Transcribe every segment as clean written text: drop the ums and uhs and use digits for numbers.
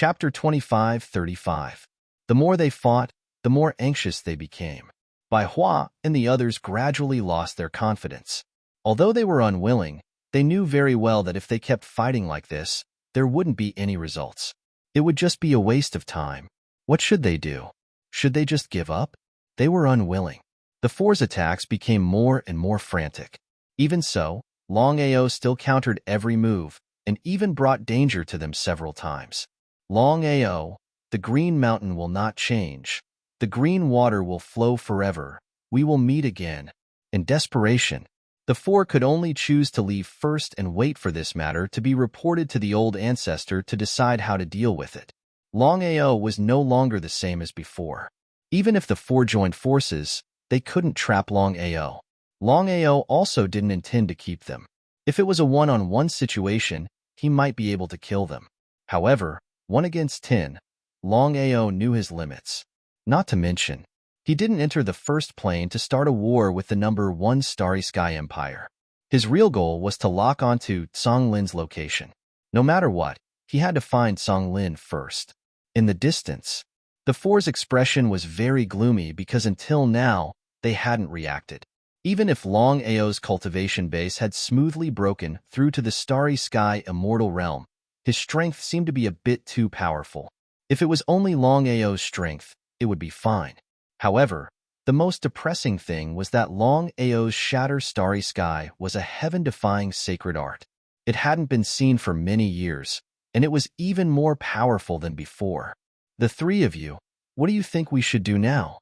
Chapter 25-35. The more they fought, the more anxious they became. Bai Hua and the others gradually lost their confidence. Although they were unwilling, they knew very well that if they kept fighting like this, there wouldn't be any results. It would just be a waste of time. What should they do? Should they just give up? They were unwilling. The Four's attacks became more and more frantic. Even so, Longao still countered every move, and even brought danger to them several times. Longao, the green mountain will not change. The green water will flow forever. We will meet again. In desperation, the Four could only choose to leave first and wait for this matter to be reported to the old ancestor to decide how to deal with it. Longao was no longer the same as before. Even if the Four joined forces, they couldn't trap Longao. Longao also didn't intend to keep them. If it was a one-on-one situation, he might be able to kill them. However, 1 against 10, Longao knew his limits. Not to mention, he didn't enter the first plane to start a war with the number 1 Starry Sky Empire. His real goal was to lock onto Song Lin's location. No matter what, he had to find Song Lin first. In the distance, the Four's expression was very gloomy because until now, they hadn't reacted. Even if Longao's cultivation base had smoothly broken through to the Starry Sky Immortal Realm, his strength seemed to be a bit too powerful. If it was only Longao's strength, it would be fine. However, the most depressing thing was that Longao's Shatter Starry Sky was a heaven-defying sacred art. It hadn't been seen for many years, and it was even more powerful than before. The three of you, what do you think we should do now?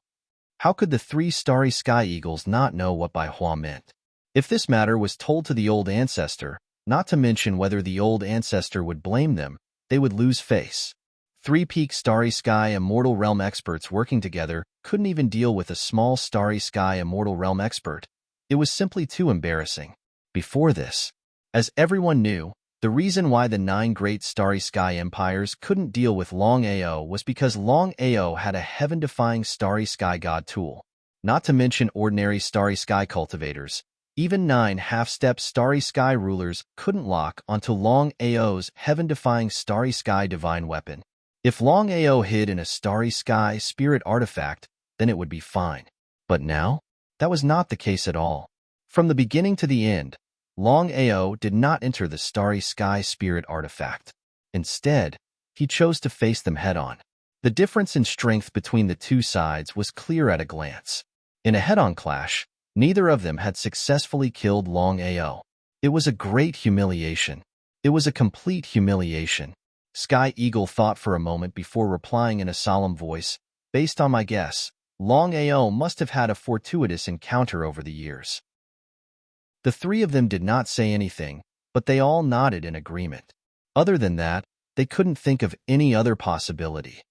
How could the 3 Starry Sky Eagles not know what Bai Hua meant? If this matter was told to the old ancestor, not to mention whether the old ancestor would blame them, they would lose face. 3 peak Starry Sky Immortal Realm experts working together couldn't even deal with a small Starry Sky Immortal Realm expert. It was simply too embarrassing. Before this, as everyone knew, the reason why the 9 great Starry Sky Empires couldn't deal with Longao was because Longao had a heaven-defying Starry Sky God tool. Not to mention ordinary Starry Sky cultivators. Even 9 half-step Starry Sky rulers couldn't lock onto Longao's heaven-defying Starry Sky divine weapon. If Longao hid in a Starry Sky spirit artifact, then it would be fine. But now, that was not the case at all. From the beginning to the end, Longao did not enter the Starry Sky spirit artifact. Instead, he chose to face them head-on. The difference in strength between the two sides was clear at a glance. In a head-on clash, neither of them had successfully killed Longao. It was a great humiliation. It was a complete humiliation. Sky Eagle thought for a moment before replying in a solemn voice, "Based on my guess, Longao must have had a fortuitous encounter over the years." The 3 of them did not say anything, but they all nodded in agreement. Other than that, they couldn't think of any other possibility.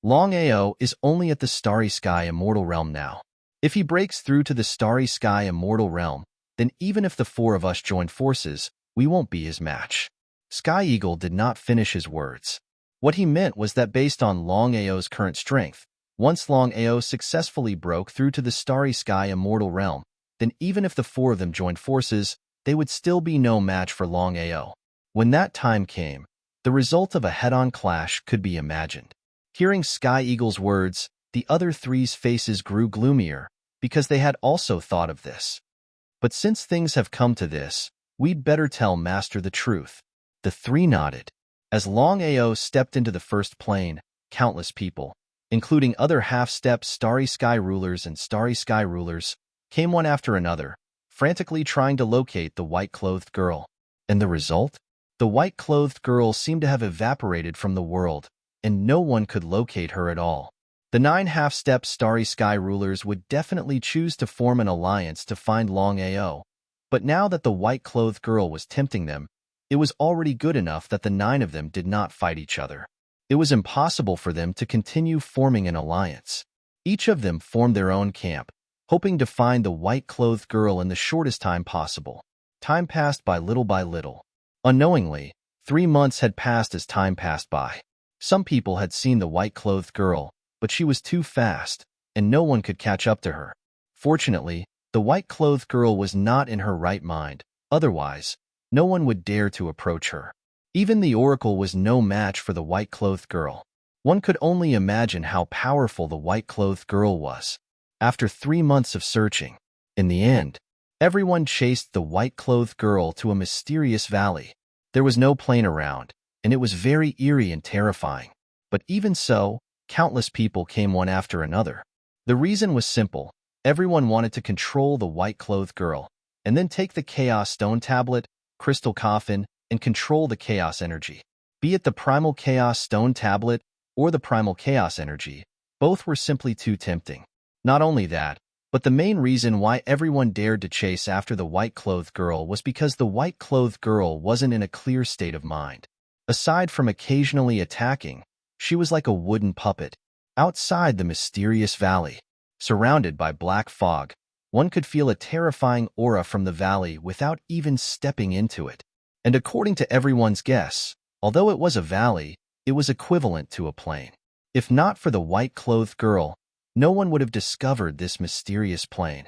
Longao is only at the Starry Sky Immortal Realm now. If he breaks through to the Starry Sky Immortal Realm, then even if the 4 of us join forces, we won't be his match. Sky Eagle did not finish his words. What he meant was that based on Longao's current strength, once Longao successfully broke through to the Starry Sky Immortal Realm, then even if the 4 of them joined forces, they would still be no match for Longao. When that time came, the result of a head-on clash could be imagined. Hearing Sky Eagle's words, the other 3's faces grew gloomier, because they had also thought of this. But since things have come to this, we'd better tell Master the truth. The 3 nodded. As Longao stepped into the first plane, countless people, including other half-step Starry Sky rulers and Starry Sky rulers, came one after another, frantically trying to locate the white-clothed girl. And the result? The white-clothed girl seemed to have evaporated from the world, and no one could locate her at all. The 9 half-step Starry Sky rulers would definitely choose to form an alliance to find Longao, but now that the white-clothed girl was tempting them, it was already good enough that the 9 of them did not fight each other. It was impossible for them to continue forming an alliance. Each of them formed their own camp, hoping to find the white-clothed girl in the shortest time possible. Time passed by little. Unknowingly, 3 months had passed as time passed by. Some people had seen the white-clothed girl, but she was too fast, and no one could catch up to her. Fortunately, the white-clothed girl was not in her right mind. Otherwise, no one would dare to approach her. Even the oracle was no match for the white-clothed girl. One could only imagine how powerful the white-clothed girl was. After 3 months of searching, in the end, everyone chased the white-clothed girl to a mysterious valley. There was no plane around, and it was very eerie and terrifying. But even so, countless people came one after another. The reason was simple. Everyone wanted to control the white-clothed girl, and then take the Chaos Stone Tablet, Crystal Coffin, and control the Chaos Energy. Be it the Primal Chaos Stone Tablet or the Primal Chaos Energy, both were simply too tempting. Not only that, but the main reason why everyone dared to chase after the white-clothed girl was because the white-clothed girl wasn't in a clear state of mind. Aside from occasionally attacking, she was like a wooden puppet. Outside the mysterious valley, surrounded by black fog, one could feel a terrifying aura from the valley without even stepping into it. And according to everyone's guess, although it was a valley, it was equivalent to a plain. If not for the white-clothed girl, no one would have discovered this mysterious plain.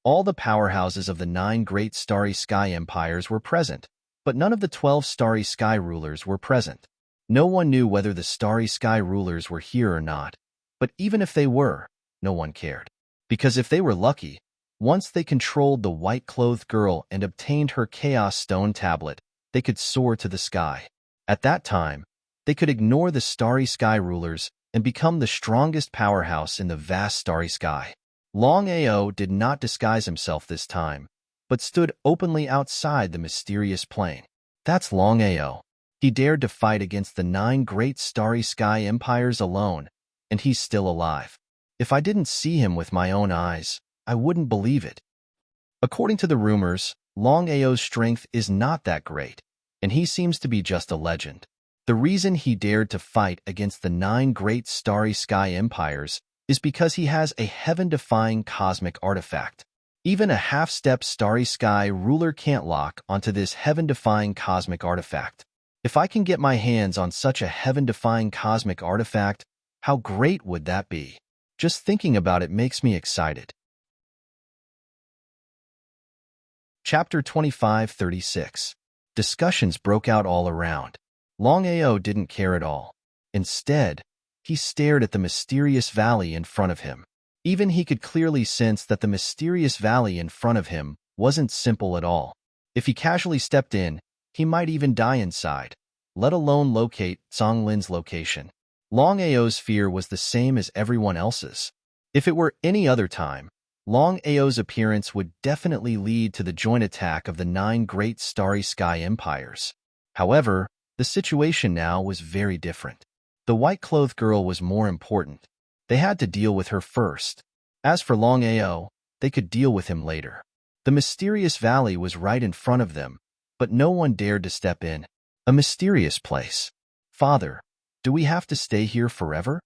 All the powerhouses of the 9 great starry sky empires were present, but none of the 12 starry sky rulers were present. No one knew whether the starry sky rulers were here or not, but even if they were, no one cared. Because if they were lucky, once they controlled the white-clothed girl and obtained her Chaos Stone Tablet, they could soar to the sky. At that time, they could ignore the starry sky rulers and become the strongest powerhouse in the vast starry sky. Longao did not disguise himself this time, but stood openly outside the mysterious plain. That's Longao. He dared to fight against the 9 great starry sky empires alone, and he's still alive. If I didn't see him with my own eyes, I wouldn't believe it. According to the rumors, Longao's strength is not that great, and he seems to be just a legend. The reason he dared to fight against the 9 great starry sky empires is because he has a heaven-defying cosmic artifact. Even a half-step starry sky ruler can't lock onto this heaven-defying cosmic artifact. If I can get my hands on such a heaven-defying cosmic artifact, how great would that be? Just thinking about it makes me excited. Chapter 25-36. Discussions broke out all around. Longao didn't care at all. Instead, he stared at the mysterious valley in front of him. Even he could clearly sense that the mysterious valley in front of him wasn't simple at all. If he casually stepped in, he might even die inside, let alone locate Zhonglin's location. Longao's fear was the same as everyone else's. If it were any other time, Longao's appearance would definitely lead to the joint attack of the 9 great starry sky empires. However, the situation now was very different. The white-clothed girl was more important. They had to deal with her first. As for Longao, they could deal with him later. The mysterious valley was right in front of them, but no one dared to step in. A mysterious place. Father, do we have to stay here forever?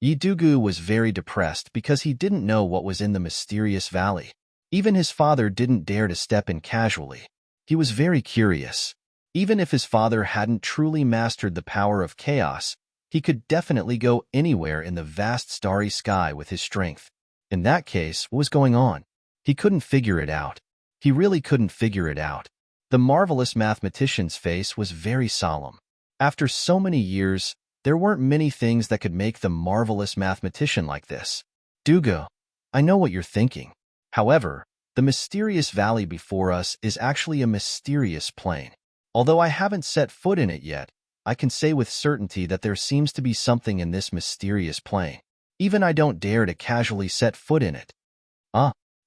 Yidugu was very depressed because he didn't know what was in the mysterious valley. Even his father didn't dare to step in casually. He was very curious. Even if his father hadn't truly mastered the power of chaos, he could definitely go anywhere in the vast starry sky with his strength. In that case, what was going on? He couldn't figure it out. He really couldn't figure it out. The marvelous mathematician's face was very solemn. After so many years, there weren't many things that could make the marvelous mathematician like this. Dugo, I know what you're thinking. However, the mysterious valley before us is actually a mysterious plain. Although I haven't set foot in it yet, I can say with certainty that there seems to be something in this mysterious plain. Even I don't dare to casually set foot in it.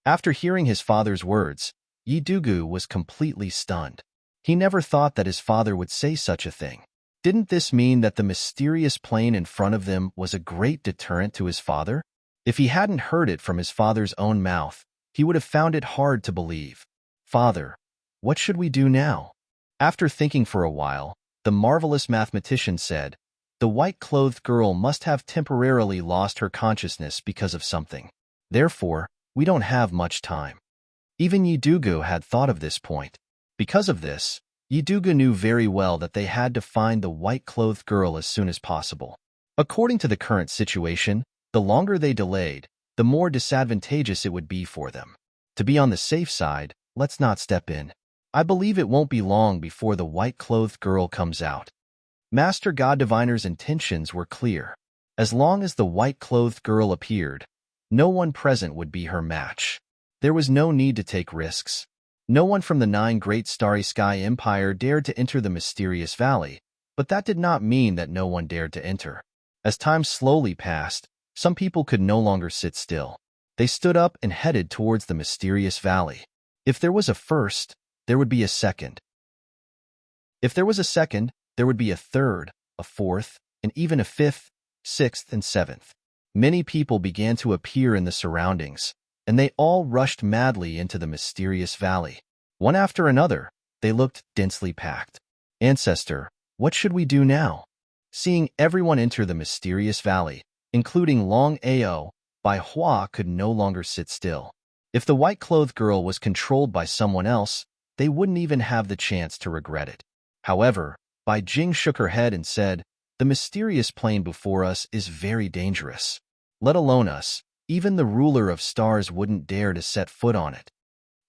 After hearing his father's words, Yidugu was completely stunned. He never thought that his father would say such a thing. Didn't this mean that the mysterious plain in front of them was a great deterrent to his father? If he hadn't heard it from his father's own mouth, he would have found it hard to believe. Father, what should we do now? After thinking for a while, the marvelous mathematician said, the white-clothed girl must have temporarily lost her consciousness because of something. Therefore, we don't have much time. Even Yidugu had thought of this point. Because of this, Yidugu knew very well that they had to find the white-clothed girl as soon as possible. According to the current situation, the longer they delayed, the more disadvantageous it would be for them. To be on the safe side, let's not step in. I believe it won't be long before the white-clothed girl comes out. Master God Diviner's intentions were clear. As long as the white-clothed girl appeared, no one present would be her match. There was no need to take risks. No one from the 9 great starry sky empire dared to enter the mysterious valley, but that did not mean that no one dared to enter. As time slowly passed, some people could no longer sit still. They stood up and headed towards the mysterious valley. If there was a first, there would be a second. If there was a second, there would be a third, a fourth, and even a fifth, sixth, and seventh. Many people began to appear in the surroundings, and they all rushed madly into the mysterious valley. One after another, they looked densely packed. Ancestor, what should we do now? Seeing everyone enter the mysterious valley, including Longao, Bai Hua could no longer sit still. If the white-clothed girl was controlled by someone else, they wouldn't even have the chance to regret it. However, Bai Jing shook her head and said, "The mysterious plane before us is very dangerous. Let alone us, even the ruler of stars wouldn't dare to set foot on it."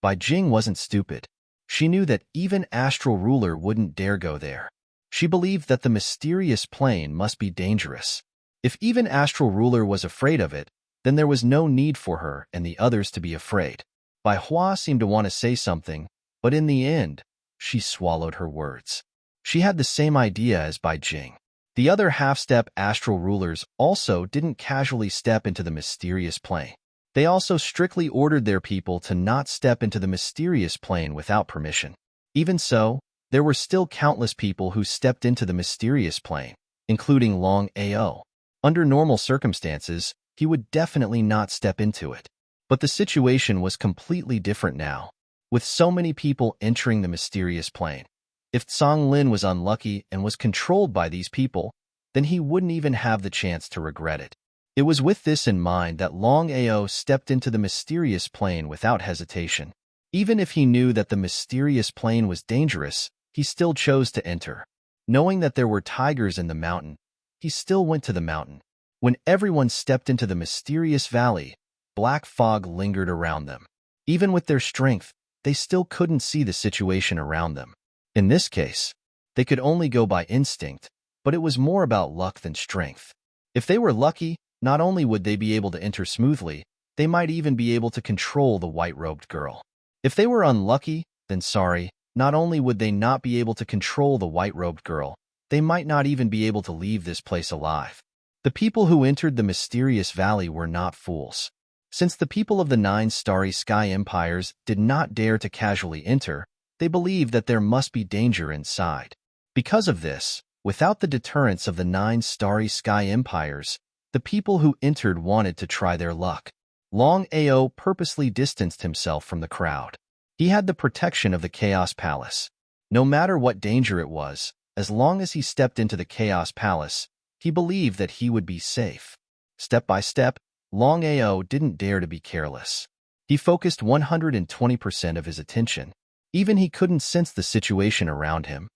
Bai Jing wasn't stupid. She knew that even astral ruler wouldn't dare go there. She believed that the mysterious plane must be dangerous. If even astral ruler was afraid of it, then there was no need for her and the others to be afraid. Bai Hua seemed to want to say something, but in the end, she swallowed her words. She had the same idea as Bai Jing. The other half-step astral rulers also didn't casually step into the mysterious plane. They also strictly ordered their people to not step into the mysterious plane without permission. Even so, there were still countless people who stepped into the mysterious plane, including Longao. Under normal circumstances, he would definitely not step into it. But the situation was completely different now, with so many people entering the mysterious plane. If Tsang Lin was unlucky and was controlled by these people, then he wouldn't even have the chance to regret it. It was with this in mind that Longao stepped into the mysterious plane without hesitation. Even if he knew that the mysterious plane was dangerous, he still chose to enter. Knowing that there were tigers in the mountain, he still went to the mountain. When everyone stepped into the mysterious valley, black fog lingered around them. Even with their strength, they still couldn't see the situation around them. In this case, they could only go by instinct, but it was more about luck than strength. If they were lucky, not only would they be able to enter smoothly, they might even be able to control the white-robed girl. If they were unlucky, then sorry, not only would they not be able to control the white-robed girl, they might not even be able to leave this place alive. The people who entered the mysterious valley were not fools. Since the people of the 9 starry sky empires did not dare to casually enter, they believed that there must be danger inside. Because of this, without the deterrence of the 9 starry sky empires, the people who entered wanted to try their luck. Longao purposely distanced himself from the crowd. He had the protection of the Chaos Palace. No matter what danger it was, as long as he stepped into the Chaos Palace, he believed that he would be safe. Step by step, Longao didn't dare to be careless. He focused 120% of his attention. Even he couldn't sense the situation around him.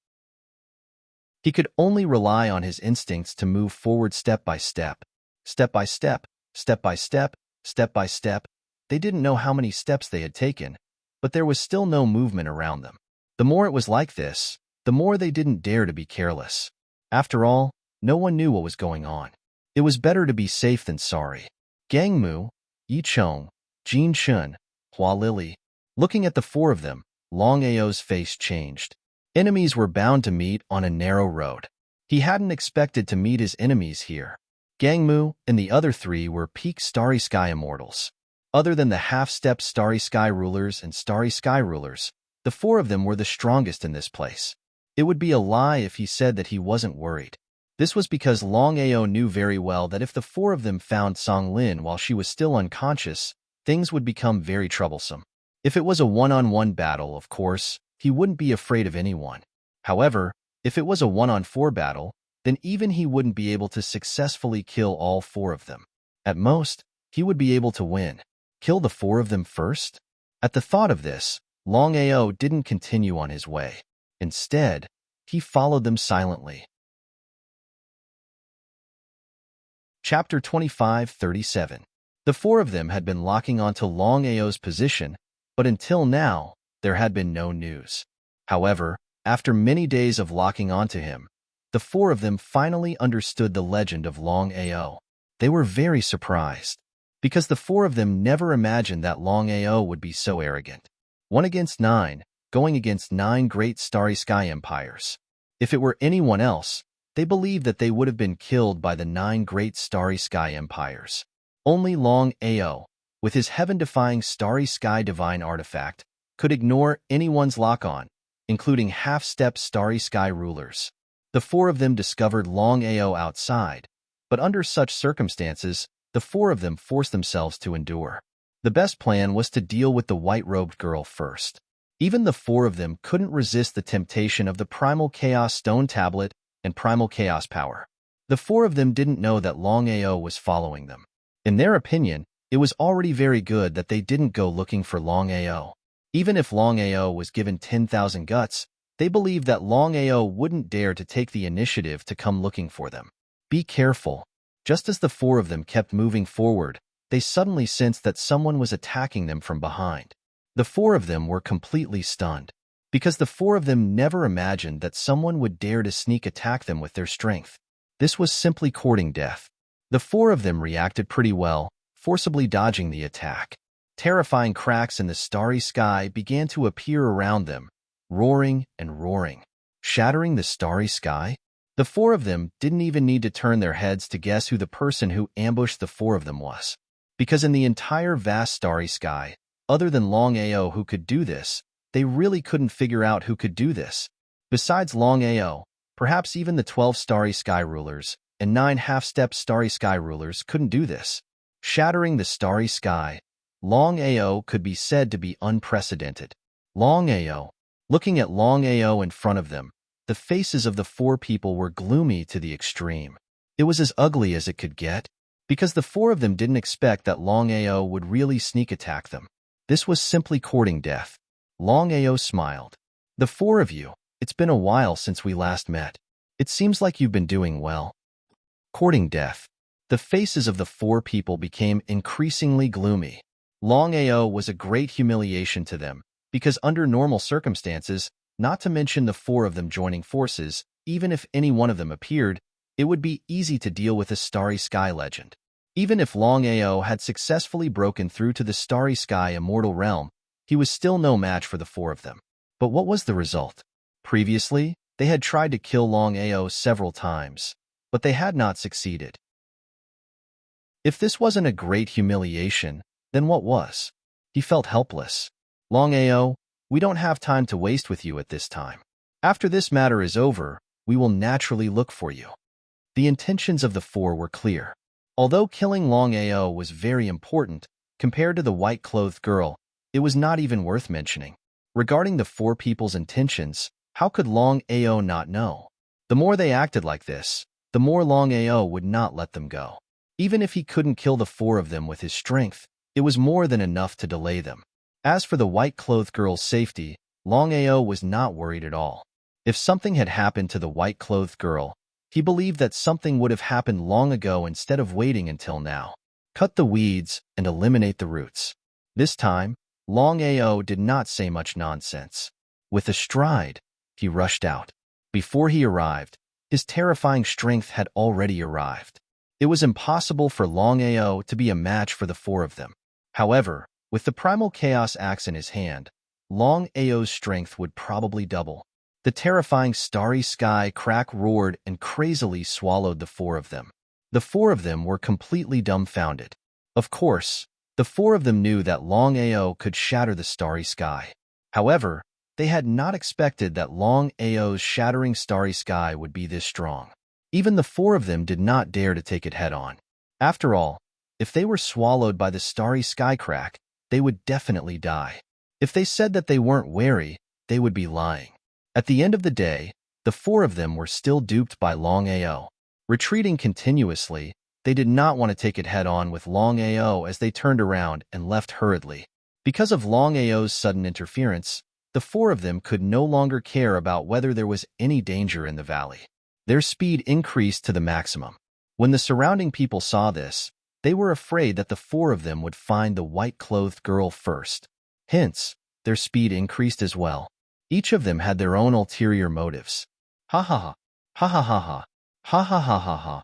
He could only rely on his instincts to move forward step by step. Step by step, step by step, step by step. They didn't know how many steps they had taken, but there was still no movement around them. The more it was like this, the more they didn't dare to be careless. After all, no one knew what was going on. It was better to be safe than sorry. Gang Mu, Yi Chong, Jin Chun, Hua Lily. Looking at the 4 of them, Longao's face changed. Enemies were bound to meet on a narrow road. He hadn't expected to meet his enemies here. Gang Mu and the other 3 were peak Starry Sky Immortals. Other than the half-step Starry Sky Rulers and Starry Sky Rulers, the 4 of them were the strongest in this place. It would be a lie if he said that he wasn't worried. This was because Longao knew very well that if the 4 of them found Tsang Lin while she was still unconscious, things would become very troublesome. If it was a one-on-one battle, of course, he wouldn't be afraid of anyone. However, if it was a 1-on-4 battle, then even he wouldn't be able to successfully kill all 4 of them. At most, he would be able to win. Kill the 4 of them first? At the thought of this, Longao didn't continue on his way. Instead, he followed them silently. Chapter 25:37. The 4 of them had been locking onto Longao's position, but until now, there had been no news. However, after many days of locking onto him, the four of them finally understood the legend of Longao. They were very surprised, because the four of them never imagined that Longao would be so arrogant. 1 against 9, going against 9 great starry sky empires. If it were anyone else, they believed that they would have been killed by the 9 great starry sky empires. Only Longao, with his heaven-defying starry sky divine artifact, could ignore anyone's lock-on, including half-step starry sky rulers. The four of them discovered Longao outside, but under such circumstances, the four of them forced themselves to endure. The best plan was to deal with the white-robed girl first. Even the four of them couldn't resist the temptation of the Primal Chaos Stone Tablet and Primal Chaos Power. The four of them didn't know that Longao was following them. In their opinion, it was already very good that they didn't go looking for Longao. Even if Longao was given 10,000 guts, they believed that Longao wouldn't dare to take the initiative to come looking for them. Be careful. Just as the four of them kept moving forward, they suddenly sensed that someone was attacking them from behind. The four of them were completely stunned, because the four of them never imagined that someone would dare to sneak attack them with their strength. This was simply courting death. The four of them reacted pretty well, forcibly dodging the attack. Terrifying cracks in the starry sky began to appear around them, roaring and roaring, shattering the starry sky. The four of them didn't even need to turn their heads to guess who the person who ambushed the four of them was, because in the entire vast starry sky, other than Longao who could do this, they really couldn't figure out who could do this. Besides Longao, perhaps even the 12 starry sky rulers and 9 half-step starry sky rulers couldn't do this. Shattering the starry sky, Longao could be said to be unprecedented. Longao. Looking at Longao in front of them, the faces of the four people were gloomy to the extreme. It was as ugly as it could get, because the four of them didn't expect that Longao would really sneak attack them. This was simply courting death. Longao smiled. The four of you, it's been a while since we last met. It seems like you've been doing well. Courting death. The faces of the four people became increasingly gloomy. Longao was a great humiliation to them, because under normal circumstances, not to mention the four of them joining forces, even if any one of them appeared, it would be easy to deal with a starry sky legend. Even if Longao had successfully broken through to the starry sky immortal realm, he was still no match for the four of them. But what was the result? Previously, they had tried to kill Longao several times, but they had not succeeded. If this wasn't a great humiliation, then what was? He felt helpless. Longao, we don't have time to waste with you at this time. After this matter is over, we will naturally look for you. The intentions of the four were clear. Although killing Longao was very important, compared to the white-clothed girl, it was not even worth mentioning. Regarding the four people's intentions, how could Longao not know? The more they acted like this, the more Longao would not let them go. Even if he couldn't kill the four of them with his strength, it was more than enough to delay them. As for the white-clothed girl's safety, Longao was not worried at all. If something had happened to the white-clothed girl, he believed that something would have happened long ago instead of waiting until now. Cut the weeds and eliminate the roots. This time, Longao did not say much nonsense. With a stride, he rushed out. Before he arrived, his terrifying strength had already arrived. It was impossible for Longao to be a match for the four of them. However, with the Primal Chaos Axe in his hand, Longao's strength would probably double. The terrifying starry sky crack roared and crazily swallowed the four of them. The four of them were completely dumbfounded. Of course, the four of them knew that Longao could shatter the starry sky. However, they had not expected that Longao's shattering starry sky would be this strong. Even the four of them did not dare to take it head-on. After all, if they were swallowed by the starry sky crack, they would definitely die. If they said that they weren't wary, they would be lying. At the end of the day, the four of them were still duped by Longao. Retreating continuously, they did not want to take it head-on with Longao as they turned around and left hurriedly. Because of Longao's sudden interference, the four of them could no longer care about whether there was any danger in the valley. Their speed increased to the maximum. When the surrounding people saw this, they were afraid that the four of them would find the white-clothed girl first. Hence, their speed increased as well. Each of them had their own ulterior motives. Ha ha ha. Ha ha ha ha. Ha ha ha ha ha.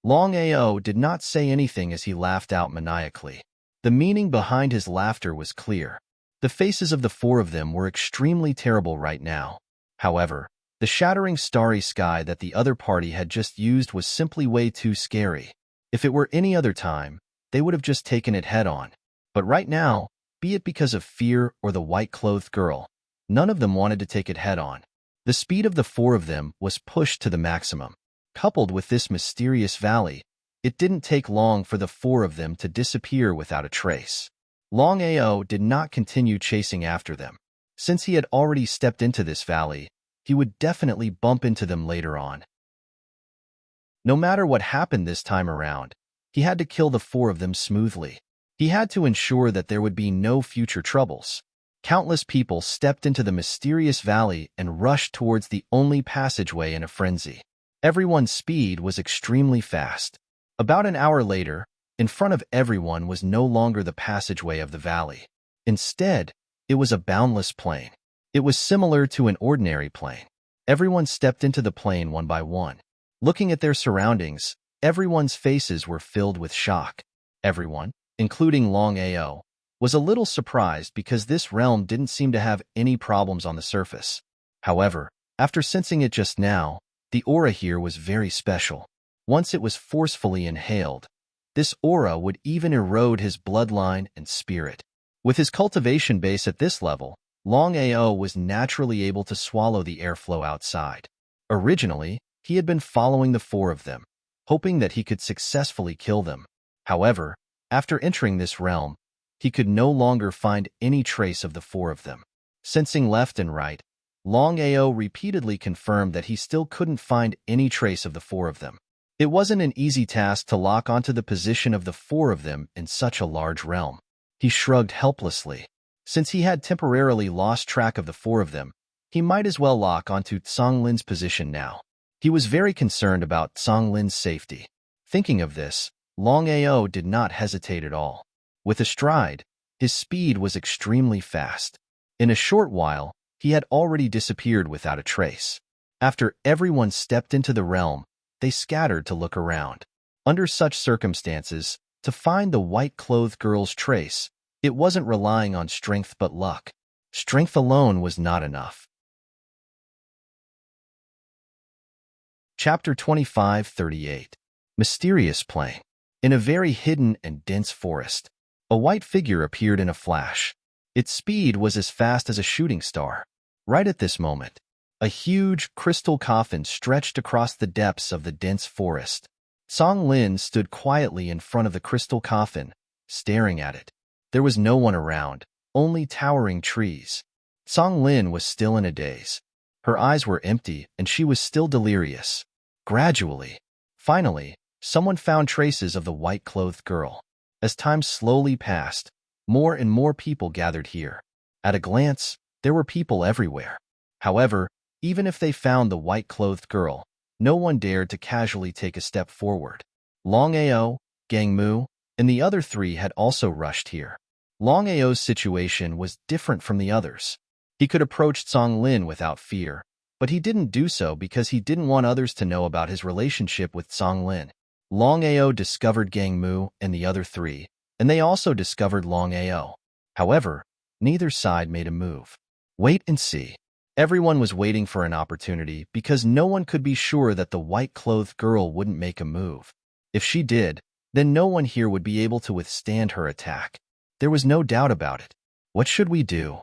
Longao did not say anything as he laughed out maniacally. The meaning behind his laughter was clear. The faces of the four of them were extremely terrible right now. However, the shattering starry sky that the other party had just used was simply way too scary. If it were any other time, they would have just taken it head-on. But right now, be it because of fear or the white-clothed girl, none of them wanted to take it head-on. The speed of the four of them was pushed to the maximum. Coupled with this mysterious valley, it didn't take long for the four of them to disappear without a trace. Longao did not continue chasing after them. Since he had already stepped into this valley, he would definitely bump into them later on. No matter what happened this time around, he had to kill the four of them smoothly. He had to ensure that there would be no future troubles. Countless people stepped into the mysterious valley and rushed towards the only passageway in a frenzy. Everyone's speed was extremely fast. About an hour later, in front of everyone was no longer the passageway of the valley. Instead, it was a boundless plain. It was similar to an ordinary plain. Everyone stepped into the plain one by one. Looking at their surroundings, everyone's faces were filled with shock. Everyone, including Longao, was a little surprised because this realm didn't seem to have any problems on the surface. However, after sensing it just now, the aura here was very special. Once it was forcefully inhaled, this aura would even erode his bloodline and spirit. With his cultivation base at this level, Longao was naturally able to swallow the airflow outside. Originally, he had been following the four of them, hoping that he could successfully kill them. However, after entering this realm, he could no longer find any trace of the four of them. Sensing left and right, Longao repeatedly confirmed that he still couldn't find any trace of the four of them. It wasn't an easy task to lock onto the position of the four of them in such a large realm. He shrugged helplessly. Since he had temporarily lost track of the four of them, he might as well lock onto Zhonglin's position now. He was very concerned about Zhonglin's safety. Thinking of this, Longao did not hesitate at all. With a stride, his speed was extremely fast. In a short while, he had already disappeared without a trace. After everyone stepped into the realm, they scattered to look around. Under such circumstances, to find the white-clothed girl's trace, it wasn't relying on strength but luck. Strength alone was not enough. Chapter 25:38. Mysterious Plain. In a very hidden and dense forest, a white figure appeared in a flash. Its speed was as fast as a shooting star. Right at this moment, a huge crystal coffin stretched across the depths of the dense forest. Zhonglin stood quietly in front of the crystal coffin, staring at it. There was no one around, only towering trees. Zhonglin was still in a daze. Her eyes were empty and she was still delirious. Finally, someone found traces of the white-clothed girl. As time slowly passed, more and more people gathered here. At a glance, there were people everywhere. However, even if they found the white-clothed girl, no one dared to casually take a step forward. Longao, Gangmu, and the other three had also rushed here. Longao's situation was different from the others. He could approach Zhonglin without fear, but he didn't do so because he didn't want others to know about his relationship with Zhonglin. Longao discovered Gangmu and the other three, and they also discovered Longao. However, neither side made a move. Wait and see. Everyone was waiting for an opportunity because no one could be sure that the white-clothed girl wouldn't make a move. If she did, then no one here would be able to withstand her attack. There was no doubt about it. What should we do?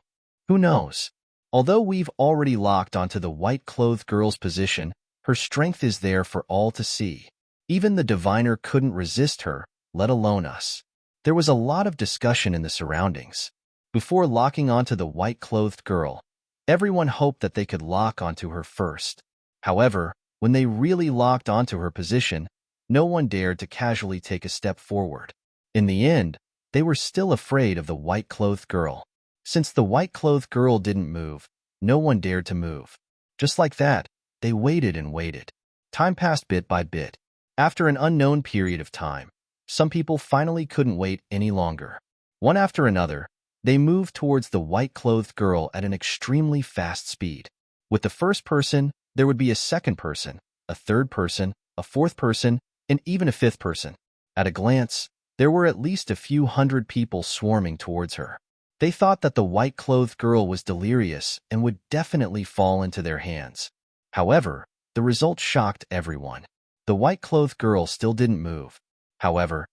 Who knows? Although we've already locked onto the white-clothed girl's position, her strength is there for all to see. Even the diviner couldn't resist her, let alone us. There was a lot of discussion in the surroundings. Before locking onto the white-clothed girl, everyone hoped that they could lock onto her first. However, when they really locked onto her position, no one dared to casually take a step forward. In the end, they were still afraid of the white-clothed girl. Since the white-clothed girl didn't move, no one dared to move. Just like that, they waited and waited. Time passed bit by bit. After an unknown period of time, some people finally couldn't wait any longer. One after another, They moved towards the white-clothed girl at an extremely fast speed. With the first person, there would be a second person, a third person, a fourth person, and even a fifth person. At a glance, there were at least a few hundred people swarming towards her. They thought that the white-clothed girl was delirious and would definitely fall into their hands. However, the result shocked everyone. The white-clothed girl still didn't move. However,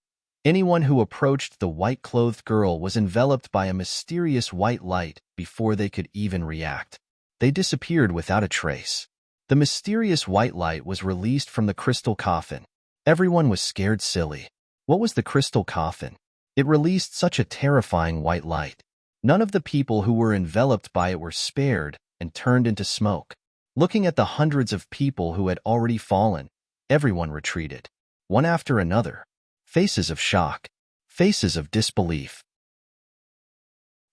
anyone who approached the white-clothed girl was enveloped by a mysterious white light before they could even react. They disappeared without a trace. The mysterious white light was released from the crystal coffin. Everyone was scared silly. What was the crystal coffin? It released such a terrifying white light. None of the people who were enveloped by it were spared and turned into smoke. Looking at the hundreds of people who had already fallen, everyone retreated, one after another. Faces of shock, faces of disbelief.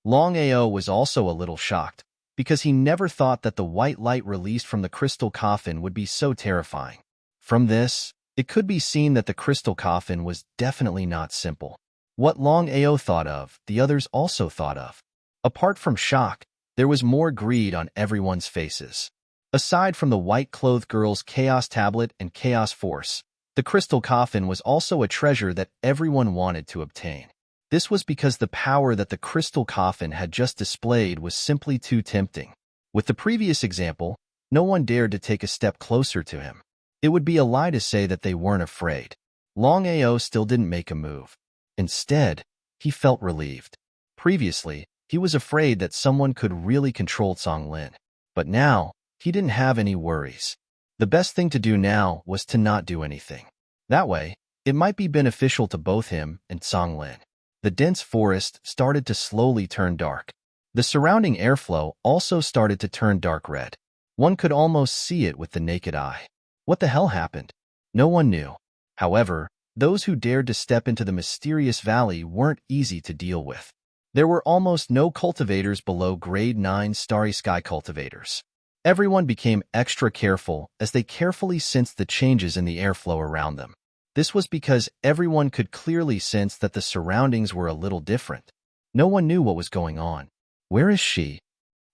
Longao was also a little shocked, because he never thought that the white light released from the crystal coffin would be so terrifying. From this, it could be seen that the crystal coffin was definitely not simple. What Longao thought of, the others also thought of. Apart from shock, there was more greed on everyone's faces. Aside from the white-clothed girl's chaos tablet and chaos force, the crystal coffin was also a treasure that everyone wanted to obtain. This was because the power that the crystal coffin had just displayed was simply too tempting. With the previous example, no one dared to take a step closer to him. It would be a lie to say that they weren't afraid. Longao still didn't make a move. Instead, he felt relieved. Previously, he was afraid that someone could really control Songlin. But now, he didn't have any worries. The best thing to do now was to not do anything. That way, it might be beneficial to both him and Songlin. The dense forest started to slowly turn dark. The surrounding airflow also started to turn dark red. One could almost see it with the naked eye. What the hell happened? No one knew. However, those who dared to step into the mysterious valley weren't easy to deal with. There were almost no cultivators below grade 9 starry sky cultivators. Everyone became extra careful as they carefully sensed the changes in the airflow around them. This was because everyone could clearly sense that the surroundings were a little different. No one knew what was going on. Where is she?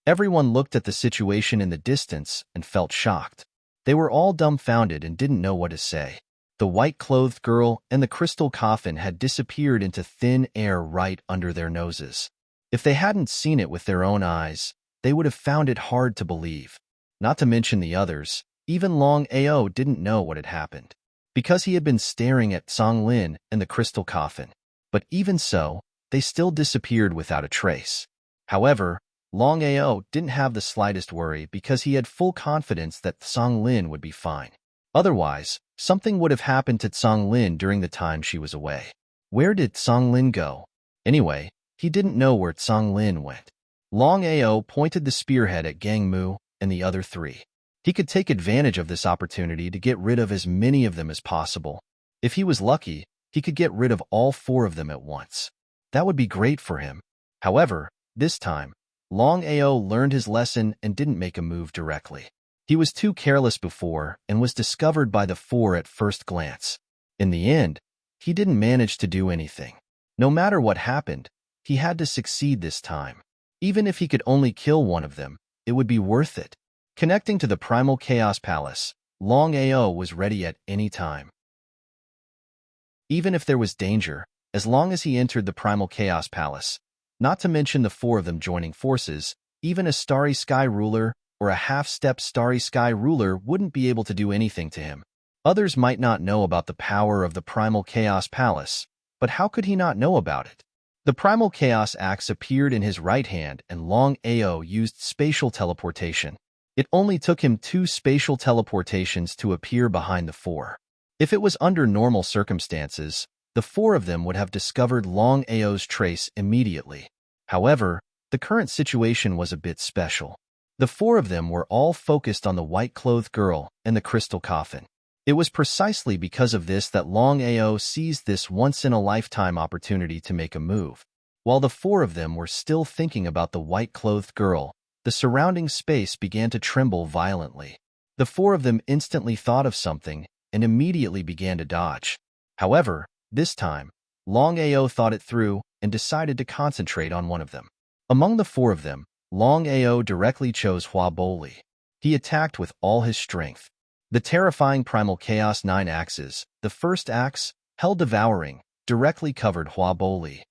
Everyone looked at the situation in the distance and felt shocked. They were all dumbfounded and didn't know what to say. The white-clothed girl and the crystal coffin had disappeared into thin air right under their noses. If they hadn't seen it with their own eyes, they would have found it hard to believe. Not to mention the others, even Longao didn't know what had happened, because he had been staring at Songlin and the crystal coffin. But even so, they still disappeared without a trace. However, Longao didn't have the slightest worry because he had full confidence that Songlin would be fine. Otherwise, something would have happened to Songlin during the time she was away. Where did Songlin go? Anyway, he didn't know where Songlin went. Longao pointed the spearhead at Gangmu and the other three. He could take advantage of this opportunity to get rid of as many of them as possible. If he was lucky, he could get rid of all 4 of them at once. That would be great for him. However, this time, Longao learned his lesson and didn't make a move directly. He was too careless before and was discovered by the 4 at first glance. In the end, he didn't manage to do anything. No matter what happened, he had to succeed this time. Even if he could only kill one of them, it would be worth it. Connecting to the Primal Chaos Palace, Longao was ready at any time. Even if there was danger, as long as he entered the Primal Chaos Palace, not to mention the 4 of them joining forces, even a Starry Sky Ruler or a half-step Starry Sky Ruler wouldn't be able to do anything to him. Others might not know about the power of the Primal Chaos Palace, but how could he not know about it? The Primal Chaos Axe appeared in his right hand and Longao used spatial teleportation. It only took him 2 spatial teleportations to appear behind the 4. If it was under normal circumstances, the 4 of them would have discovered Longao's trace immediately. However, the current situation was a bit special. The 4 of them were all focused on the white-clothed girl and the crystal coffin. It was precisely because of this that Longao seized this once-in-a-lifetime opportunity to make a move. While the 4 of them were still thinking about the white-clothed girl, the surrounding space began to tremble violently. The 4 of them instantly thought of something and immediately began to dodge. However, this time, Longao thought it through and decided to concentrate on one of them. Among the four of them, Longao directly chose Hua Boli. He attacked with all his strength. The terrifying primal chaos 9 axes, the first axe, hell devouring, directly covered Hua Boli.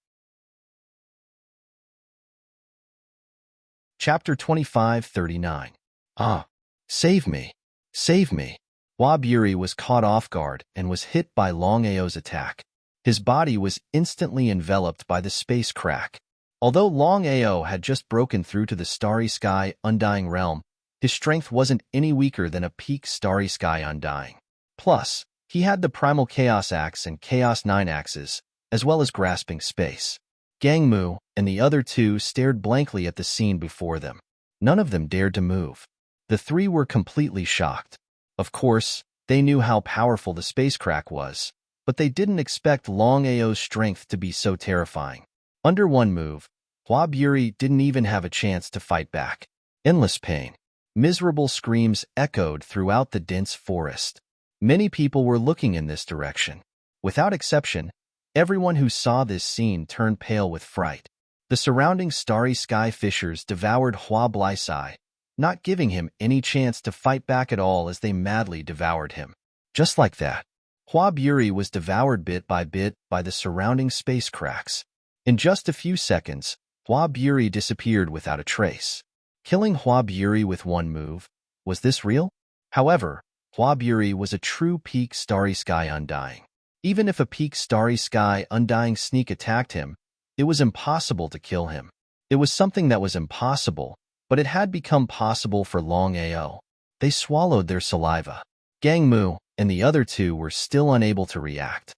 Chapter 25:39. Ah! Save me! Save me! Hua Buri was caught off guard and was hit by Longao's attack. His body was instantly enveloped by the space crack. Although Longao had just broken through to the starry sky undying realm, his strength wasn't any weaker than a peak starry sky undying. Plus, he had the primal chaos axe and chaos 9 axes, as well as grasping space. Gangmu and the other two stared blankly at the scene before them. None of them dared to move. The three were completely shocked. Of course, they knew how powerful the space crack was, but they didn't expect Longao's strength to be so terrifying. Under one move, Hua Buri didn't even have a chance to fight back. Endless pain. Miserable screams echoed throughout the dense forest. Many people were looking in this direction. Without exception, everyone who saw this scene turned pale with fright. The surrounding starry sky fissures devoured Hua Blisai, not giving him any chance to fight back at all as they madly devoured him. Just like that, Hua Buri was devoured bit by the surrounding space cracks. In just a few seconds, Hua Buri disappeared without a trace. Killing Hua Buri with one move, was this real? However, Hua Buri was a true peak starry sky undying. Even if a peak starry sky undying sneak attacked him, it was impossible to kill him. It was something that was impossible, but it had become possible for Longao. They swallowed their saliva. Gangmu and the other two were still unable to react.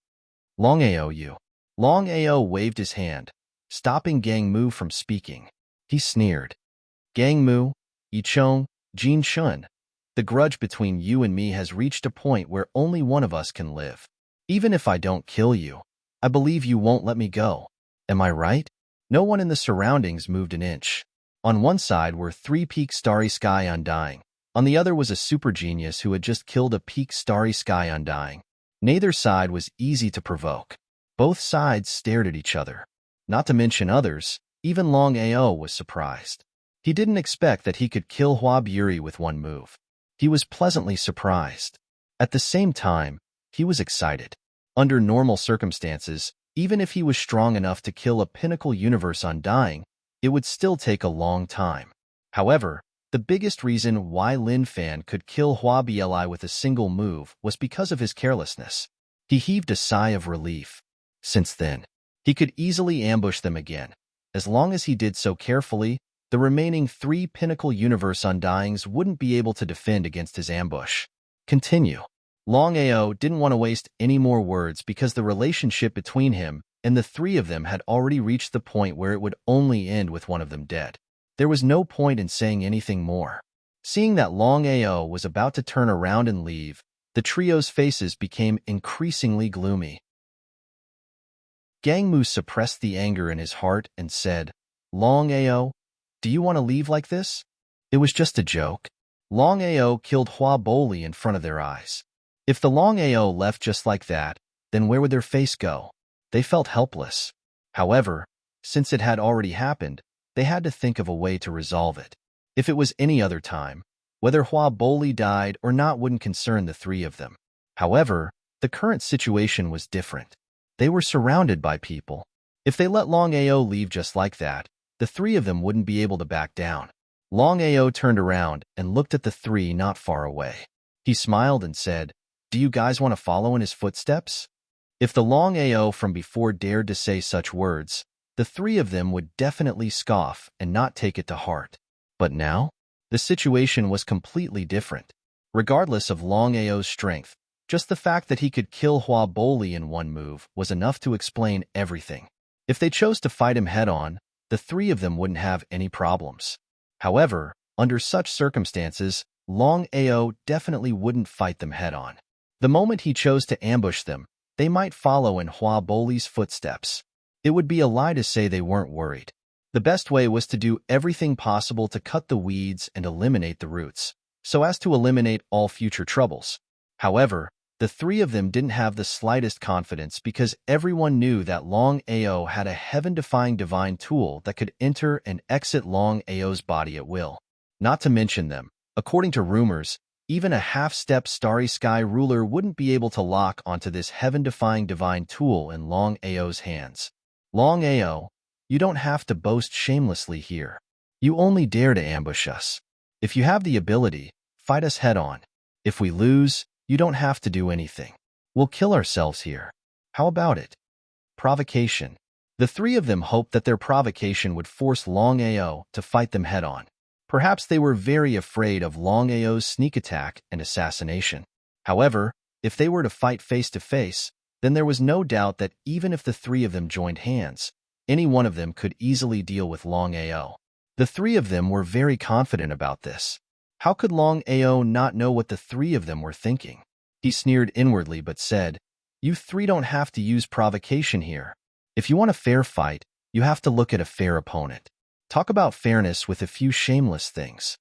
Longao, you. Longao waved his hand, stopping Gangmu from speaking. He sneered. Gangmu, Yichong, Jin Shun, the grudge between you and me has reached a point where only one of us can live. Even if I don't kill you, I believe you won't let me go. Am I right? No one in the surroundings moved an inch. On one side were three peak starry sky undying. On the other was a super genius who had just killed a peak starry sky undying. Neither side was easy to provoke. Both sides stared at each other. Not to mention others, even Longao was surprised. He didn't expect that he could kill Hua Buri with one move. He was pleasantly surprised. At the same time, he was excited. Under normal circumstances, even if he was strong enough to kill a pinnacle universe undying, it would still take a long time. However, the biggest reason why Lin Fan could kill Hua Bli with a single move was because of his carelessness. He heaved a sigh of relief. Since then, he could easily ambush them again. As long as he did so carefully, the remaining three pinnacle universe undyings wouldn't be able to defend against his ambush. Continue. Longao didn't want to waste any more words because the relationship between him and the three of them had already reached the point where it would only end with one of them dead. There was no point in saying anything more. Seeing that Longao was about to turn around and leave, the trio's faces became increasingly gloomy. Gangmu suppressed the anger in his heart and said, Longao, do you want to leave like this? It was just a joke. Longao killed Hua Boli in front of their eyes. If the Longao left just like that, then where would their face go? They felt helpless. However, since it had already happened, they had to think of a way to resolve it. If it was any other time, whether Hua Boli died or not wouldn't concern the three of them. However, the current situation was different. They were surrounded by people. If they let Longao leave just like that, the three of them wouldn't be able to back down. Longao turned around and looked at the three not far away. He smiled and said, Do you guys want to follow in his footsteps? If the Longao from before dared to say such words, the three of them would definitely scoff and not take it to heart. But now, the situation was completely different. Regardless of Longao's strength, just the fact that he could kill Hua Boli in one move was enough to explain everything. If they chose to fight him head-on, the three of them wouldn't have any problems. However, under such circumstances, Longao definitely wouldn't fight them head-on. The moment he chose to ambush them, they might follow in Hua Boli's footsteps. It would be a lie to say they weren't worried. The best way was to do everything possible to cut the weeds and eliminate the roots, so as to eliminate all future troubles. However, The three of them didn't have the slightest confidence because everyone knew that Longao had a heaven-defying divine tool that could enter and exit Longao's body at will. Not to mention them, according to rumors, even a half-step starry sky ruler wouldn't be able to lock onto this heaven-defying divine tool in Longao's hands. Longao, you don't have to boast shamelessly here. You only dare to ambush us. If you have the ability, fight us head-on. If we lose, you don't have to do anything. We'll kill ourselves here. How about it? Provocation. The three of them hoped that their provocation would force Longao to fight them head-on. Perhaps they were very afraid of Longao's sneak attack and assassination. However, if they were to fight face-to-face, then there was no doubt that even if the three of them joined hands, any one of them could easily deal with Longao. The three of them were very confident about this. How could Longao not know what the three of them were thinking? He sneered inwardly but said, "You three don't have to use provocation here. If you want a fair fight, you have to look at a fair opponent. Talk about fairness with a few shameless things."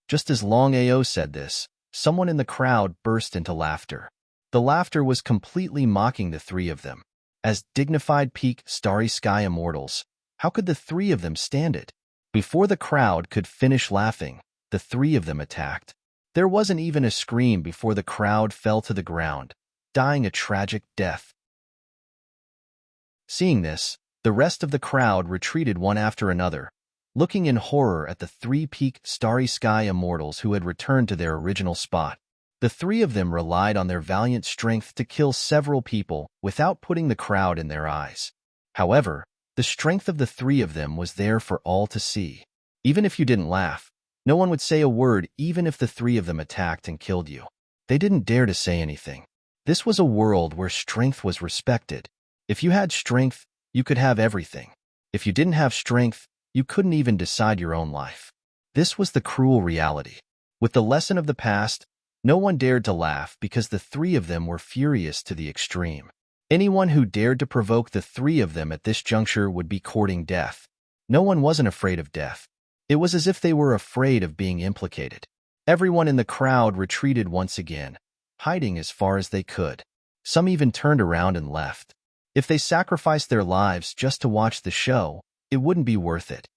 Just as Longao said this, someone in the crowd burst into laughter. The laughter was completely mocking the three of them. As dignified peak starry sky immortals, how could the three of them stand it? Before the crowd could finish laughing, the three of them attacked. There wasn't even a scream before the crowd fell to the ground, dying a tragic death. Seeing this, the rest of the crowd retreated one after another, looking in horror at the three-peak starry sky immortals who had returned to their original spot. The three of them relied on their valiant strength to kill several people without putting the crowd in their eyes. However, the strength of the three of them was there for all to see. Even if you didn't laugh, no one would say a word even if the three of them attacked and killed you. They didn't dare to say anything. This was a world where strength was respected. If you had strength, you could have everything. If you didn't have strength, you couldn't even decide your own life. This was the cruel reality. With the lesson of the past, no one dared to laugh because the three of them were furious to the extreme. Anyone who dared to provoke the three of them at this juncture would be courting death. No one wasn't afraid of death. It was as if they were afraid of being implicated. Everyone in the crowd retreated once again, hiding as far as they could. Some even turned around and left. If they sacrificed their lives just to watch the show, it wouldn't be worth it.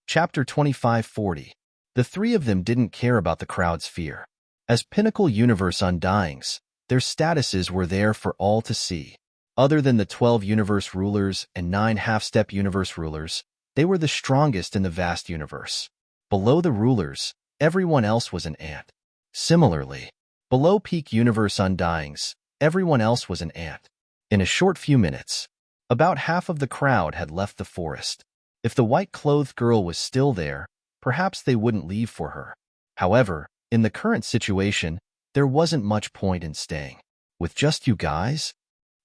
Chapter 2540. The three of them didn't care about the crowd's fear. As pinnacle universe undyings, their statuses were there for all to see. Other than the 12 universe rulers and 9 half-step universe rulers, they were the strongest in the vast universe. Below the rulers, everyone else was an ant. Similarly, below peak universe undyings, everyone else was an ant. In a short few minutes, about half of the crowd had left the forest. If the white-clothed girl was still there, perhaps they wouldn't leave for her. However, in the current situation, there wasn't much point in staying. With just you guys?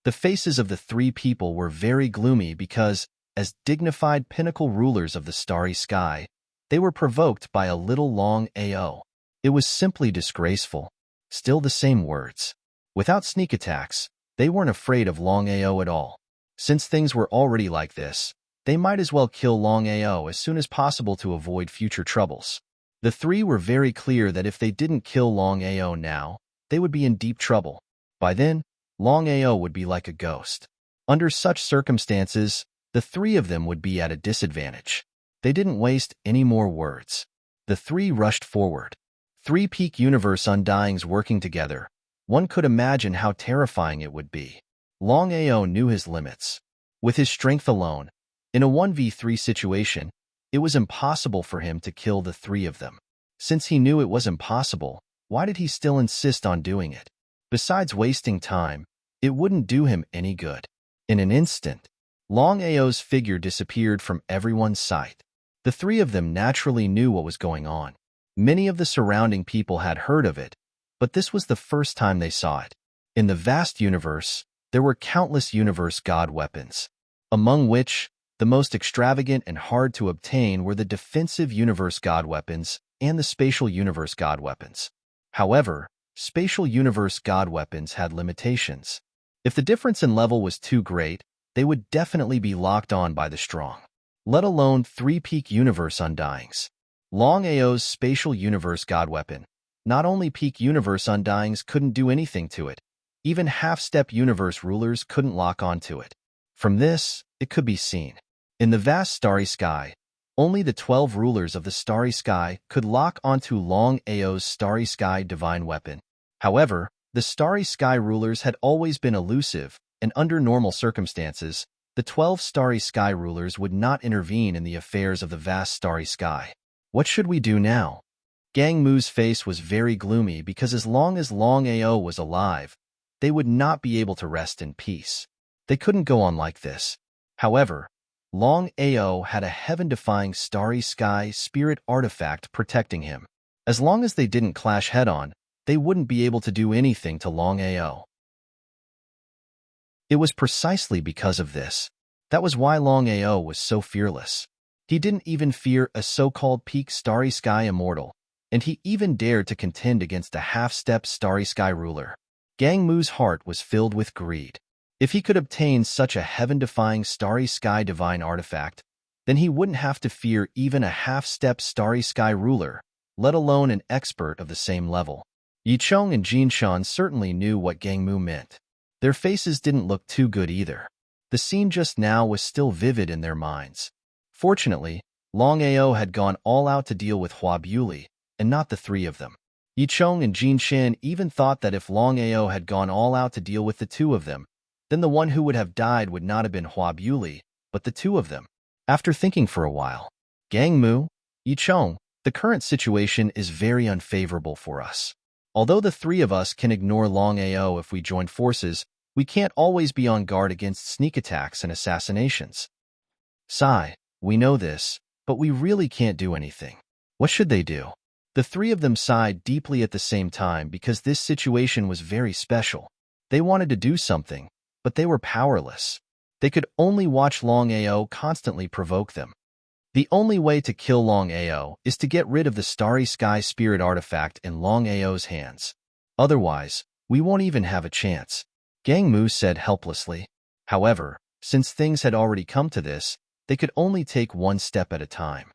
The faces of the three people were very gloomy because, as dignified pinnacle rulers of the starry sky, they were provoked by a little Longao. It was simply disgraceful. Still the same words. Without sneak attacks, they weren't afraid of Longao at all. Since things were already like this, they might as well kill Longao as soon as possible to avoid future troubles. The three were very clear that if they didn't kill Longao now, they would be in deep trouble. By then, Longao would be like a ghost. Under such circumstances, the three of them would be at a disadvantage. They didn't waste any more words. The three rushed forward. Three peak universe undyings working together. One could imagine how terrifying it would be. Longao knew his limits. With his strength alone, in a 1v3 situation, it was impossible for him to kill the three of them. Since he knew it was impossible, why did he still insist on doing it? Besides wasting time, it wouldn't do him any good. In an instant, Longao's figure disappeared from everyone's sight. The three of them naturally knew what was going on. Many of the surrounding people had heard of it, but this was the first time they saw it. In the vast universe, there were countless universe god weapons, among which the most extravagant and hard to obtain were the defensive universe god weapons and the spatial universe god weapons. However, spatial universe god weapons had limitations. If the difference in level was too great, they would definitely be locked on by the strong, let alone three peak universe undyings. Longao's spatial universe god weapon. Not only peak universe undyings couldn't do anything to it, even half-step universe rulers couldn't lock onto it. From this, it could be seen. In the vast starry sky, only the 12 rulers of the starry sky could lock onto Longao's starry sky divine weapon. However, the starry sky rulers had always been elusive, and under normal circumstances, the 12 starry sky rulers would not intervene in the affairs of the vast starry sky. What should we do now? Gang Mu's face was very gloomy because as long as Longao was alive, they would not be able to rest in peace. They couldn't go on like this. However, Longao had a heaven-defying starry sky spirit artifact protecting him. As long as they didn't clash head-on, they wouldn't be able to do anything to Longao. It was precisely because of this. That was why Longao was so fearless. He didn't even fear a so-called peak starry sky immortal, and he even dared to contend against a half-step starry sky ruler. Gang Mu's heart was filled with greed. If he could obtain such a heaven-defying starry sky divine artifact, then he wouldn't have to fear even a half-step starry sky ruler, let alone an expert of the same level. Yicheng and Jinshan certainly knew what Gang Mu meant. Their faces didn't look too good either. The scene just now was still vivid in their minds. Fortunately, Longao had gone all out to deal with Hua Buli, and not the three of them. Yicheng and Jinshan even thought that if Longao had gone all out to deal with the two of them, then the one who would have died would not have been Hua Buli, but the two of them. After thinking for a while, Gang Mu, Yicheng, the current situation is very unfavorable for us. Although the three of us can ignore Longao if we join forces, we can't always be on guard against sneak attacks and assassinations. Sigh, we know this, but we really can't do anything. What should they do? The three of them sighed deeply at the same time because this situation was very special. They wanted to do something, but they were powerless. They could only watch Longao constantly provoke them. The only way to kill Longao is to get rid of the starry sky spirit artifact in Longao's hands. Otherwise, we won't even have a chance, Gang Mu said helplessly. However, since things had already come to this, they could only take one step at a time.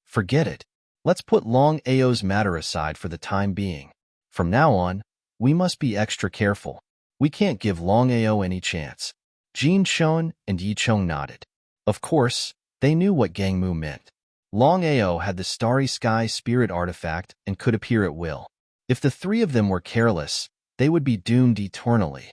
Forget it. Let's put Longao's matter aside for the time being. From now on, we must be extra careful. We can't give Longao any chance. Jinshan and Yicheng nodded. Of course, they knew what Gang Mu meant. Longao had the starry sky spirit artifact and could appear at will. If the three of them were careless, they would be doomed eternally.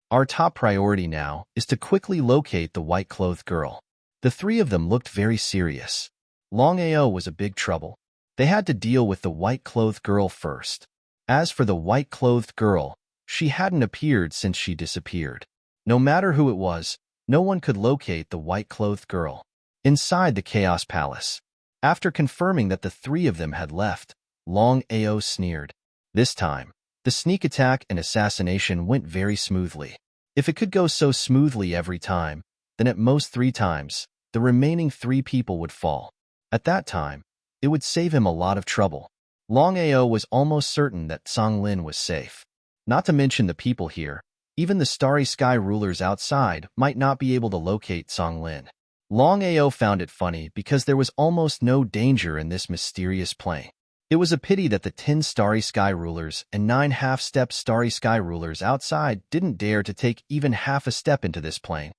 Our top priority now is to quickly locate the white-clothed girl. The three of them looked very serious. Longao was a big trouble. They had to deal with the white-clothed girl first. As for the white-clothed girl, she hadn't appeared since she disappeared. No matter who it was, no one could locate the white-clothed girl. Inside the Chaos Palace, after confirming that the three of them had left, Longao sneered. This time, the sneak attack and assassination went very smoothly. If it could go so smoothly every time, then at most 3 times, the remaining 3 people would fall. At that time, it would save him a lot of trouble. Longao was almost certain that Songlin was safe. Not to mention the people here, even the starry sky rulers outside might not be able to locate Songlin. Longao found it funny because there was almost no danger in this mysterious plane. It was a pity that the 10 starry sky rulers and 9 half-step starry sky rulers outside didn't dare to take even half a step into this plane.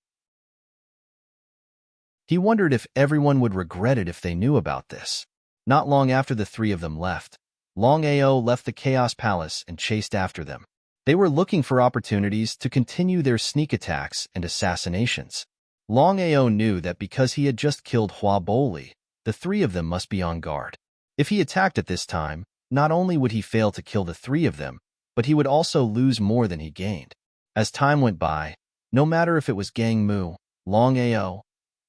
He wondered if everyone would regret it if they knew about this. Not long after the three of them left, Longao left the Chaos Palace and chased after them. They were looking for opportunities to continue their sneak attacks and assassinations. Longao knew that because he had just killed Hua Boli, the three of them must be on guard. If he attacked at this time, not only would he fail to kill the three of them, but he would also lose more than he gained. As time went by, no matter if it was Gang Mu, Longao,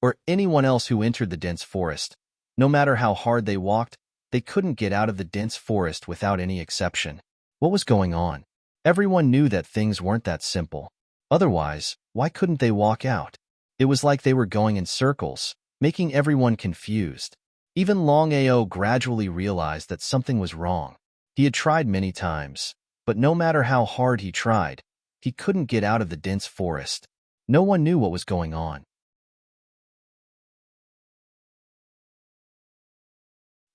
or anyone else who entered the dense forest, no matter how hard they walked, they couldn't get out of the dense forest without any exception. What was going on? Everyone knew that things weren't that simple. Otherwise, why couldn't they walk out? It was like they were going in circles, making everyone confused. Even Longao gradually realized that something was wrong. He had tried many times, but no matter how hard he tried, he couldn't get out of the dense forest. No one knew what was going on.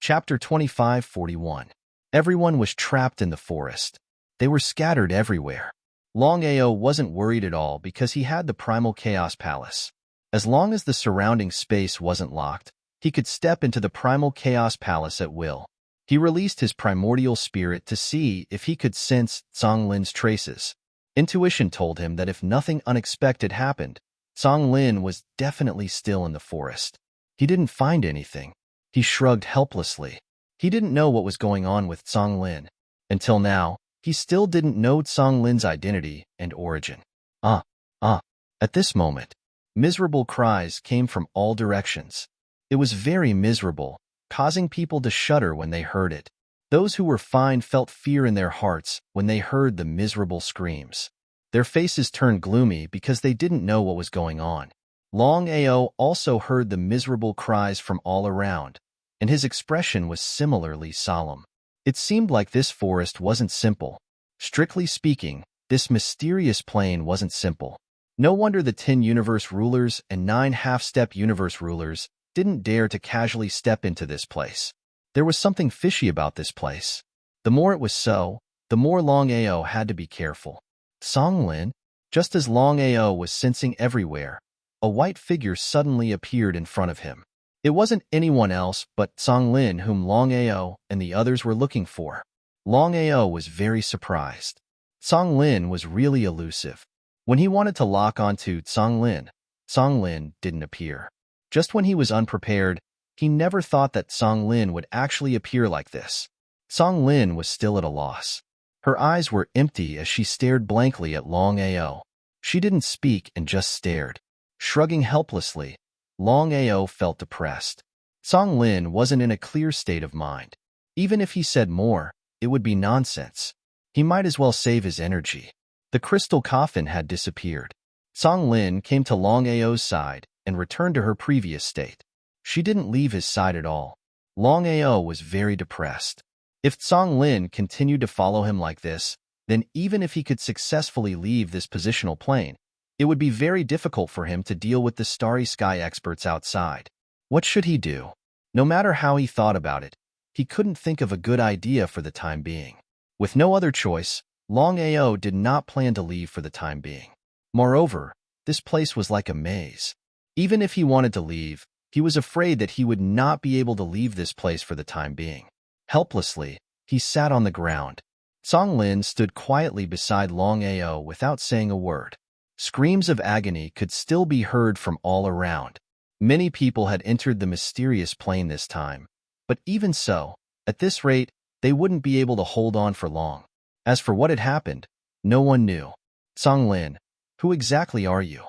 Chapter 2541. Everyone was trapped in the forest. They were scattered everywhere. Longao wasn't worried at all because he had the Primal Chaos Palace. As long as the surrounding space wasn't locked, he could step into the Primal Chaos Palace at will. He released his primordial spirit to see if he could sense Songlин's traces. Intuition told him that if nothing unexpected happened, Songlin was definitely still in the forest. He didn't find anything. He shrugged helplessly. He didn't know what was going on with Songlin. Until now, he still didn't know Songlin's identity and origin. At this moment, miserable cries came from all directions. It was very miserable, causing people to shudder when they heard it. Those who were fine felt fear in their hearts when they heard the miserable screams. Their faces turned gloomy because they didn't know what was going on. Longao also heard the miserable cries from all around, and his expression was similarly solemn. It seemed like this forest wasn't simple. Strictly speaking, this mysterious plane wasn't simple. No wonder the 10 universe rulers and 9 half-step universe rulers didn't dare to casually step into this place. There was something fishy about this place. The more it was so, the more Longao had to be careful. Songlin, just as Longao was sensing everywhere, a white figure suddenly appeared in front of him. It wasn't anyone else but Songlin whom Longao and the others were looking for. Longao was very surprised. Songlin was really elusive. When he wanted to lock onto Songlin, Songlin didn't appear. Just when he was unprepared, he never thought that Songlin would actually appear like this. Songlin was still at a loss. Her eyes were empty as she stared blankly at Longao. She didn't speak and just stared. Shrugging helplessly, Longao felt depressed. Songlin wasn't in a clear state of mind. Even if he said more, it would be nonsense. He might as well save his energy. The crystal coffin had disappeared. Songlin came to Longao's side and returned to her previous state. She didn't leave his side at all. Longao was very depressed. If Songlin continued to follow him like this, then even if he could successfully leave this positional plane, it would be very difficult for him to deal with the starry sky experts outside. What should he do? No matter how he thought about it, he couldn't think of a good idea for the time being. With no other choice, Longao did not plan to leave for the time being. Moreover, this place was like a maze. Even if he wanted to leave, he was afraid that he would not be able to leave this place for the time being. Helplessly, he sat on the ground. Songlin stood quietly beside Longao without saying a word. Screams of agony could still be heard from all around. Many people had entered the mysterious plane this time, but even so, at this rate, they wouldn't be able to hold on for long. As for what had happened, no one knew. Songlin, who exactly are you?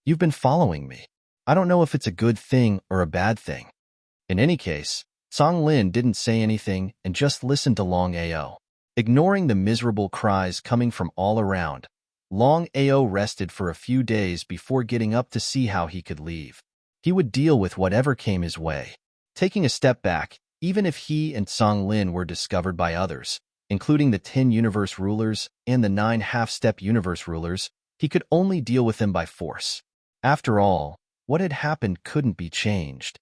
You've been following me. I don't know if it's a good thing or a bad thing. In any case, Songlin didn't say anything and just listened to Longao. Ignoring the miserable cries coming from all around, Longao rested for a few days before getting up to see how he could leave. He would deal with whatever came his way. Taking a step back, even if he and Songlin were discovered by others, including the 10 universe rulers and the 9 half-step universe rulers, he could only deal with them by force. After all, what had happened couldn't be changed.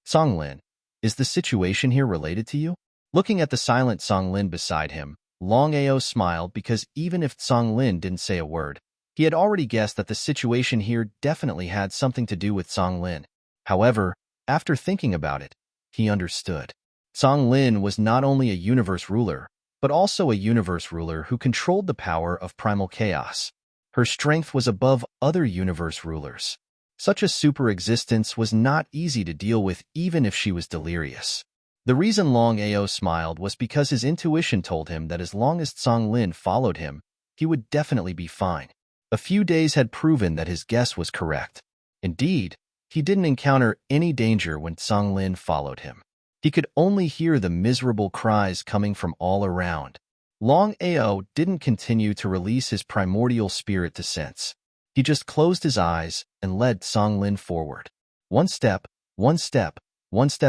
Songlin, is the situation here related to you? Looking at the silent Songlin beside him, Longao smiled because even if Songlin didn't say a word, he had already guessed that the situation here definitely had something to do with Songlin. However, after thinking about it, he understood. Songlin was not only a universe ruler, but also a universe ruler who controlled the power of primal chaos. Her strength was above other universe rulers. Such a super existence was not easy to deal with even if she was delirious. The reason Longao smiled was because his intuition told him that as long as Songlin followed him, he would definitely be fine. A few days had proven that his guess was correct. Indeed, he didn't encounter any danger when Songlin followed him. He could only hear the miserable cries coming from all around. Longao didn't continue to release his primordial spirit to sense. He just closed his eyes and led Songlin forward. One step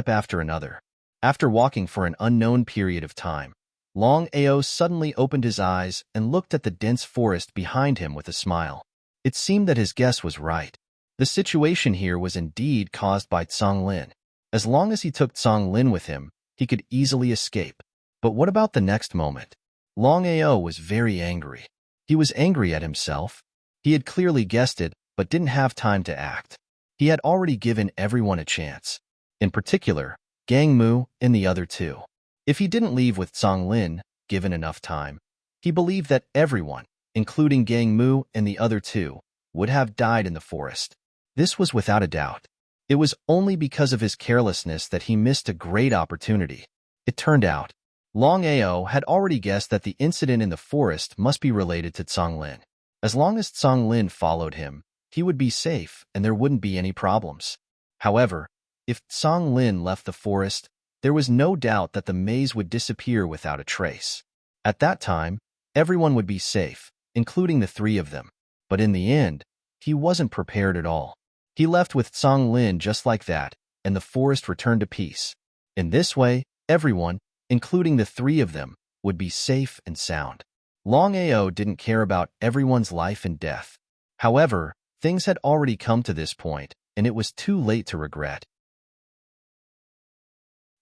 after another. After walking for an unknown period of time, Longao suddenly opened his eyes and looked at the dense forest behind him with a smile. It seemed that his guess was right. The situation here was indeed caused by Songlin. As long as he took Tsang Lin with him, he could easily escape. But what about the next moment? Longao was very angry. He was angry at himself. He had clearly guessed it, but didn't have time to act. He had already given everyone a chance. In particular, Gang Mu and the other two. If he didn't leave with Tsang Lin, given enough time, he believed that everyone, including Gang Mu and the other two, would have died in the forest. This was without a doubt. It was only because of his carelessness that he missed a great opportunity. It turned out, Longao had already guessed that the incident in the forest must be related to Tsang Lin. As long as Tsang Lin followed him, he would be safe and there wouldn't be any problems. However, if Tsang Lin left the forest, there was no doubt that the maze would disappear without a trace. At that time, everyone would be safe, including the three of them. But in the end, he wasn't prepared at all. He left with Tsang Lin just like that, and the forest returned to peace. In this way, everyone, including the three of them, would be safe and sound. Longao didn't care about everyone's life and death. However, things had already come to this point, and it was too late to regret.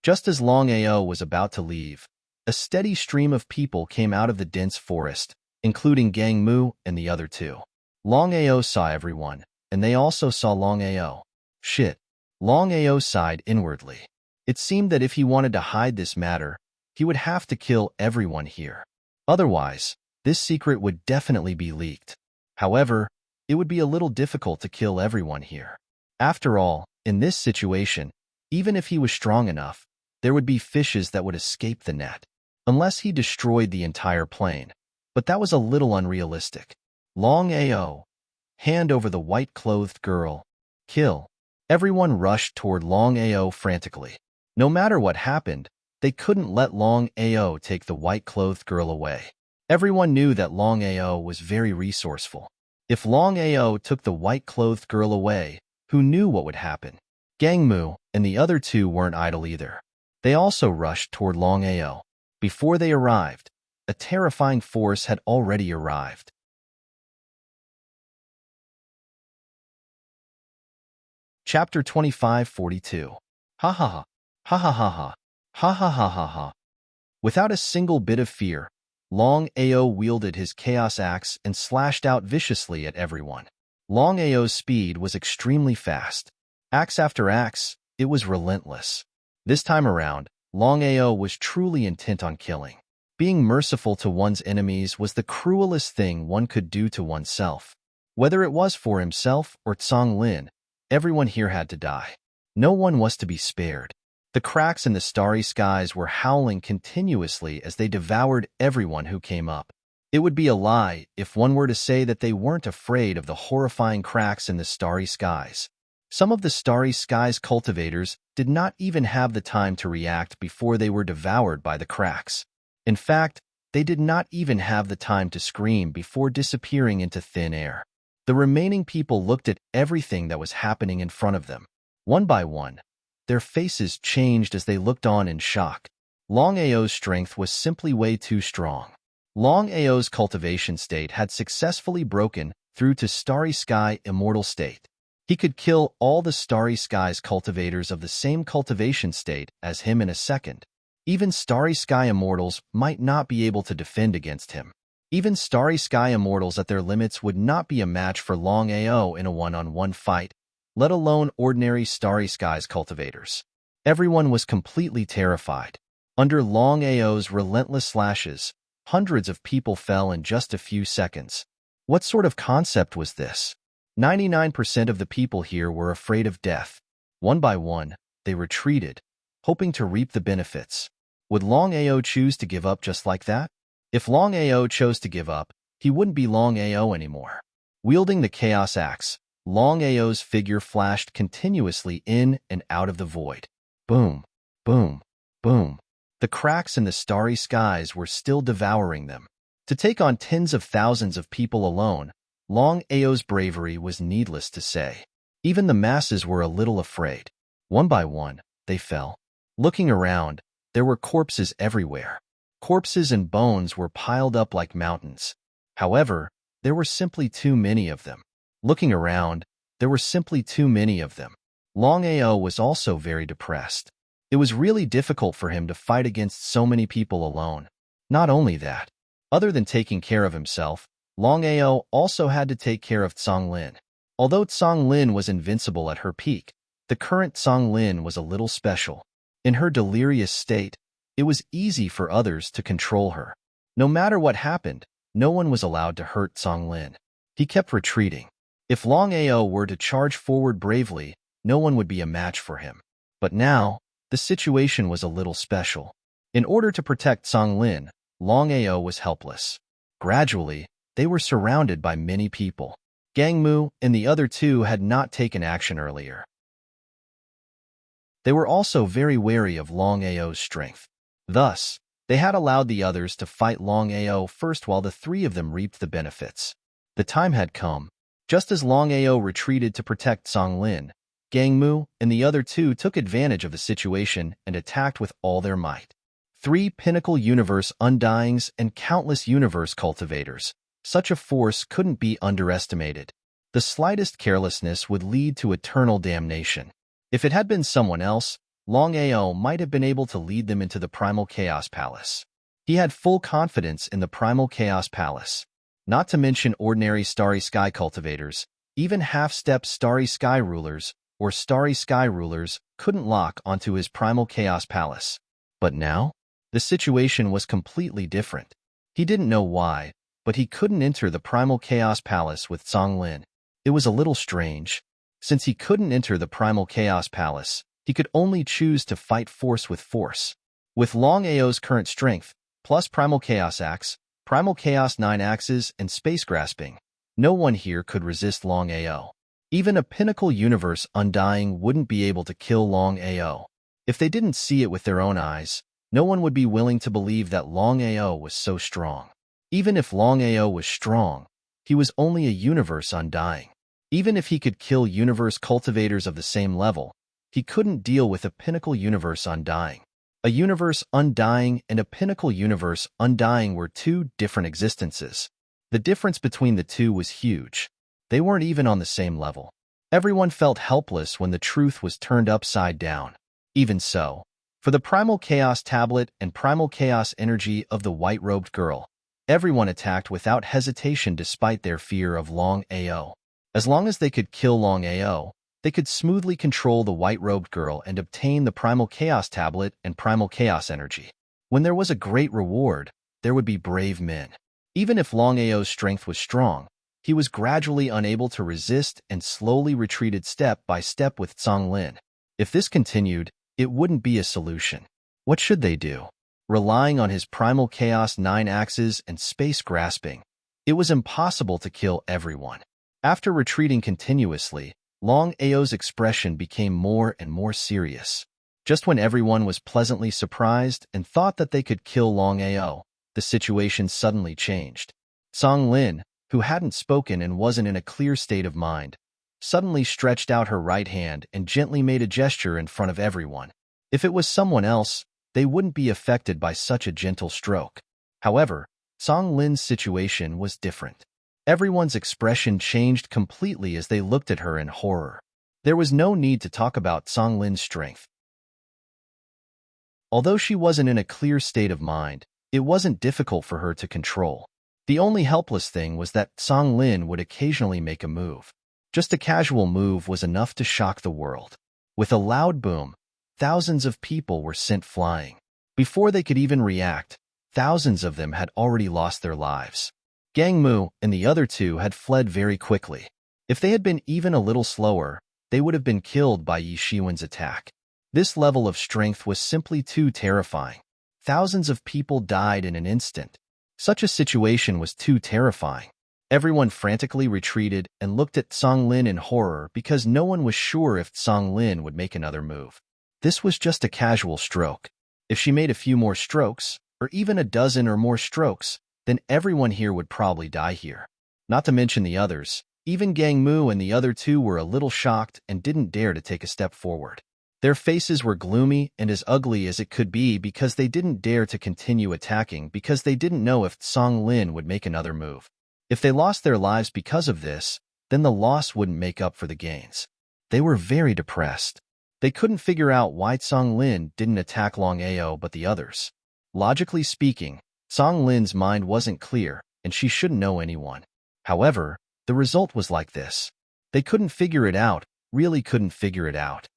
Just as Longao was about to leave, a steady stream of people came out of the dense forest, including Gang Mu and the other two. Longao saw everyone, and they also saw Longao. Shit. Longao sighed inwardly. It seemed that if he wanted to hide this matter, he would have to kill everyone here. Otherwise, this secret would definitely be leaked. However, it would be a little difficult to kill everyone here. After all, in this situation, even if he was strong enough, there would be fishes that would escape the net, unless he destroyed the entire plane. But that was a little unrealistic. Longao, hand over the white-clothed girl. Kill. Everyone rushed toward Longao frantically. No matter what happened, they couldn't let Longao take the white-clothed girl away. Everyone knew that Longao was very resourceful. If Longao took the white-clothed girl away, who knew what would happen? Gang Mu and the other two weren't idle either. They also rushed toward Longao. Before they arrived, a terrifying force had already arrived. Chapter 25:42. Ha ha ha. Ha ha ha ha. Ha ha ha ha ha. Without a single bit of fear, Longao wielded his chaos axe and slashed out viciously at everyone. Longao's speed was extremely fast. Axe after axe, it was relentless. This time around, Longao was truly intent on killing. Being merciful to one's enemies was the cruelest thing one could do to oneself. Whether it was for himself or Tsang Lin, everyone here had to die. No one was to be spared. The cracks in the starry skies were howling continuously as they devoured everyone who came up. It would be a lie if one were to say that they weren't afraid of the horrifying cracks in the starry skies. Some of the starry skies cultivators did not even have the time to react before they were devoured by the cracks. In fact, they did not even have the time to scream before disappearing into thin air. The remaining people looked at everything that was happening in front of them. One by one, their faces changed as they looked on in shock. Longao's strength was simply way too strong. Longao's cultivation state had successfully broken through to Starry Sky Immortal state. He could kill all the Starry Skies cultivators of the same cultivation state as him in a second. Even Starry Sky Immortals might not be able to defend against him. Even Starry Sky Immortals at their limits would not be a match for Longao in a one-on-one fight, let alone ordinary Starry Skies cultivators. Everyone was completely terrified. Under Longao's relentless slashes, hundreds of people fell in just a few seconds. What sort of concept was this? 99% of the people here were afraid of death. One by one, they retreated, hoping to reap the benefits. Would Longao choose to give up just like that? If Longao chose to give up, he wouldn't be Longao anymore. Wielding the Chaos Axe, Longao's figure flashed continuously in and out of the void. Boom, boom, boom. The cracks in the starry skies were still devouring them. To take on tens of thousands of people alone, Longao's bravery was needless to say. Even the masses were a little afraid. One by one, they fell. Looking around, there were corpses everywhere. Corpses and bones were piled up like mountains. However, there were simply too many of them. Looking around, there were simply too many of them. Longao was also very depressed. It was really difficult for him to fight against so many people alone. Not only that, other than taking care of himself, Longao also had to take care of Lin. Although Lin was invincible at her peak, the current Lin was a little special. In her delirious state, it was easy for others to control her. No matter what happened, no one was allowed to hurt Lin. He kept retreating. If Longao were to charge forward bravely, no one would be a match for him. But now, the situation was a little special. In order to protect Lin, Longao was helpless. Gradually, they were surrounded by many people. Gangmu and the other two had not taken action earlier. They were also very wary of Longao's strength. Thus, they had allowed the others to fight Longao first while the three of them reaped the benefits. The time had come. Just as Longao retreated to protect Lin, Gangmu and the other two took advantage of the situation and attacked with all their might. 3 pinnacle universe undyings and countless universe cultivators. Such a force couldn't be underestimated. The slightest carelessness would lead to eternal damnation. If it had been someone else, Longao might have been able to lead them into the Primal Chaos Palace. He had full confidence in the Primal Chaos Palace. Not to mention ordinary Starry Sky cultivators, even half-step Starry Sky rulers or Starry Sky rulers couldn't lock onto his Primal Chaos Palace. But now, the situation was completely different. He didn't know why, but he couldn't enter the Primal Chaos Palace with Lin. It was a little strange. Since he couldn't enter the Primal Chaos Palace, he could only choose to fight force with force. With Longao's current strength, plus Primal Chaos Axe, Primal Chaos 9 Axes, and Space Grasping, no one here could resist Longao. Even a pinnacle universe undying wouldn't be able to kill Longao. If they didn't see it with their own eyes, no one would be willing to believe that Longao was so strong. Even if Longao was strong, he was only a universe undying. Even if he could kill universe cultivators of the same level, he couldn't deal with a pinnacle universe undying. A universe undying and a pinnacle universe undying were 2 different existences. The difference between the two was huge. They weren't even on the same level. Everyone felt helpless when the truth was turned upside down. Even so, for the Primal Chaos Tablet and Primal Chaos Energy of the white-robed girl, everyone attacked without hesitation despite their fear of Longao. As long as they could kill Longao, they could smoothly control the white-robed girl and obtain the Primal Chaos Tablet and Primal Chaos Energy. When there was a great reward, there would be brave men. Even if Longao's strength was strong, he was gradually unable to resist and slowly retreated step by step with Lin. If this continued, it wouldn't be a solution. What should they do? Relying on his Primal Chaos 9 Axes and Space Grasping, it was impossible to kill everyone. After retreating continuously, Longao's expression became more and more serious. Just when everyone was pleasantly surprised and thought that they could kill Longao, the situation suddenly changed. Lin, who hadn't spoken and wasn't in a clear state of mind, suddenly stretched out her right hand and gently made a gesture in front of everyone. If it was someone else, they wouldn't be affected by such a gentle stroke. However, Lin's situation was different. Everyone's expression changed completely as they looked at her in horror. There was no need to talk about Lin's strength. Although she wasn't in a clear state of mind, it wasn't difficult for her to control. The only helpless thing was that Lin would occasionally make a move. Just a casual move was enough to shock the world. With a loud boom, thousands of people were sent flying. Before they could even react, thousands of them had already lost their lives. Gangmu and the other two had fled very quickly. If they had been even a little slower, they would have been killed by Yi Shiwen's attack. This level of strength was simply too terrifying. Thousands of people died in an instant. Such a situation was too terrifying. Everyone frantically retreated and looked at Lin in horror because no one was sure if Lin would make another move. This was just a casual stroke. If she made a few more strokes, or even a dozen or more strokes, then everyone here would probably die here. Not to mention the others. Even Gangmu and the other two were a little shocked and didn't dare to take a step forward. Their faces were gloomy and as ugly as it could be because they didn't dare to continue attacking because they didn't know if Lin would make another move. If they lost their lives because of this, then the loss wouldn't make up for the gains. They were very depressed. They couldn't figure out why Song Lin didn't attack Longao but the others. Logically speaking, Song Lin's mind wasn't clear, and she shouldn't know anyone. However, the result was like this. They couldn't figure it out, really couldn't figure it out.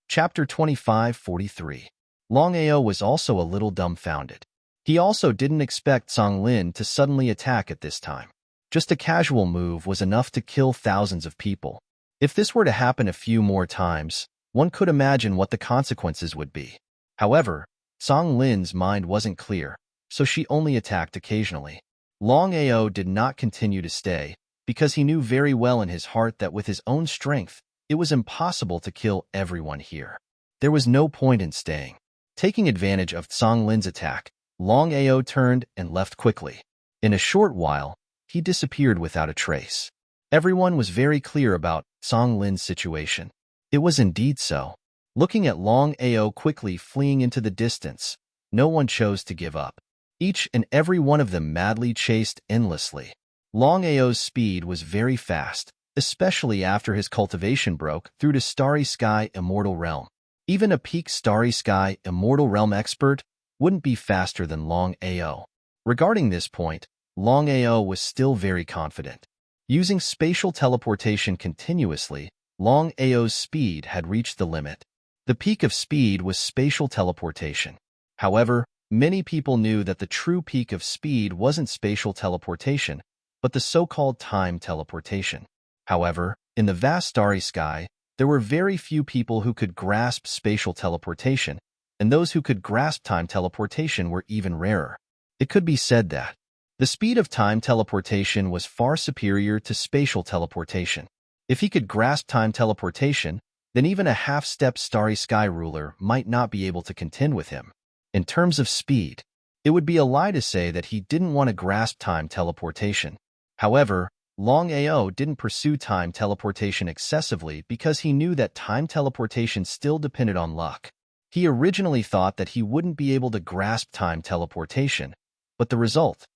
Chapter 25:43. Longao was also a little dumbfounded. He also didn't expect Song Lin to suddenly attack at this time. Just a casual move was enough to kill thousands of people. If this were to happen a few more times, one could imagine what the consequences would be. However, Song Lin's mind wasn't clear, so she only attacked occasionally. Longao did not continue to stay, because he knew very well in his heart that with his own strength, it was impossible to kill everyone here. There was no point in staying. Taking advantage of Song Lin's attack, Longao turned and left quickly. In a short while, he disappeared without a trace. Everyone was very clear about Song Lin's situation. It was indeed so. Looking at Longao quickly fleeing into the distance, no one chose to give up. Each and every one of them madly chased endlessly. Longao's speed was very fast, especially after his cultivation broke through to Starry Sky Immortal Realm. Even a peak Starry Sky Immortal Realm expert wouldn't be faster than Longao. Regarding this point, Longao was still very confident. Using spatial teleportation continuously, Longao's speed had reached the limit. The peak of speed was spatial teleportation. However, many people knew that the true peak of speed wasn't spatial teleportation, but the so-called time teleportation. However, in the vast starry sky, there were very few people who could grasp spatial teleportation, and those who could grasp time teleportation were even rarer. It could be said that the speed of time teleportation was far superior to spatial teleportation. If he could grasp time teleportation, then even a half-step starry sky ruler might not be able to contend with him. In terms of speed, it would be a lie to say that he didn't want to grasp time teleportation. However, Longao didn't pursue time teleportation excessively because he knew that time teleportation still depended on luck. He originally thought that he wouldn't be able to grasp time teleportation, but the result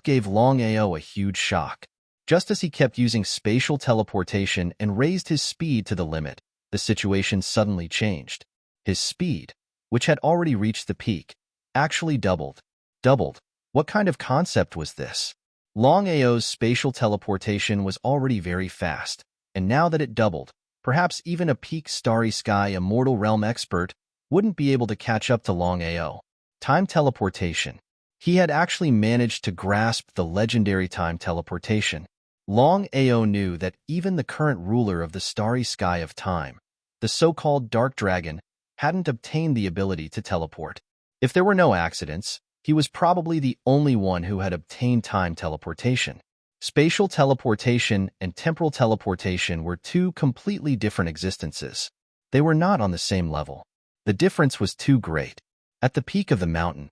gave Longao a huge shock. Just as he kept using spatial teleportation and raised his speed to the limit, the situation suddenly changed. His speed, which had already reached the peak, actually doubled. Doubled? What kind of concept was this? Longao's spatial teleportation was already very fast, and now that it doubled, perhaps even a peak Starry Sky Immortal Realm expert wouldn't be able to catch up to Longao. Time teleportation. He had actually managed to grasp the legendary time teleportation. Longao knew that even the current ruler of the Starry Sky of Time, the so-called Dark Dragon, hadn't obtained the ability to teleport. If there were no accidents, he was probably the only one who had obtained time teleportation. Spatial teleportation and temporal teleportation were two completely different existences. They were not on the same level. The difference was too great. At the peak of the mountain,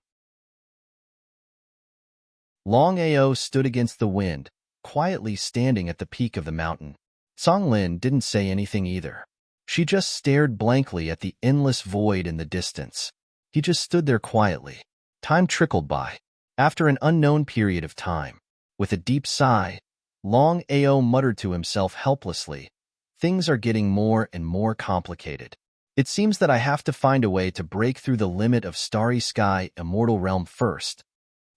Longao stood against the wind, quietly standing at the peak of the mountain. Song Lin didn't say anything either. She just stared blankly at the endless void in the distance. He just stood there quietly. Time trickled by. After an unknown period of time, with a deep sigh, Longao muttered to himself helplessly, "Things are getting more and more complicated. It seems that I have to find a way to break through the limit of Starry Sky Immortal Realm first."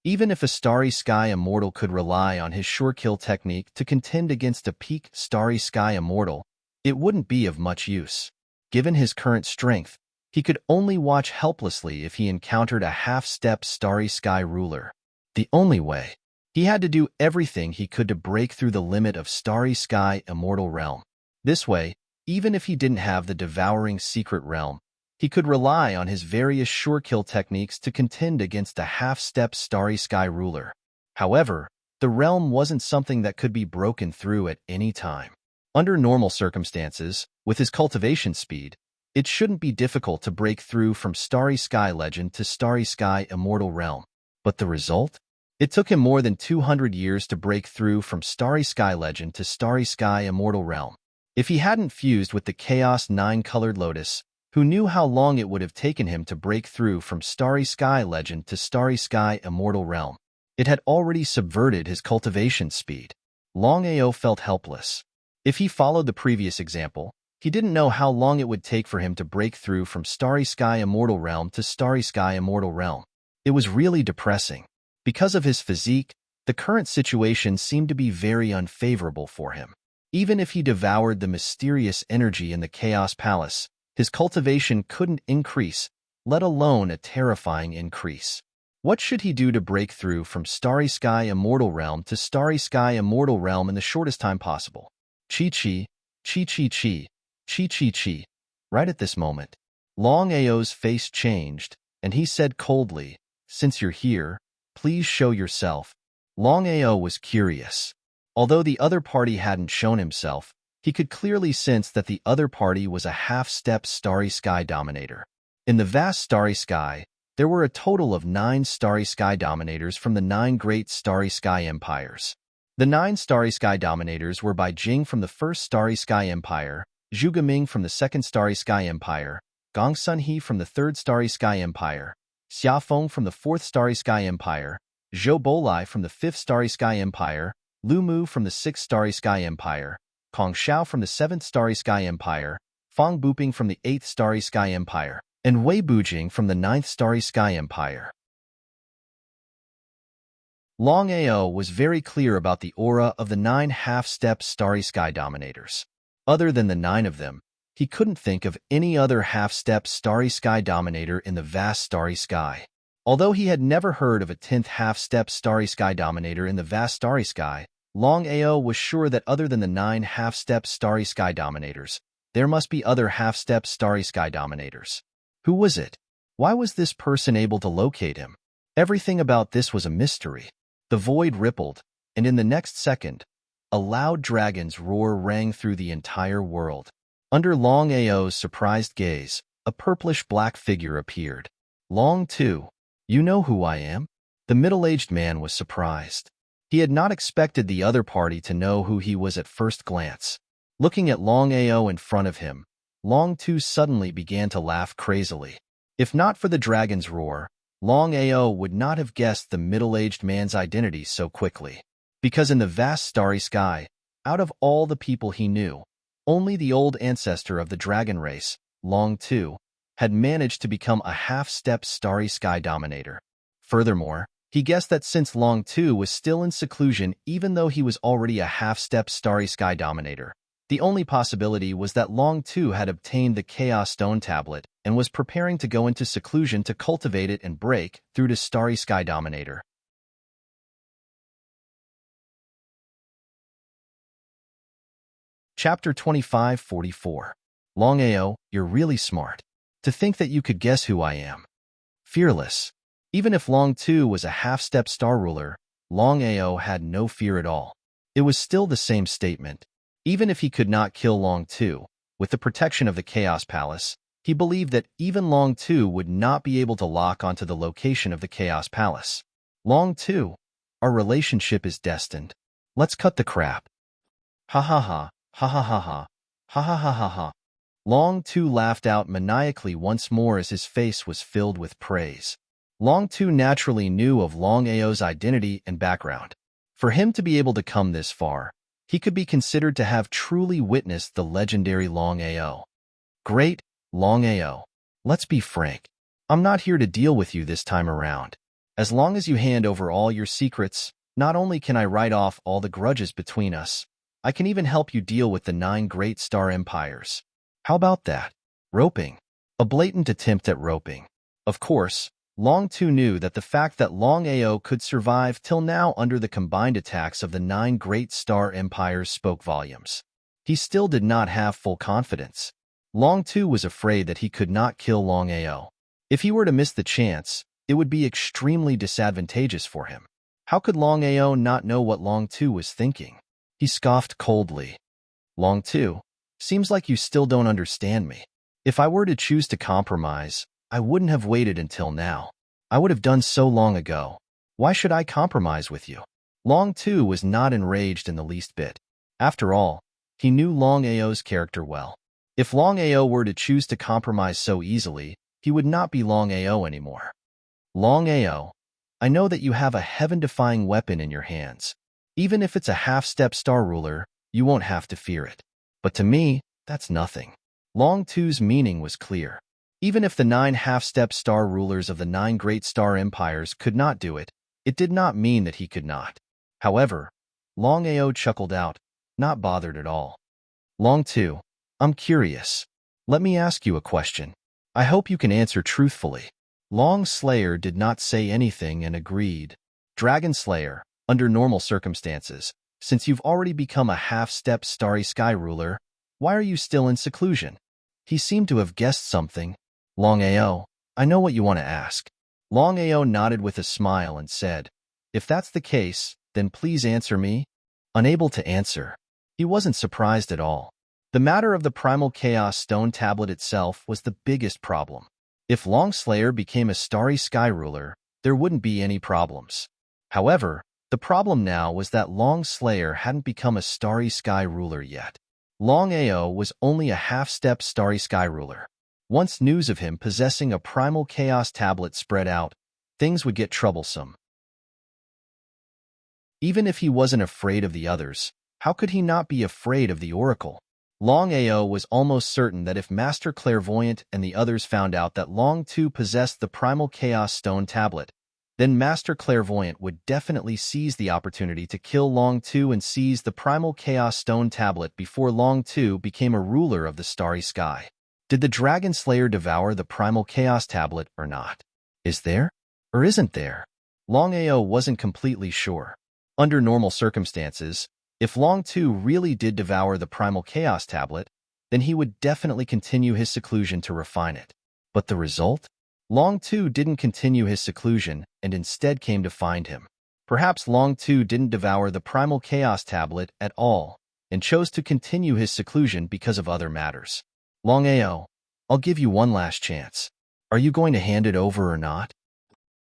Even if a Starry Sky Immortal could rely on his sure kill technique to contend against a peak Starry Sky Immortal, it wouldn't be of much use. Given his current strength, he could only watch helplessly if he encountered a half-step Starry Sky ruler. The only way. He had to do everything he could to break through the limit of Starry Sky Immortal Realm. This way, even if he didn't have the devouring secret realm, he could rely on his various sure kill techniques to contend against a half-step Starry Sky ruler. However, the realm wasn't something that could be broken through at any time. Under normal circumstances, with his cultivation speed, it shouldn't be difficult to break through from Starry Sky Legend to Starry Sky Immortal Realm. But the result? It took him more than 200 years to break through from Starry Sky Legend to Starry Sky Immortal Realm. If he hadn't fused with the Chaos 9-colored Lotus, who knew how long it would have taken him to break through from Starry Sky Legend to Starry Sky Immortal Realm, it had already subverted his cultivation speed. Longao felt helpless. If he followed the previous example, he didn't know how long it would take for him to break through from Starry Sky Immortal Realm to Starry Sky Immortal Realm. It was really depressing. Because of his physique, the current situation seemed to be very unfavorable for him. Even if he devoured the mysterious energy in the Chaos Palace, his cultivation couldn't increase, let alone a terrifying increase. What should he do to break through from Starry Sky Immortal Realm to Starry Sky Immortal Realm in the shortest time possible? Chi-chi, chi-chi-chi, chi-chi-chi. Right at this moment, Longao's face changed, and he said coldly, "Since you're here, please show yourself." Longao was curious. Although the other party hadn't shown himself, he could clearly sense that the other party was a half-step Starry Sky Dominator. In the vast Starry Sky, there were a total of 9 Starry Sky Dominators from the 9 great Starry Sky Empires. The 9 Starry Sky Dominators were Bai Jing from the first Starry Sky Empire, Zhu Gaming from the second Starry Sky Empire, Gong Sunhe from the third Starry Sky Empire, Xia Feng from the fourth Starry Sky Empire, Zhou Bolai from the fifth Starry Sky Empire, Lu Mu from the sixth Starry Sky Empire, Kong Xiao from the seventh Starry Sky Empire, Fang Buping from the eighth Starry Sky Empire, and Wei Bujing from the ninth Starry Sky Empire. Longao was very clear about the aura of the 9 half-step Starry Sky Dominators. Other than the 9 of them, he couldn't think of any other half-step Starry Sky Dominator in the vast Starry Sky. Although he had never heard of a 10th half-step Starry Sky Dominator in the vast Starry Sky, Longao was sure that other than the 9 half-step Starry Sky Dominators, there must be other half-step Starry Sky Dominators. Who was it? Why was this person able to locate him? Everything about this was a mystery. The void rippled, and in the next second, a loud dragon's roar rang through the entire world. Under Longao's surprised gaze, a purplish-black figure appeared. Long Tu, you know who I am? The middle-aged man was surprised. He had not expected the other party to know who he was at first glance. Looking at Longao in front of him, Long Tu suddenly began to laugh crazily. If not for the dragon's roar, Longao would not have guessed the middle-aged man's identity so quickly. Because in the vast Starry Sky, out of all the people he knew, only the old ancestor of the dragon race, Long Tu, had managed to become a half-step Starry Sky Dominator. Furthermore, he guessed that since Long Tu was still in seclusion even though he was already a half-step Starry Sky Dominator, the only possibility was that Long Tu had obtained the Chaos Stone Tablet and was preparing to go into seclusion to cultivate it and break through to Starry Sky Dominator. Chapter 2544. Longao, you're really smart. To think that you could guess who I am. Fearless. Even if Long Tu was a half-step star ruler, Longao had no fear at all. It was still the same statement. Even if he could not kill Long Tu, with the protection of the Chaos Palace, he believed that even Long Tu would not be able to lock onto the location of the Chaos Palace. Long Tu, our relationship is destined. Let's cut the crap. Ha ha ha, ha ha ha ha, ha ha ha ha ha. Long Tu laughed out maniacally once more as his face was filled with praise. Long Tu naturally knew of Longao's identity and background. For him to be able to come this far, he could be considered to have truly witnessed the legendary Longao. Great, Longao. Let's be frank. I'm not here to deal with you this time around. As long as you hand over all your secrets, not only can I write off all the grudges between us, I can even help you deal with the 9 great star empires. How about that? Roping. A blatant attempt at roping. Of course, Long Tu knew that the fact that Longao could survive till now under the combined attacks of the 9 great star empires spoke volumes. He still did not have full confidence. Long Tu was afraid that he could not kill Longao. If he were to miss the chance, it would be extremely disadvantageous for him. How could Longao not know what Long Tu was thinking? He scoffed coldly. Long Tu, seems like you still don't understand me. If I were to choose to compromise, I wouldn't have waited until now. I would have done so long ago. Why should I compromise with you? Long Tu was not enraged in the least bit. After all, he knew Longao's character well. If Longao were to choose to compromise so easily, he would not be Longao anymore. Longao, I know that you have a heaven-defying weapon in your hands. Even if it's a half-step star ruler, you won't have to fear it. But to me, that's nothing. Long Tu's meaning was clear. Even if the 9 half-step star rulers of the 9 great star empires could not do it, it did not mean that he could not. However, Longao chuckled out, not bothered at all. Long Tu, I'm curious. Let me ask you a question. I hope you can answer truthfully. Long Slayer did not say anything and agreed. Dragon Slayer, under normal circumstances, since you've already become a half-step starry sky ruler, why are you still in seclusion? He seemed to have guessed something. Longao, I know what you want to ask. Longao nodded with a smile and said, if that's the case, then please answer me. Unable to answer. He wasn't surprised at all. The matter of the Primal Chaos Stone Tablet itself was the biggest problem. If Long Slayer became a starry sky ruler, there wouldn't be any problems. However, the problem now was that Long Slayer hadn't become a starry sky ruler yet. Longao was only a half-step starry sky ruler. Once news of him possessing a Primal Chaos Tablet spread out, things would get troublesome. Even if he wasn't afraid of the others, how could he not be afraid of the Oracle? Longao was almost certain that if Master Clairvoyant and the others found out that Long Tu possessed the Primal Chaos Stone Tablet, then Master Clairvoyant would definitely seize the opportunity to kill Long Tu and seize the Primal Chaos Stone Tablet before Long Tu became a ruler of the starry sky. Did the Dragon Slayer devour the Primal Chaos Tablet or not? Is there? Or isn't there? Longao wasn't completely sure. Under normal circumstances, if Long Tu really did devour the Primal Chaos Tablet, then he would definitely continue his seclusion to refine it. But the result? Long Tu didn't continue his seclusion and instead came to find him. Perhaps Long Tu didn't devour the Primal Chaos Tablet at all and chose to continue his seclusion because of other matters. Longao, I'll give you one last chance. Are you going to hand it over or not?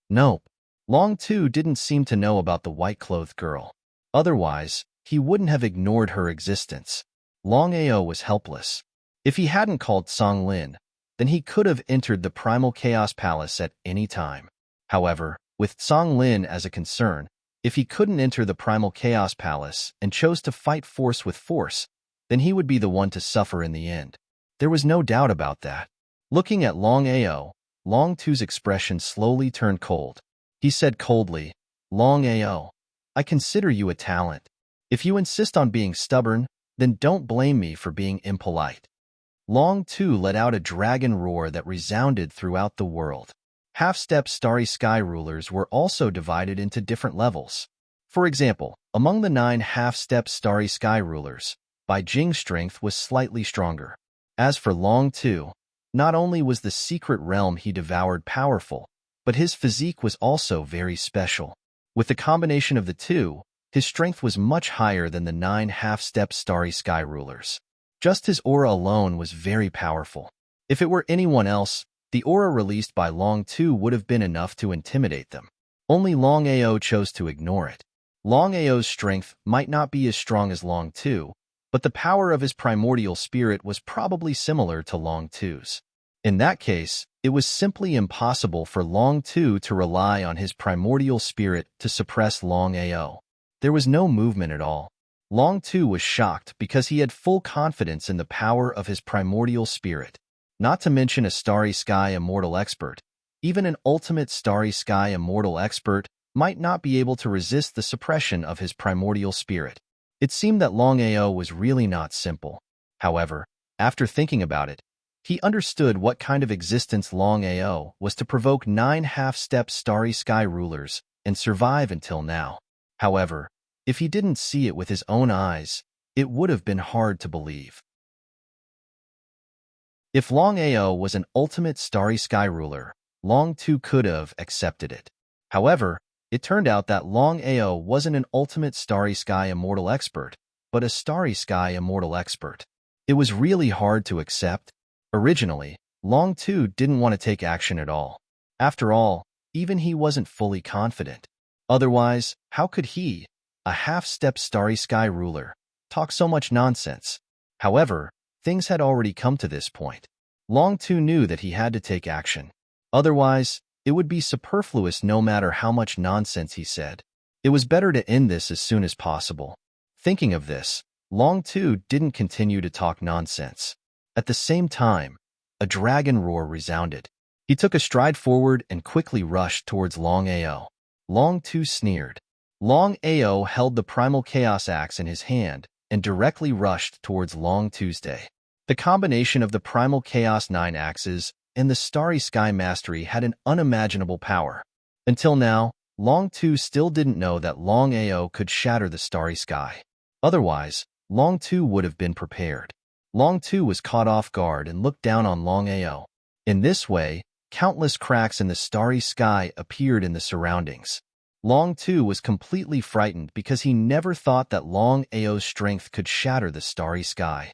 Nope. Long Tu didn't seem to know about the white-clothed girl. Otherwise, he wouldn't have ignored her existence. Longao was helpless. If he hadn't called Song Lin, then he could have entered the Primal Chaos Palace at any time. However, with Song Lin as a concern, if he couldn't enter the Primal Chaos Palace and chose to fight force with force, then he would be the one to suffer in the end. There was no doubt about that. Looking at Longao, Long Tu's expression slowly turned cold. He said coldly, Longao, I consider you a talent. If you insist on being stubborn, then don't blame me for being impolite. Long Tu let out a dragon roar that resounded throughout the world. Half-step starry sky rulers were also divided into different levels. For example, among the 9 half-step starry sky rulers, Bai Jing's strength was slightly stronger. As for Long Tu, not only was the secret realm he devoured powerful, but his physique was also very special. With the combination of the two, his strength was much higher than the 9 half-step starry sky rulers. Just his aura alone was very powerful. If it were anyone else, the aura released by Long Tu would have been enough to intimidate them. Only Longao chose to ignore it. Longao's strength might not be as strong as Long Tu, but the power of his primordial spirit was probably similar to Long Tu's. In that case, it was simply impossible for Long Tu to rely on his primordial spirit to suppress Longao. There was no movement at all. Long Tu was shocked because he had full confidence in the power of his primordial spirit. Not to mention a starry sky immortal expert. Even an ultimate starry sky immortal expert might not be able to resist the suppression of his primordial spirit. It seemed that Longao was really not simple. However, after thinking about it, he understood what kind of existence Longao was to provoke 9 half-step starry sky rulers and survive until now. However, if he didn't see it with his own eyes, it would have been hard to believe. If Longao was an ultimate starry sky ruler, Long Tu could have accepted it. However, it turned out that Longao wasn't an ultimate starry sky immortal expert, but a starry sky immortal expert. It was really hard to accept. Originally, Long Tu didn't want to take action at all. After all, even he wasn't fully confident. Otherwise, how could he, a half-step starry sky ruler, talk so much nonsense? However, things had already come to this point. Long Tu knew that he had to take action. Otherwise, it would be superfluous no matter how much nonsense he said. It was better to end this as soon as possible. Thinking of this, Longao didn't continue to talk nonsense. At the same time, a dragon roar resounded. He took a stride forward and quickly rushed towards Longao. Longao sneered. Longao held the primal chaos axe in his hand and directly rushed towards Longao's day. The combination of the primal chaos 9 axes and the starry sky mastery had an unimaginable power. Until now, Longao still didn't know that Longao could shatter the starry sky. Otherwise, Longao would have been prepared. Longao was caught off guard and looked down on Longao. In this way, countless cracks in the starry sky appeared in the surroundings. Longao was completely frightened because he never thought that Longao's strength could shatter the starry sky.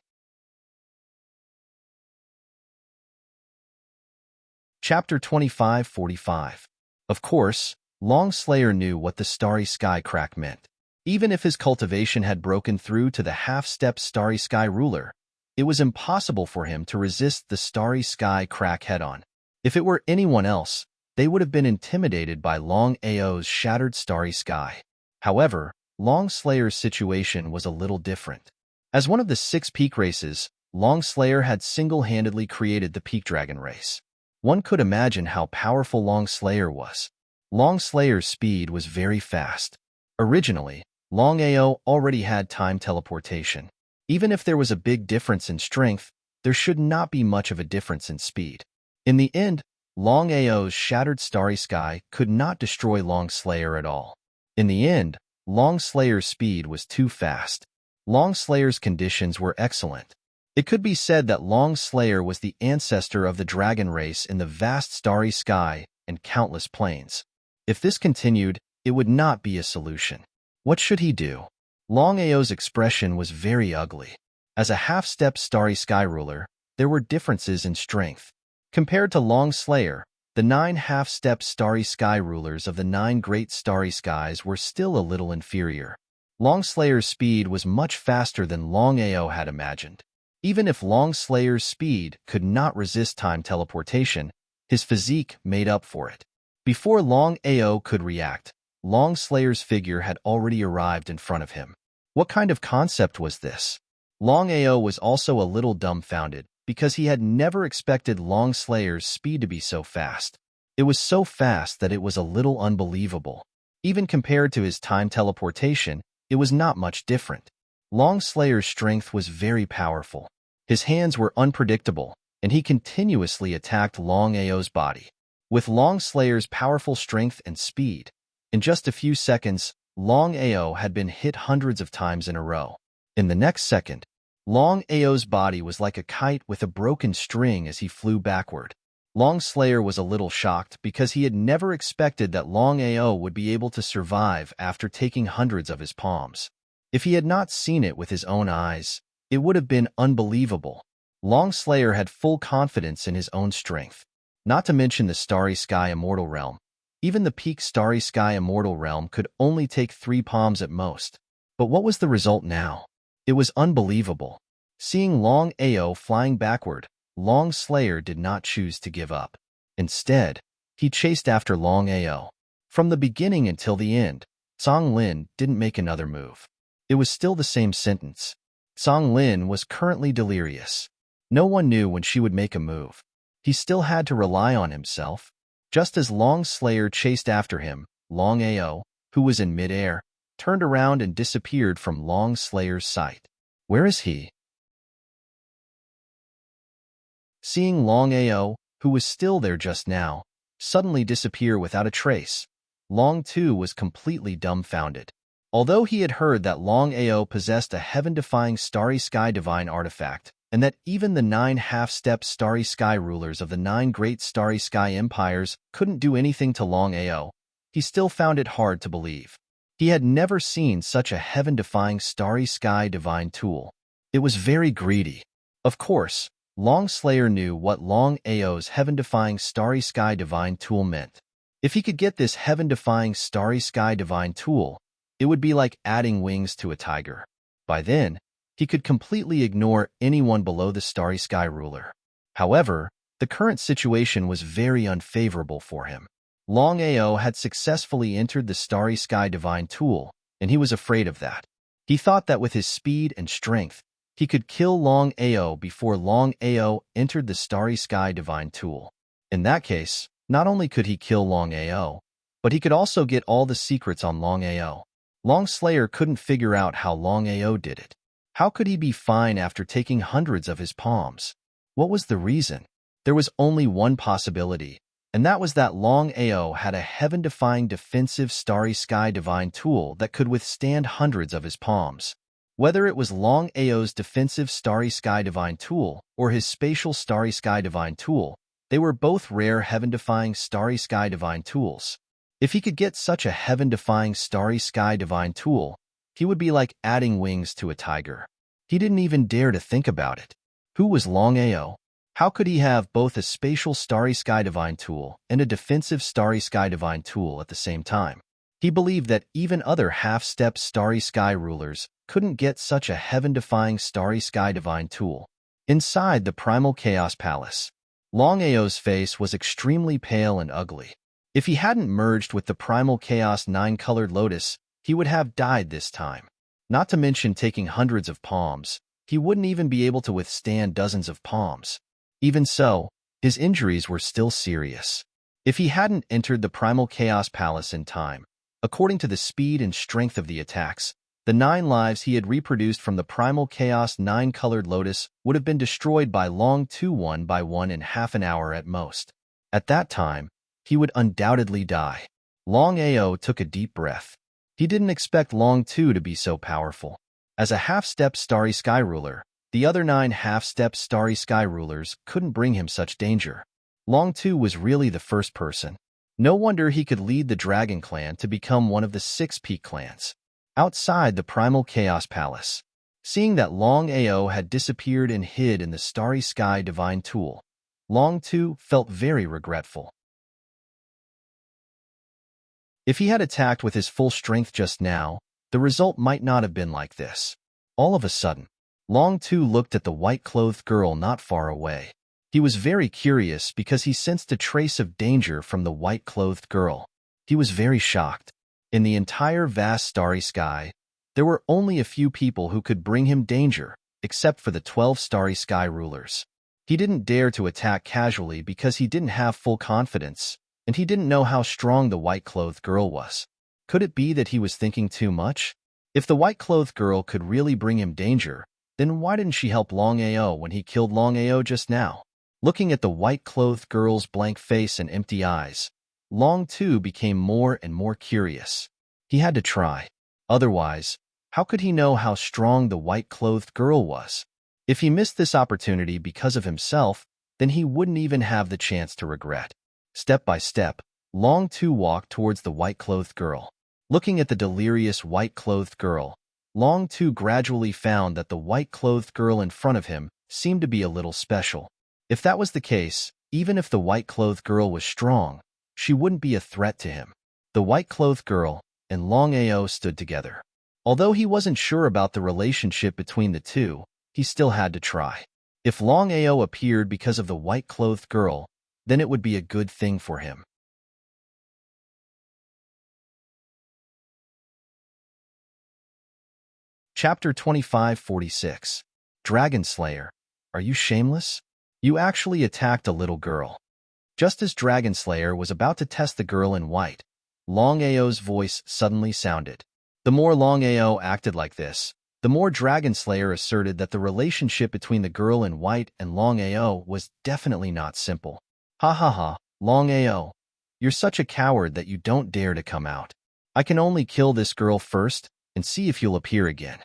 Chapter 25:45. Of course, Longslayer knew what the starry sky crack meant. Even if his cultivation had broken through to the half-step starry sky ruler, it was impossible for him to resist the starry sky crack head-on. If it were anyone else, they would have been intimidated by Longao's shattered starry sky. However, Longslayer's situation was a little different. As one of the 6 peak races, Longslayer had single-handedly created the peak dragon race. One could imagine how powerful Longslayer was. Longslayer's speed was very fast. Originally, Longao already had time teleportation. Even if there was a big difference in strength, there should not be much of a difference in speed. In the end, Longao's shattered starry sky could not destroy Longslayer at all. In the end, Longslayer's speed was too fast. Longslayer's conditions were excellent. It could be said that Longslayer was the ancestor of the dragon race in the vast starry sky and countless planes. If this continued, it would not be a solution. What should he do? Longao's expression was very ugly. As a half-step starry sky ruler, there were differences in strength. Compared to Longslayer, the 9 half-step starry sky rulers of the 9 great starry skies were still a little inferior. Longslayer's speed was much faster than Longao had imagined. Even if Longslayer's speed could not resist time teleportation, his physique made up for it. Before Longao could react, Longslayer's figure had already arrived in front of him. What kind of concept was this? Longao was also a little dumbfounded because he had never expected Longslayer's speed to be so fast. It was so fast that it was a little unbelievable. Even compared to his time teleportation, it was not much different. Longslayer's strength was very powerful. His hands were unpredictable, and he continuously attacked Longao's body. With Longslayer's powerful strength and speed, in just a few seconds, Longao had been hit hundreds of times in a row. In the next second, Longao's body was like a kite with a broken string as he flew backward. Longslayer was a little shocked because he had never expected that Longao would be able to survive after taking hundreds of his palms. If he had not seen it with his own eyes, it would have been unbelievable. Longslayer had full confidence in his own strength. Not to mention the Starry Sky Immortal Realm. Even the peak Starry Sky Immortal Realm could only take 3 palms at most. But what was the result now? It was unbelievable. Seeing Longao flying backward, Longslayer did not choose to give up. Instead, he chased after Longao. From the beginning until the end, Song Lin didn't make another move. It was still the same sentence. Song Lin was currently delirious. No one knew when she would make a move. He still had to rely on himself. Just as Longslayer chased after him, Longao, who was in midair, turned around and disappeared from Longslayer's sight. Where is he? Seeing Longao, who was still there just now, suddenly disappear without a trace, Longao was completely dumbfounded. Although he had heard that Longao possessed a heaven-defying Starry Sky Divine artifact, and that even the 9 half-step Starry Sky rulers of the 9 great Starry Sky empires couldn't do anything to Longao, he still found it hard to believe. He had never seen such a heaven-defying Starry Sky Divine tool. It was very greedy. Of course, Longslayer knew what Longao's heaven-defying Starry Sky Divine tool meant. If he could get this heaven-defying Starry Sky Divine tool, it would be like adding wings to a tiger. By then, he could completely ignore anyone below the Starry Sky ruler. However, the current situation was very unfavorable for him. Longao had successfully entered the Starry Sky Divine Tool, and he was afraid of that. He thought that with his speed and strength, he could kill Longao before Longao entered the Starry Sky Divine Tool. In that case, not only could he kill Longao, but he could also get all the secrets on Longao. Longslayer couldn't figure out how Longao did it. How could he be fine after taking hundreds of his palms? What was the reason? There was only one possibility, and that was that Longao had a heaven-defying defensive Starry Sky Divine Tool that could withstand hundreds of his palms. Whether it was Longao's defensive Starry Sky Divine Tool or his spatial Starry Sky Divine Tool, they were both rare heaven-defying Starry Sky Divine Tools. If he could get such a heaven-defying Starry Sky Divine Tool, he would be like adding wings to a tiger. He didn't even dare to think about it. Who was Longao? How could he have both a spatial Starry Sky Divine Tool and a defensive Starry Sky Divine Tool at the same time? He believed that even other half-step Starry Sky rulers couldn't get such a heaven-defying Starry Sky Divine Tool. Inside the Primal Chaos Palace, Longao's face was extremely pale and ugly. If he hadn't merged with the Primal Chaos 9-colored lotus, he would have died this time. Not to mention taking hundreds of palms, he wouldn't even be able to withstand dozens of palms. Even so, his injuries were still serious. If he hadn't entered the Primal Chaos Palace in time, according to the speed and strength of the attacks, the 9 lives he had reproduced from the Primal Chaos 9-colored lotus would have been destroyed by Long 2 one by one in half an hour at most. At that time, he would undoubtedly die. Longao took a deep breath. He didn't expect Long 2 to be so powerful. As a half-step Starry Sky ruler, the other 9 half-step Starry Sky rulers couldn't bring him such danger. Long 2 was really the first person. No wonder he could lead the Dragon Clan to become one of the 6 peak clans. Outside the Primal Chaos Palace, seeing that Longao had disappeared and hid in the Starry Sky Divine Tool, Long 2 felt very regretful. If he had attacked with his full strength just now, the result might not have been like this. All of a sudden, Long 2 looked at the white-clothed girl not far away. He was very curious because he sensed a trace of danger from the white-clothed girl. He was very shocked. In the entire vast starry sky, there were only a few people who could bring him danger, except for the 12 Starry Sky rulers. He didn't dare to attack casually because he didn't have full confidence, and he didn't know how strong the white-clothed girl was. Could it be that he was thinking too much? If the white-clothed girl could really bring him danger, then why didn't she help Longao when he killed Longao just now? Looking at the white-clothed girl's blank face and empty eyes, Long 2 became more and more curious. He had to try. Otherwise, how could he know how strong the white-clothed girl was? If he missed this opportunity because of himself, then he wouldn't even have the chance to regret. Step by step, Long 2 walked towards the white-clothed girl. Looking at the delirious white-clothed girl, Long 2 gradually found that the white-clothed girl in front of him seemed to be a little special. If that was the case, even if the white-clothed girl was strong, she wouldn't be a threat to him. The white-clothed girl and Longao stood together. Although he wasn't sure about the relationship between the two, he still had to try. If Longao appeared because of the white-clothed girl, then it would be a good thing for him. Chapter 2546. Dragon Slayer, are you shameless? You actually attacked a little girl. Just as Dragon Slayer was about to test the girl in white, Longao's voice suddenly sounded. The more Longao acted like this, the more Dragon Slayer asserted that the relationship between the girl in white and Longao was definitely not simple. Ha ha ha, Longao, you're such a coward that you don't dare to come out. I can only kill this girl first and see if you'll appear again.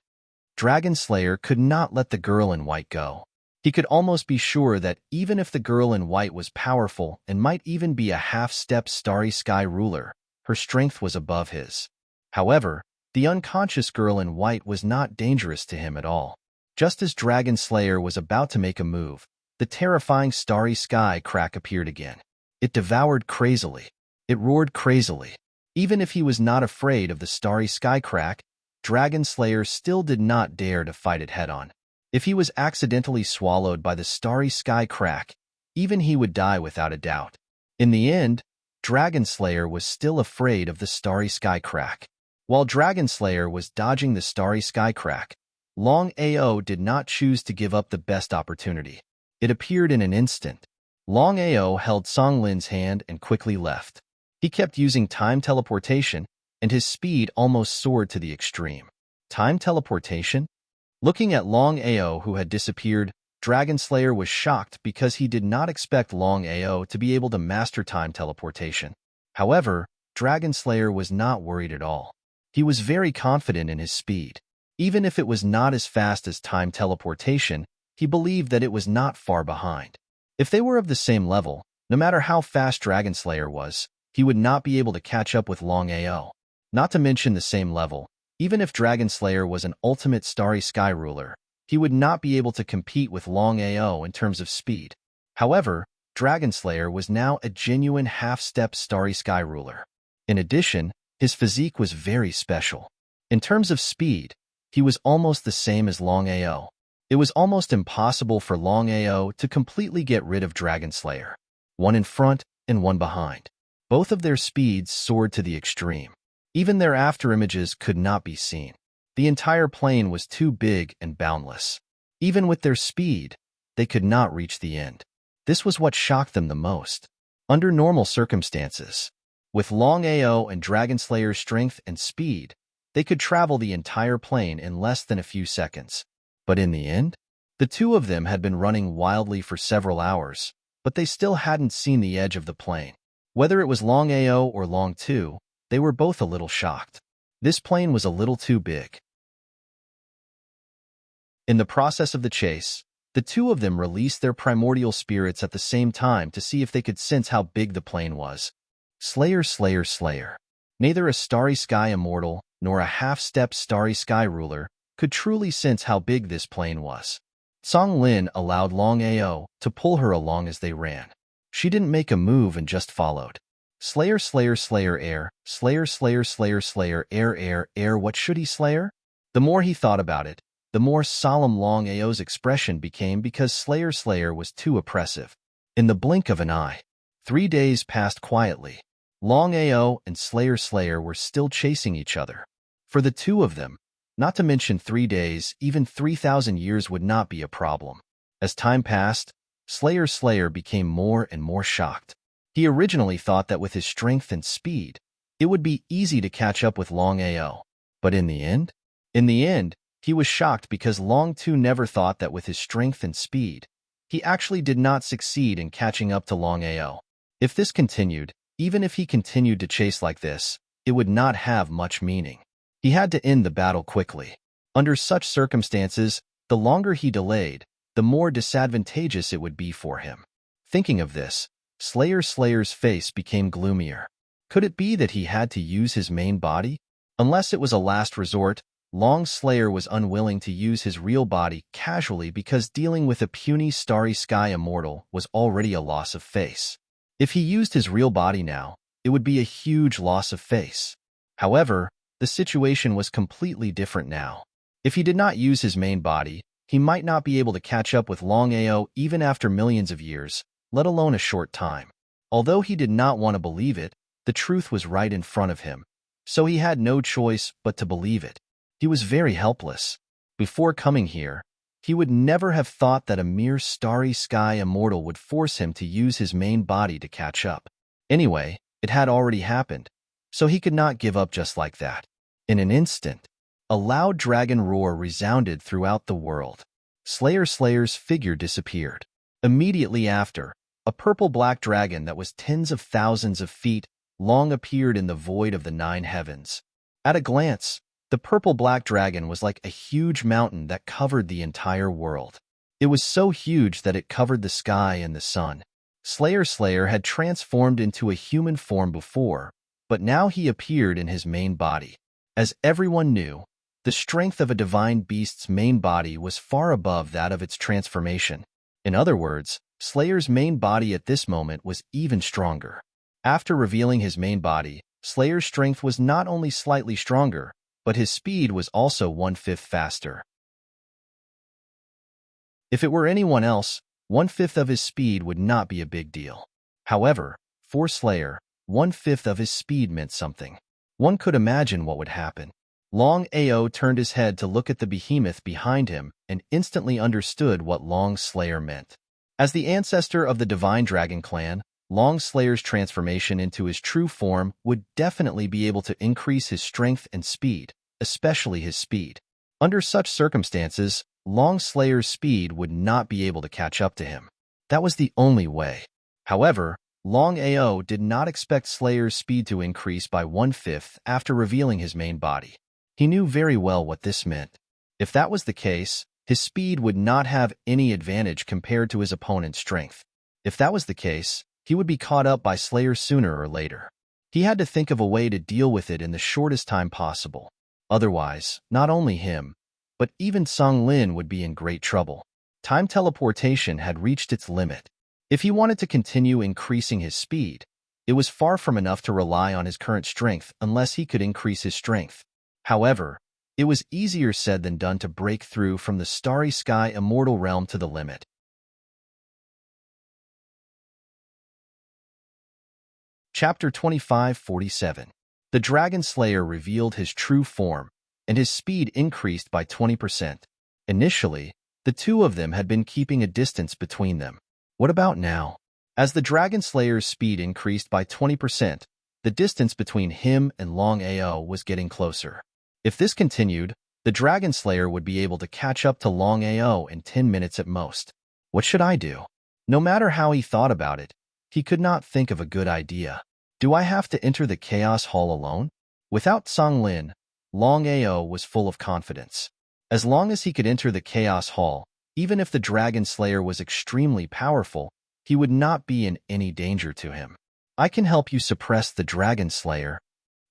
Dragon Slayer could not let the girl in white go. He could almost be sure that even if the girl in white was powerful and might even be a half-step Starry Sky ruler, her strength was above his. However, the unconscious girl in white was not dangerous to him at all. Just as Dragon Slayer was about to make a move, the terrifying Starry Sky crack appeared again. It devoured crazily. It roared crazily. Even if he was not afraid of the Starry Sky crack, Dragon Slayer still did not dare to fight it head-on. If he was accidentally swallowed by the Starry Sky crack, even he would die without a doubt. In the end, Dragon Slayer was still afraid of the starry sky crack. While Dragon Slayer was dodging the starry sky crack, Longao did not choose to give up the best opportunity. It appeared in an instant. Longao held Song Lin's hand and quickly left. He kept using time teleportation, and his speed almost soared to the extreme. Time teleportation? Looking at Longao, who had disappeared, Dragon Slayer was shocked because he did not expect Longao to be able to master time teleportation. However, Dragon Slayer was not worried at all. He was very confident in his speed. Even if it was not as fast as time teleportation, he believed that it was not far behind. If they were of the same level, no matter how fast Dragon Slayer was, he would not be able to catch up with Longao. Not to mention the same level, even if Dragon Slayer was an ultimate starry sky ruler, he would not be able to compete with Longao in terms of speed. However, Dragon Slayer was now a genuine half-step starry sky ruler. In addition, his physique was very special. In terms of speed, he was almost the same as Longao. It was almost impossible for Longao to completely get rid of Dragon Slayer. One in front and one behind. Both of their speeds soared to the extreme. Even their afterimages could not be seen. The entire plane was too big and boundless. Even with their speed, they could not reach the end. This was what shocked them the most. Under normal circumstances, with Longao and Dragon Slayer's strength and speed, they could travel the entire plane in less than a few seconds. But in the end, the two of them had been running wildly for several hours, but they still hadn't seen the edge of the plane. Whether it was Longao or Long 2, they were both a little shocked. This plane was a little too big. In the process of the chase, the two of them released their primordial spirits at the same time to see if they could sense how big the plane was. Slayer, Slayer, Slayer. Neither a starry sky immortal nor a half-step starry sky ruler could truly sense how big this plane was. Song Lin allowed Longao to pull her along as they ran. She didn't make a move and just followed. Slayer, Slayer, Slayer, air. Slayer, Slayer, Slayer, Slayer, air, air, air. What should he Slayer? The more he thought about it, the more solemn Longao's expression became because Slayer, Slayer was too oppressive. In the blink of an eye, 3 days passed quietly. Longao and Slayer, Slayer were still chasing each other. For the two of them, not to mention 3 days, even 3,000 years would not be a problem. As time passed, Slayer, Slayer became more and more shocked. He originally thought that with his strength and speed, it would be easy to catch up with Longao. But in the end, he was shocked because Long 2 never thought that with his strength and speed, he actually did not succeed in catching up to Longao. If this continued, even if he continued to chase like this, it would not have much meaning. He had to end the battle quickly. Under such circumstances, the longer he delayed, the more disadvantageous it would be for him. Thinking of this, Slayer's face became gloomier. Could it be that he had to use his main body? Unless it was a last resort, Long Slayer was unwilling to use his real body casually because dealing with a puny starry sky immortal was already a loss of face. If he used his real body now, it would be a huge loss of face. However, the situation was completely different now. If he did not use his main body, he might not be able to catch up with Longao even after millions of years, let alone a short time. Although he did not want to believe it, the truth was right in front of him, so he had no choice but to believe it. He was very helpless. Before coming here, he would never have thought that a mere starry sky immortal would force him to use his main body to catch up. Anyway, it had already happened, so he could not give up just like that. In an instant, a loud dragon roar resounded throughout the world. Slayer's figure disappeared. Immediately after, a purple-black dragon that was tens of thousands of feet long appeared in the void of the 9 heavens. At a glance, the purple-black dragon was like a huge mountain that covered the entire world. It was so huge that it covered the sky and the sun. Slayer had transformed into a human form before, but now he appeared in his main body. As everyone knew, the strength of a divine beast's main body was far above that of its transformation. In other words, Slayer's main body at this moment was even stronger. After revealing his main body, Slayer's strength was not only slightly stronger, but his speed was also 1/5 faster. If it were anyone else, 1/5 of his speed would not be a big deal. However, for Slayer, 1/5 of his speed meant something. One could imagine what would happen. Longao turned his head to look at the behemoth behind him and instantly understood what Long Slayer meant. As the ancestor of the Divine Dragon clan, Long Slayer's transformation into his true form would definitely be able to increase his strength and speed, especially his speed. Under such circumstances, Long Slayer's speed would not be able to catch up to him. That was the only way. However, Longao did not expect Slayer's speed to increase by 1/5 after revealing his main body. He knew very well what this meant. If that was the case, his speed would not have any advantage compared to his opponent's strength. If that was the case, he would be caught up by Slayer sooner or later. He had to think of a way to deal with it in the shortest time possible. Otherwise, not only him, but even Song Lin would be in great trouble. Time teleportation had reached its limit. If he wanted to continue increasing his speed, it was far from enough to rely on his current strength unless he could increase his strength. However, it was easier said than done to break through from the starry sky immortal realm to the limit. Chapter 2547. The Dragon Slayer revealed his true form, and his speed increased by 20%. Initially, the two of them had been keeping a distance between them. What about now? As the Dragon Slayer's speed increased by 20%, the distance between him and Longao was getting closer. If this continued, the Dragon Slayer would be able to catch up to Longao in 10 minutes at most. What should I do? No matter how he thought about it, he could not think of a good idea. Do I have to enter the Chaos Hall alone? Without Song Lin, Longao was full of confidence. As long as he could enter the Chaos Hall, even if the Dragon Slayer was extremely powerful, he would not be in any danger to him. I can help you suppress the Dragon Slayer.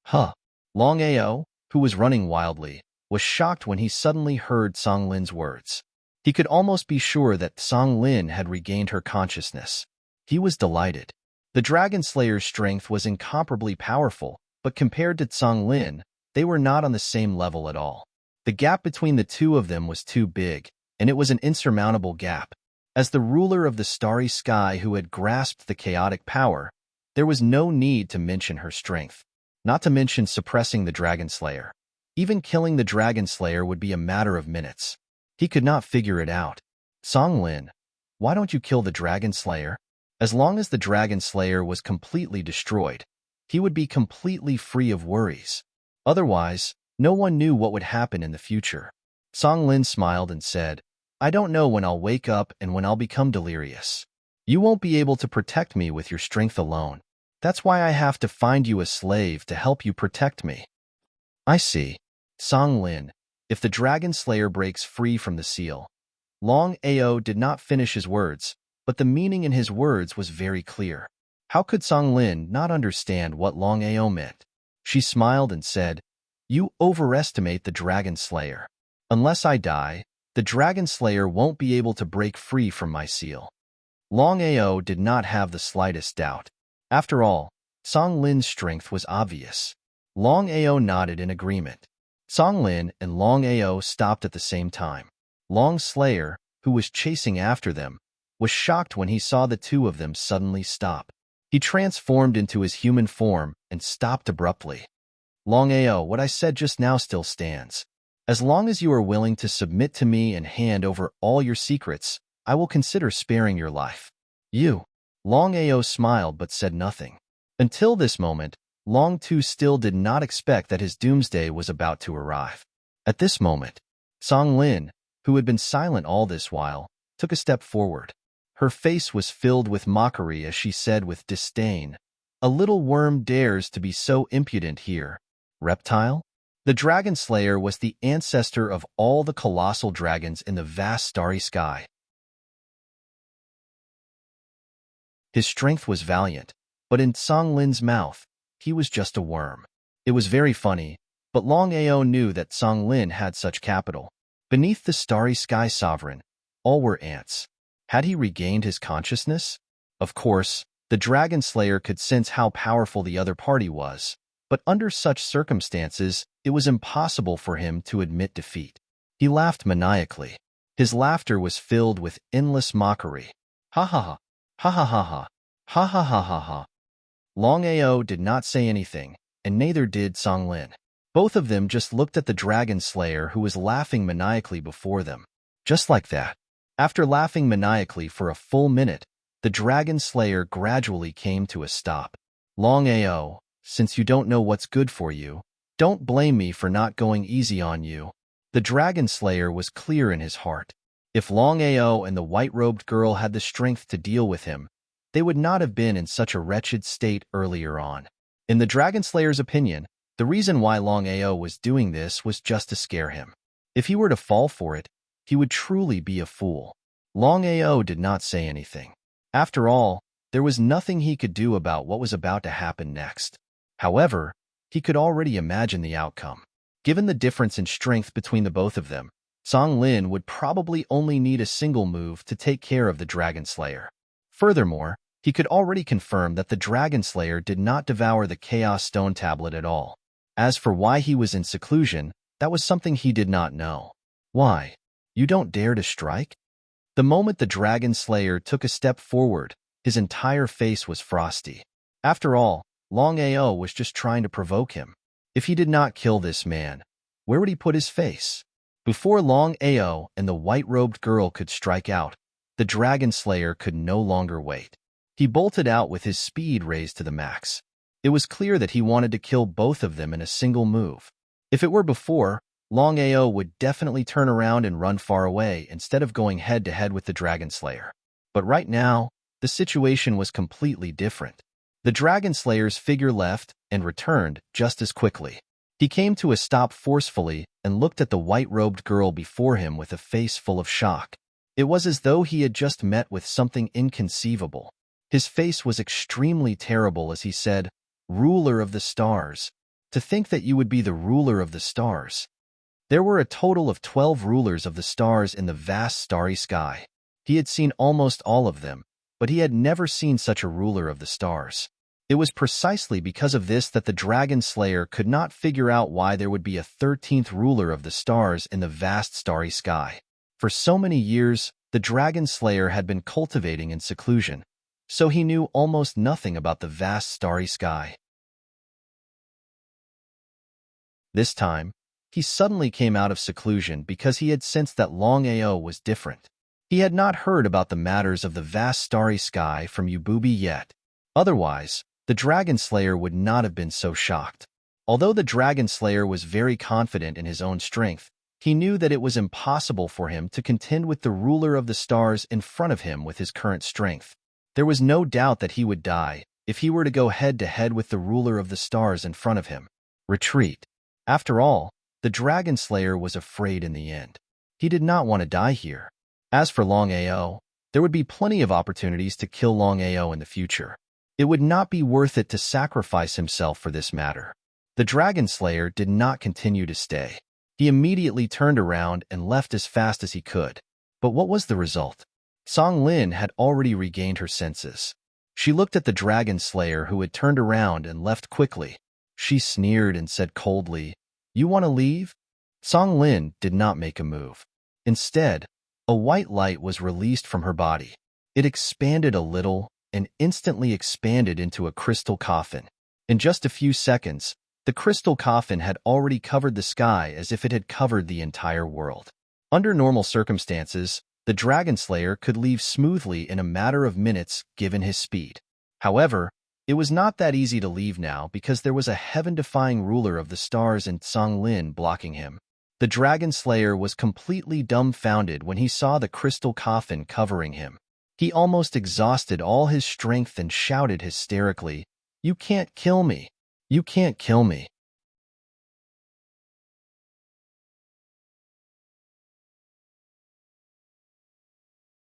Huh. Longao, who was running wildly, was shocked when he suddenly heard Song Lin's words. He could almost be sure that Song Lin had regained her consciousness. He was delighted. The Dragon Slayer's strength was incomparably powerful, but compared to Song Lin, they were not on the same level at all. The gap between the two of them was too big, and it was an insurmountable gap. As the ruler of the starry sky who had grasped the chaotic power, there was no need to mention her strength, not to mention suppressing the Dragon Slayer. Even killing the Dragon Slayer would be a matter of minutes. He could not figure it out. Song Lin, why don't you kill the Dragon Slayer? As long as the Dragon Slayer was completely destroyed, he would be completely free of worries. Otherwise, no one knew what would happen in the future. Song Lin smiled and said, I don't know when I'll wake up and when I'll become delirious. You won't be able to protect me with your strength alone. That's why I have to find you a slave to help you protect me. I see. Song Lin, if the Dragon Slayer breaks free from the seal. Longao did not finish his words, but the meaning in his words was very clear. How could Song Lin not understand what Longao meant? She smiled and said, You overestimate the Dragon Slayer. Unless I die, the Dragon Slayer won't be able to break free from my seal. Longao did not have the slightest doubt. After all, Song Lin's strength was obvious. Longao nodded in agreement. Song Lin and Longao stopped at the same time. Long Slayer, who was chasing after them, was shocked when he saw the two of them suddenly stop. He transformed into his human form and stopped abruptly. Longao, what I said just now still stands. As long as you are willing to submit to me and hand over all your secrets, I will consider sparing your life. You. Longao smiled but said nothing. Until this moment, Long Tu still did not expect that his doomsday was about to arrive. At this moment, Song Lin, who had been silent all this while, took a step forward. Her face was filled with mockery as she said with disdain, A little worm dares to be so impudent here. Reptile? The Dragon Slayer was the ancestor of all the colossal dragons in the vast starry sky. His strength was valiant, but in Song Lin's mouth, he was just a worm. It was very funny, but Longao knew that Song Lin had such capital. Beneath the starry sky sovereign, all were ants. Had he regained his consciousness? Of course, the Dragon Slayer could sense how powerful the other party was, but under such circumstances, it was impossible for him to admit defeat. He laughed maniacally. His laughter was filled with endless mockery. Ha ha ha, ha ha ha ha, ha ha ha ha ha. Longao did not say anything, and neither did Song Lin. Both of them just looked at the dragon slayer who was laughing maniacally before them. Just like that. After laughing maniacally for a full minute, the dragon slayer gradually came to a stop. Longao, since you don't know what's good for you, don't blame me for not going easy on you. The dragon slayer was clear in his heart. If Longao and the white-robed girl had the strength to deal with him, they would not have been in such a wretched state earlier on. In the dragon slayer's opinion, the reason why Longao was doing this was just to scare him. If he were to fall for it, he would truly be a fool. Longao did not say anything. After all, there was nothing he could do about what was about to happen next. However, he could already imagine the outcome. Given the difference in strength between the both of them, Song Lin would probably only need a single move to take care of the Dragon Slayer. Furthermore, he could already confirm that the Dragon Slayer did not devour the Chaos Stone Tablet at all. As for why he was in seclusion, that was something he did not know. Why? You don't dare to strike? The moment the Dragon Slayer took a step forward, his entire face was frosty. After all, Longao was just trying to provoke him. If he did not kill this man, where would he put his face? Before Longao and the white-robed girl could strike out, the Dragon Slayer could no longer wait. He bolted out with his speed raised to the max. It was clear that he wanted to kill both of them in a single move. If it were before, Longao would definitely turn around and run far away instead of going head-to-head with the Dragon Slayer. But right now, the situation was completely different. The Dragon Slayer's figure left and returned just as quickly. He came to a stop forcefully and looked at the white-robed girl before him with a face full of shock. It was as though he had just met with something inconceivable. His face was extremely terrible as he said, "Ruler of the stars. To think that you would be the ruler of the stars." There were a total of 12 rulers of the stars in the vast starry sky. He had seen almost all of them, but he had never seen such a ruler of the stars. It was precisely because of this that the Dragon Slayer could not figure out why there would be a 13th ruler of the stars in the vast starry sky. For so many years, the Dragon Slayer had been cultivating in seclusion, so he knew almost nothing about the vast starry sky. This time, he suddenly came out of seclusion because he had sensed that Longao was different. He had not heard about the matters of the vast starry sky from Ububi yet. Otherwise, the Dragon Slayer would not have been so shocked. Although the Dragon Slayer was very confident in his own strength, he knew that it was impossible for him to contend with the ruler of the stars in front of him with his current strength. There was no doubt that he would die if he were to go head-to-head with the ruler of the stars in front of him. Retreat. After all, the Dragon Slayer was afraid in the end. He did not want to die here. As for Longao, there would be plenty of opportunities to kill Longao in the future. It would not be worth it to sacrifice himself for this matter. The Dragon Slayer did not continue to stay. He immediately turned around and left as fast as he could. But what was the result? Song Lin had already regained her senses. She looked at the Dragon Slayer who had turned around and left quickly. She sneered and said coldly, "You want to leave?" Song Lin did not make a move. Instead, a white light was released from her body. It expanded a little and instantly expanded into a crystal coffin. In just a few seconds, the crystal coffin had already covered the sky as if it had covered the entire world. Under normal circumstances, the Dragon Slayer could leave smoothly in a matter of minutes given his speed. However, it was not that easy to leave now because there was a heaven-defying ruler of the stars in Song Lin blocking him. The Dragon Slayer was completely dumbfounded when he saw the crystal coffin covering him. He almost exhausted all his strength and shouted hysterically, "You can't kill me! You can't kill me!"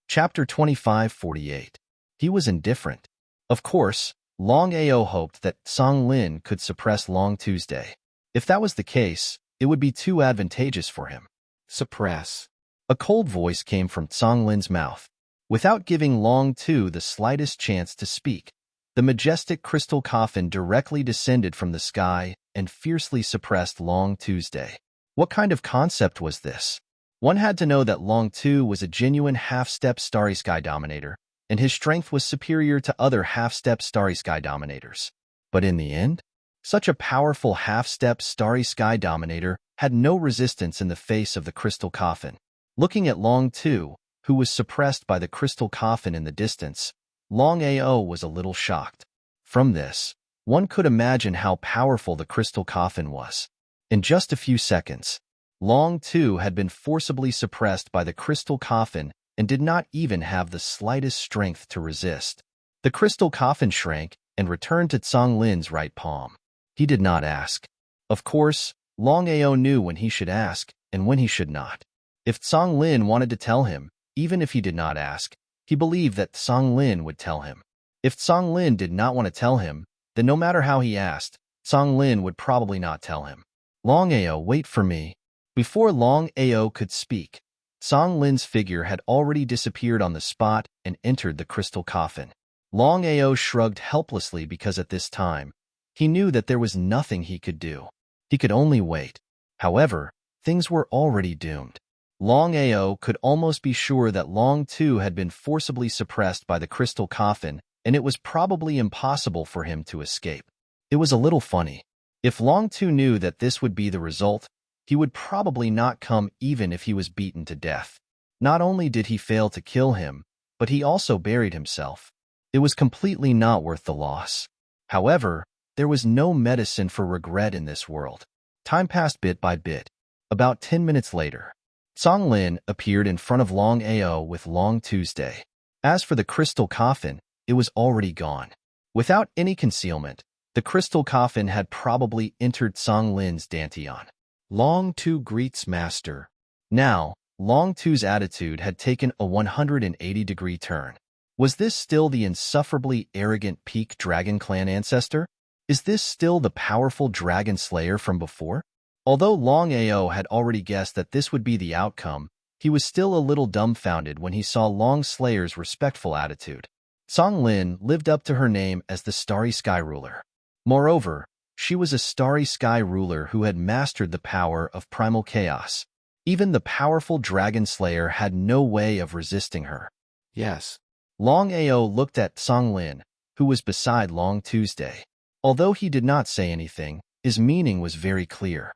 Chapter 25:48. He was indifferent. Of course, Longao hoped that Song Lin could suppress Long Tuesday. If that was the case, it would be too advantageous for him. Suppress. A cold voice came from Song Lin's mouth. Without giving Long Tu the slightest chance to speak, the majestic crystal coffin directly descended from the sky and fiercely suppressed Long Tuesday. What kind of concept was this? One had to know that Long Tu was a genuine half-step starry sky dominator, and his strength was superior to other half-step starry sky dominators. But in the end, such a powerful half-step starry sky dominator had no resistance in the face of the crystal coffin. Looking at Long Tu, who was suppressed by the crystal coffin in the distance, Longao was a little shocked. From this, one could imagine how powerful the crystal coffin was. In just a few seconds, Long Tu had been forcibly suppressed by the crystal coffin and did not even have the slightest strength to resist. The crystal coffin shrank and returned to Tsang Lin's right palm. He did not ask. Of course, Longao knew when he should ask and when he should not. If Tsang Lin wanted to tell him, even if he did not ask, he believed that Tsang Lin would tell him. If Tsang Lin did not want to tell him, then no matter how he asked, Tsang Lin would probably not tell him. Longao, wait for me. Before Longao could speak, Tsang Lin's figure had already disappeared on the spot and entered the crystal coffin. Longao shrugged helplessly because at this time, he knew that there was nothing he could do. He could only wait. However, things were already doomed. Longao could almost be sure that Long Tu had been forcibly suppressed by the crystal coffin, and it was probably impossible for him to escape. It was a little funny. If Long Tu knew that this would be the result, he would probably not come even if he was beaten to death. Not only did he fail to kill him, but he also buried himself. It was completely not worth the loss. However, there was no medicine for regret in this world. Time passed bit by bit. About 10 minutes later, Tsang Lin appeared in front of Longao with Long Tuesday. As for the crystal coffin, it was already gone. Without any concealment, the crystal coffin had probably entered Tsang Lin's dantian. Long Tu greets master. Now, Long Tu's attitude had taken a 180-degree turn. Was this still the insufferably arrogant peak dragon clan ancestor? Is this still the powerful dragon slayer from before? Although Longao had already guessed that this would be the outcome, he was still a little dumbfounded when he saw Long Slayer's respectful attitude. Tsang Lin lived up to her name as the Starry Sky Ruler. Moreover, she was a Starry Sky Ruler who had mastered the power of primal chaos. Even the powerful dragon slayer had no way of resisting her. Yes. Longao looked at Tsang Lin, who was beside Long Tuesday. Although he did not say anything, his meaning was very clear.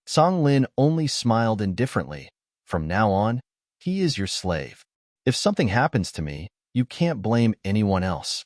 Tsang Lin only smiled indifferently. From now on, he is your slave. If something happens to me, you can't blame anyone else.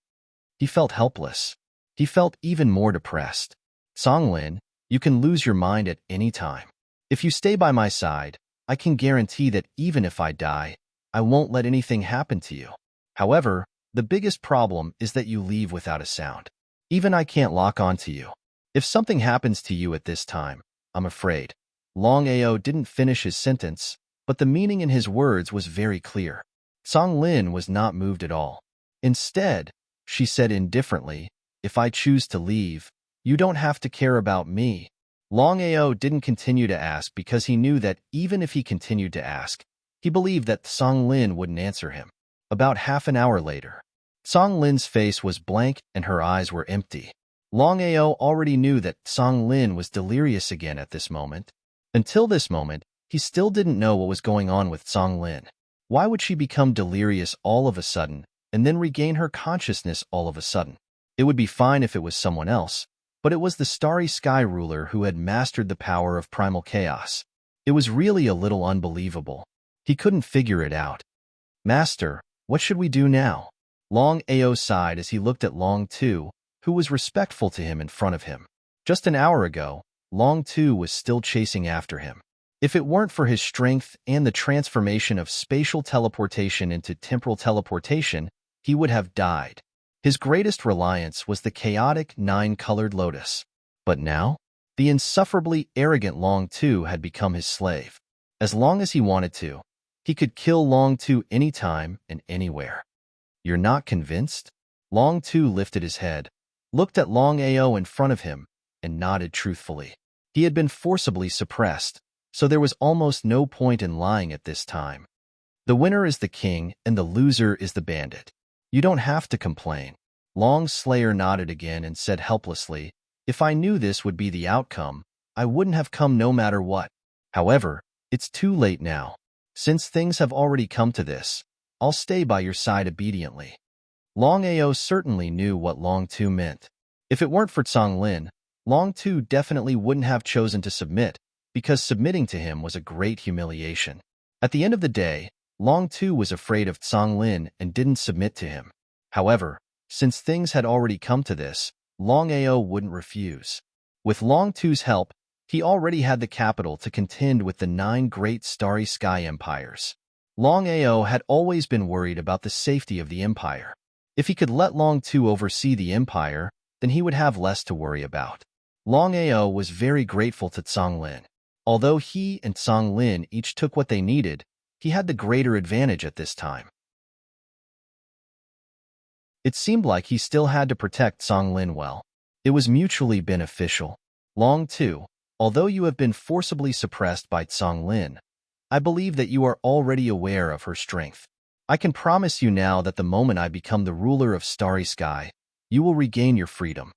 He felt helpless. He felt even more depressed. Tsang Lin, you can lose your mind at any time. If you stay by my side, I can guarantee that even if I die, I won't let anything happen to you. However, the biggest problem is that you leave without a sound. Even I can't lock onto you. If something happens to you at this time, I'm afraid. Longao didn't finish his sentence, but the meaning in his words was very clear. Tsang Lin was not moved at all. Instead, she said indifferently, if I choose to leave, you don't have to care about me. Longao didn't continue to ask because he knew that even if he continued to ask, he believed that Tsang Lin wouldn't answer him. About half an hour later, Tsang Lin's face was blank and her eyes were empty. Longao already knew that Tsang Lin was delirious again at this moment. Until this moment, he still didn't know what was going on with Tsang Lin. Why would she become delirious all of a sudden and then regain her consciousness all of a sudden? It would be fine if it was someone else, but it was the Starry Sky Ruler who had mastered the power of primal chaos. It was really a little unbelievable. He couldn't figure it out. Master, what should we do now? Longao sighed as he looked at Long Tu, who was respectful to him in front of him. Just an hour ago, Long Tu was still chasing after him. If it weren't for his strength and the transformation of spatial teleportation into temporal teleportation, he would have died. His greatest reliance was the chaotic nine-colored lotus. But now, the insufferably arrogant Long Tu had become his slave. As long as he wanted to, he could kill Long Tu anytime and anywhere. You're not convinced? Long Tu lifted his head, looked at Longao in front of him, and nodded truthfully. He had been forcibly suppressed, so there was almost no point in lying at this time. The winner is the king and the loser is the bandit. You don't have to complain. Long Slayer nodded again and said helplessly, if I knew this would be the outcome, I wouldn't have come no matter what. However, it's too late now. Since things have already come to this, I'll stay by your side obediently. Longao certainly knew what Long Tu meant. If it weren't for Lin, Long Tu definitely wouldn't have chosen to submit, because submitting to him was a great humiliation. At the end of the day, Long Tu was afraid of Lin and didn't submit to him. However, since things had already come to this, Longao wouldn't refuse. With Long Tu's help, he already had the capital to contend with the 9 great starry sky empires. Longao had always been worried about the safety of the empire. If he could let Long Tu oversee the empire, then he would have less to worry about. Longao was very grateful to Lin. Although he and Lin each took what they needed, he had the greater advantage at this time. It seemed like he still had to protect Lin well. It was mutually beneficial. Long Tu, although you have been forcibly suppressed by Lin, I believe that you are already aware of her strength. I can promise you now that the moment I become the ruler of Starry Sky, you will regain your freedom.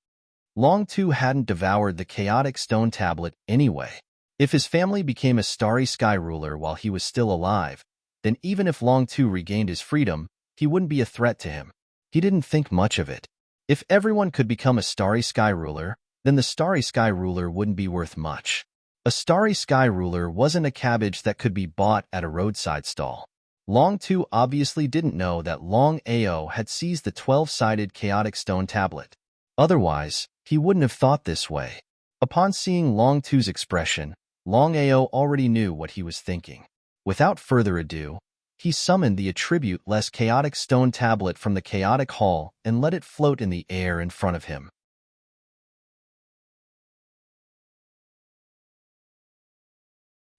Long Tu hadn't devoured the chaotic stone tablet anyway. If his family became a Starry Sky ruler while he was still alive, then even if Long Tu regained his freedom, he wouldn't be a threat to him. He didn't think much of it. If everyone could become a Starry Sky ruler, then the Starry Sky ruler wouldn't be worth much. A Starry Sky ruler wasn't a cabbage that could be bought at a roadside stall. Long Tu obviously didn't know that Longao had seized the 12-sided chaotic stone tablet. Otherwise, he wouldn't have thought this way. Upon seeing Long Tu's expression, Longao already knew what he was thinking. Without further ado, he summoned the attribute-less chaotic stone tablet from the chaotic hall and let it float in the air in front of him.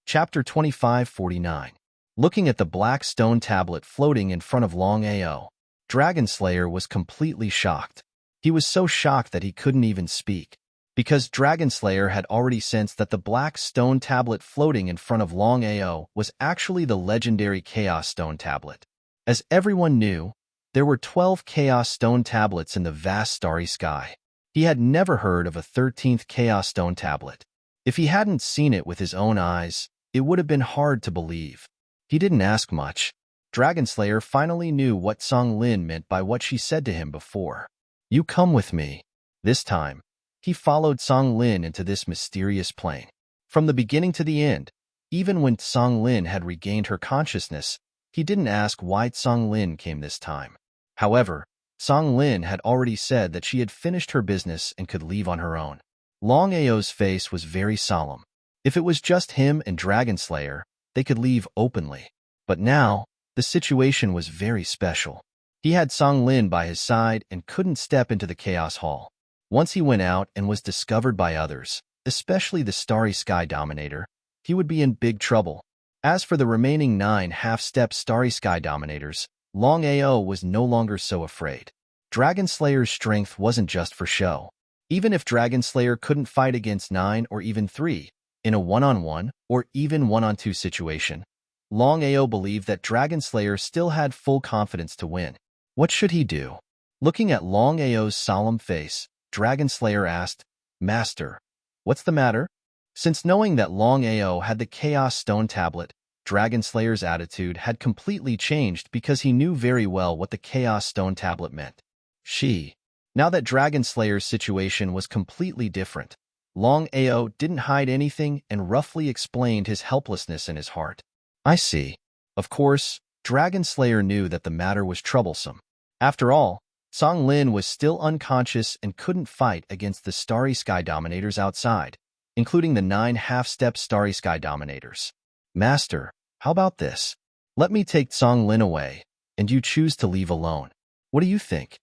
Chapter 2549. Looking at the black stone tablet floating in front of Longao, Dragonslayer was completely shocked. He was so shocked that he couldn't even speak, because Dragonslayer had already sensed that the black stone tablet floating in front of Longao was actually the legendary Chaos Stone Tablet. As everyone knew, there were 12 Chaos Stone Tablets in the vast starry sky. He had never heard of a 13th Chaos Stone Tablet. If he hadn't seen it with his own eyes, it would have been hard to believe. He didn't ask much. Dragonslayer finally knew what Lin meant by what she said to him before. "You come with me." This time, he followed Lin into this mysterious plane. From the beginning to the end, even when Lin had regained her consciousness, he didn't ask why Lin came this time. However, Lin had already said that she had finished her business and could leave on her own. Longao's face was very solemn. If it was just him and Dragonslayer, they could leave openly. But now, the situation was very special. He had Lin by his side and couldn't step into the Chaos Hall. Once he went out and was discovered by others, especially the Starry Sky Dominator, he would be in big trouble. As for the remaining 9 half-step Starry Sky Dominators, Longao was no longer so afraid. Dragonslayer's strength wasn't just for show. Even if Dragonslayer couldn't fight against 9 or even 3, in a one-on-one or even one-on-2 situation, Longao believed that Dragonslayer still had full confidence to win. What should he do? Looking at Longao's solemn face, Dragonslayer asked, "Master, what's the matter?" Since knowing that Longao had the Chaos Stone Tablet, Dragonslayer's attitude had completely changed because he knew very well what the Chaos Stone Tablet meant. Now that Dragonslayer's situation was completely different, Longao didn't hide anything and roughly explained his helplessness in his heart. "I see." Of course, Dragonslayer knew that the matter was troublesome. After all, Lin was still unconscious and couldn't fight against the Starry Sky Dominators outside, including the 9 half-step Starry Sky Dominators. "Master, how about this? Let me take Lin away, and you choose to leave alone. What do you think?"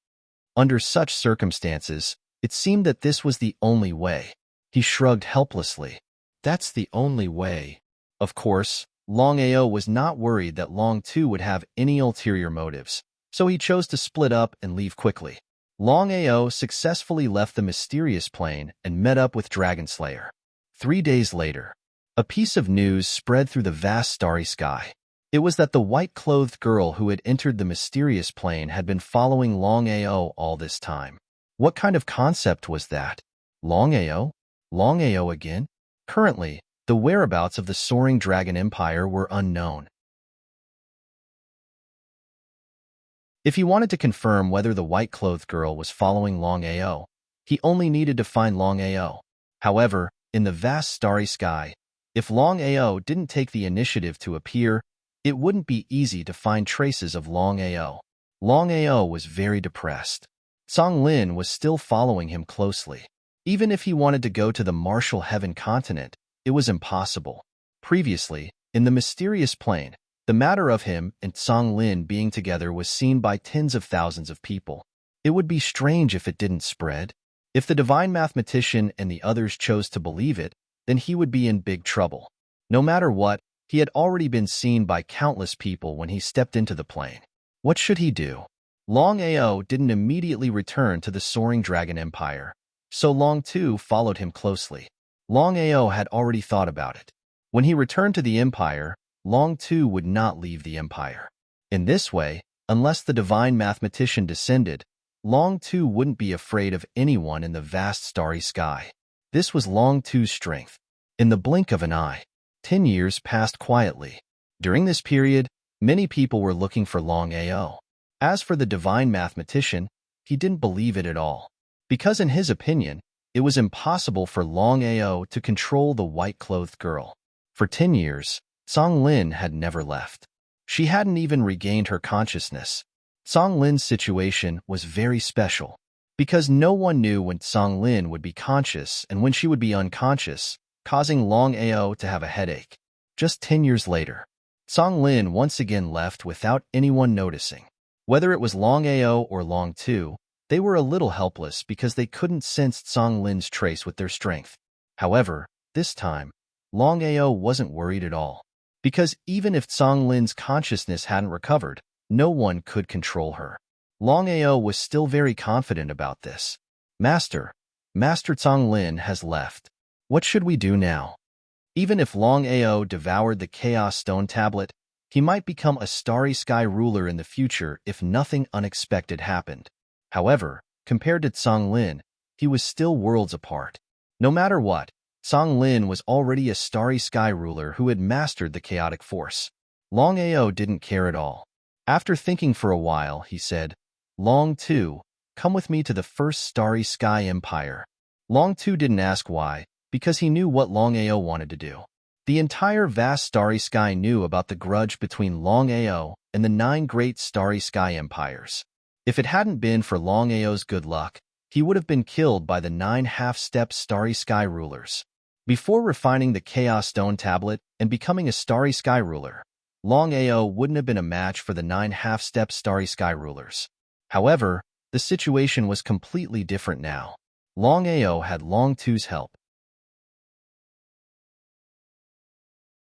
Under such circumstances, it seemed that this was the only way. He shrugged helplessly. "That's the only way." Of course, Longao was not worried that Long Tu would have any ulterior motives, so he chose to split up and leave quickly. Longao successfully left the mysterious plane and met up with Dragonslayer. 3 days later, a piece of news spread through the vast starry sky. It was that the white-clothed girl who had entered the mysterious plane had been following Longao all this time. What kind of concept was that? Longao? Longao again? Currently, the whereabouts of the soaring dragon empire were unknown. If he wanted to confirm whether the white-clothed girl was following Longao, he only needed to find Longao. However, in the vast starry sky, if Longao didn't take the initiative to appear, it wouldn't be easy to find traces of Longao. Longao was very depressed. Songlin was still following him closely. Even if he wanted to go to the Martial Heaven continent, it was impossible. Previously, in the mysterious plane, the matter of him and Songlin being together was seen by tens of thousands of people. It would be strange if it didn't spread. If the divine mathematician and the others chose to believe it, then he would be in big trouble. No matter what, he had already been seen by countless people when he stepped into the plane. What should he do? Longao didn't immediately return to the Soaring Dragon Empire, so Long Tu followed him closely. Longao had already thought about it. When he returned to the Empire, Long Tu would not leave the Empire. In this way, unless the divine mathematician descended, Long Tu wouldn't be afraid of anyone in the vast starry sky. This was Long Tu's strength. In the blink of an eye, 10 years passed quietly. During this period, many people were looking for Longao. As for the divine mathematician, he didn't believe it at all, because in his opinion, it was impossible for Longao to control the white-clothed girl. For 10 years, Songlin had never left. She hadn't even regained her consciousness. Songlin's situation was very special, because no one knew when Songlin would be conscious and when she would be unconscious, causing Longao to have a headache. Just 10 years later, Songlin once again left without anyone noticing. Whether it was Longao or Long Tu, they were a little helpless because they couldn't sense Songlin's trace with their strength. However, this time, Longao wasn't worried at all, because even if Songlin's consciousness hadn't recovered, no one could control her. Longao was still very confident about this. Master Songlin has left. What should we do now? Even if Longao devoured the Chaos Stone Tablet, he might become a starry sky ruler in the future if nothing unexpected happened. However, compared to Songlin, he was still worlds apart. No matter what, Songlin was already a starry sky ruler who had mastered the chaotic force. Longao didn't care at all. After thinking for a while, he said, Long Tu, come with me to the first starry sky empire. Long Tu didn't ask why, because he knew what Longao wanted to do. The entire vast starry sky knew about the grudge between Longao and the 9 great starry sky empires. If it hadn't been for Longao's good luck, he would have been killed by the 9 half-step starry sky rulers. Before refining the Chaos Stone Tablet and becoming a starry sky ruler, Longao wouldn't have been a match for the 9 half-step starry sky rulers. However, the situation was completely different now. Longao had Long Tu's help.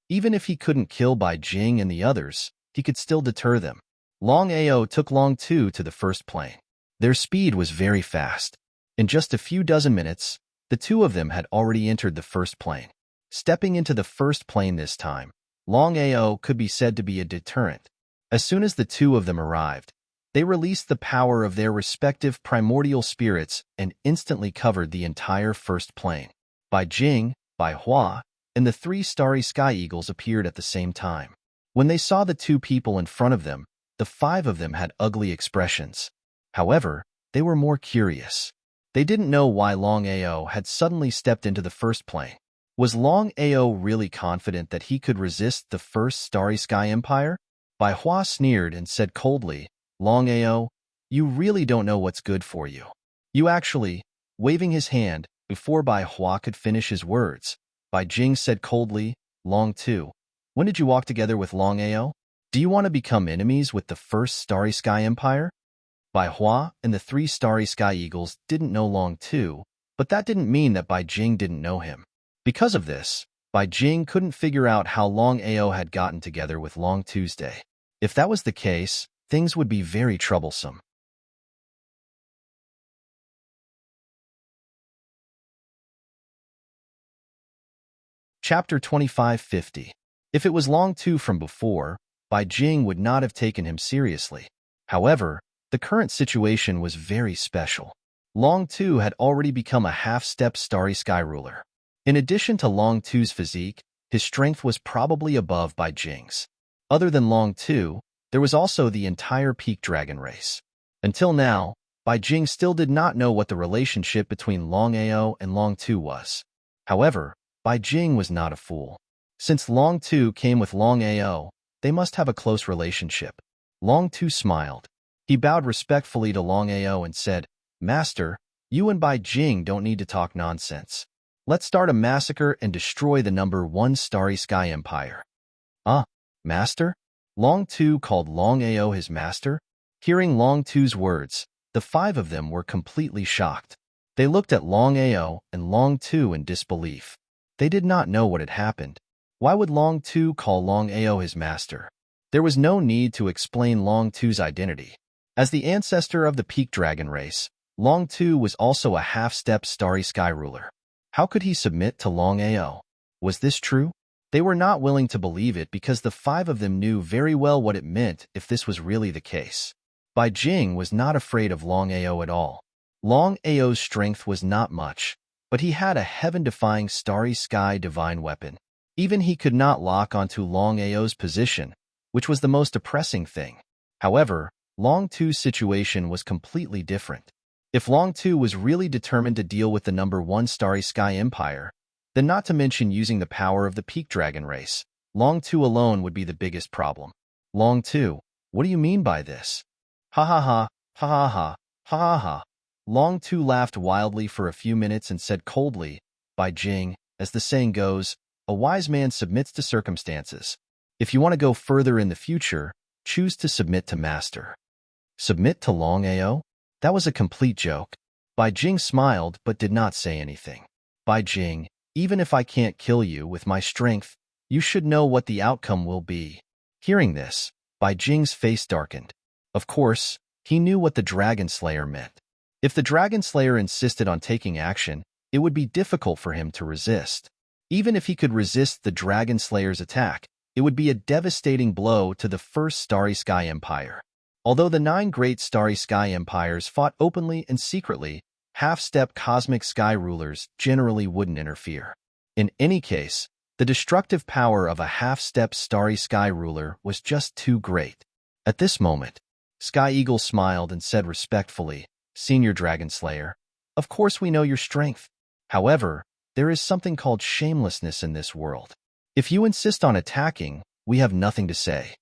Even if he couldn't kill Bai Jing and the others, he could still deter them. Longao took Long Tu to the first plane. Their speed was very fast. In just a few dozen minutes, the two of them had already entered the first plane. Stepping into the first plane this time, Longao could be said to be a deterrent. As soon as the two of them arrived, they released the power of their respective primordial spirits and instantly covered the entire first plane. Bai Jing, Bai Hua, and the 3 starry sky eagles appeared at the same time. When they saw the 2 people in front of them, the 5 of them had ugly expressions. However, they were more curious. They didn't know why Longao had suddenly stepped into the first plane. Was Longao really confident that he could resist the first starry sky empire? Bai Hua sneered and said coldly, Longao, you really don't know what's good for you. You actually, waving his hand, before Bai Hua could finish his words, Bai Jing said coldly, Long Tu, when did you walk together with Longao? Do you want to become enemies with the first starry sky empire? Bai Hua and the 3 starry sky eagles didn't know Long Tu, but that didn't mean that Bai Jing didn't know him. Because of this, Bai Jing couldn't figure out how Longao had gotten together with Long Tuesday. If that was the case, things would be very troublesome. Chapter 2550. If it was Long Tu from before, Bai Jing would not have taken him seriously. However, the current situation was very special. Long Tu had already become a half-step starry sky ruler. In addition to Long Tu's physique, his strength was probably above Bai Jing's. Other than Long Tu, there was also the entire peak dragon race. Until now, Bai Jing still did not know what the relationship between Longao and Long Tu was. However, Bai Jing was not a fool. Since Long Tu came with Longao, they must have a close relationship. Long Tu smiled. He bowed respectfully to Longao and said, "Master, you and Bai Jing don't need to talk nonsense. Let's start a massacre and destroy the #1 Starry Sky Empire." "Ah, master?" Long Tu called Longao his master. Hearing Long Tu's words, the five of them were completely shocked. They looked at Longao and Long Tu in disbelief. They did not know what had happened. Why would Long Tu call Longao his master? There was no need to explain Long Tu's identity. As the ancestor of the peak dragon race, Long Tu was also a half-step starry sky ruler. How could he submit to Longao? Was this true? They were not willing to believe it because the five of them knew very well what it meant if this was really the case. Bai Jing was not afraid of Longao at all. Longao's strength was not much, but he had a heaven-defying starry sky divine weapon. Even he could not lock onto Longao's position, which was the most depressing thing. However, Long Tu's situation was completely different. If Long Tu was really determined to deal with the #1 Starry Sky Empire, then not to mention using the power of the peak dragon race, Long Tu alone would be the biggest problem. "Long Tu, what do you mean by this?" "Ha ha ha, ha ha ha, ha ha ha." Long Tu laughed wildly for a few minutes and said coldly, "Bai Jing, as the saying goes, a wise man submits to circumstances. If you want to go further in the future, choose to submit to master." Submit to Longao? That was a complete joke. Bai Jing smiled but did not say anything. "Bai Jing, even if I can't kill you with my strength, you should know what the outcome will be." Hearing this, Bai Jing's face darkened. Of course, he knew what the Dragon Slayer meant. If the Dragon Slayer insisted on taking action, it would be difficult for him to resist. Even if he could resist the Dragon Slayer's attack, it would be a devastating blow to the first Starry Sky Empire. Although the 9 great Starry Sky Empires fought openly and secretly, half-step cosmic sky rulers generally wouldn't interfere. In any case, the destructive power of a half-step Starry Sky ruler was just too great. At this moment, Sky Eagle smiled and said respectfully, "Senior Dragon Slayer, of course we know your strength. However, there is something called shamelessness in this world. If you insist on attacking, we have nothing to say."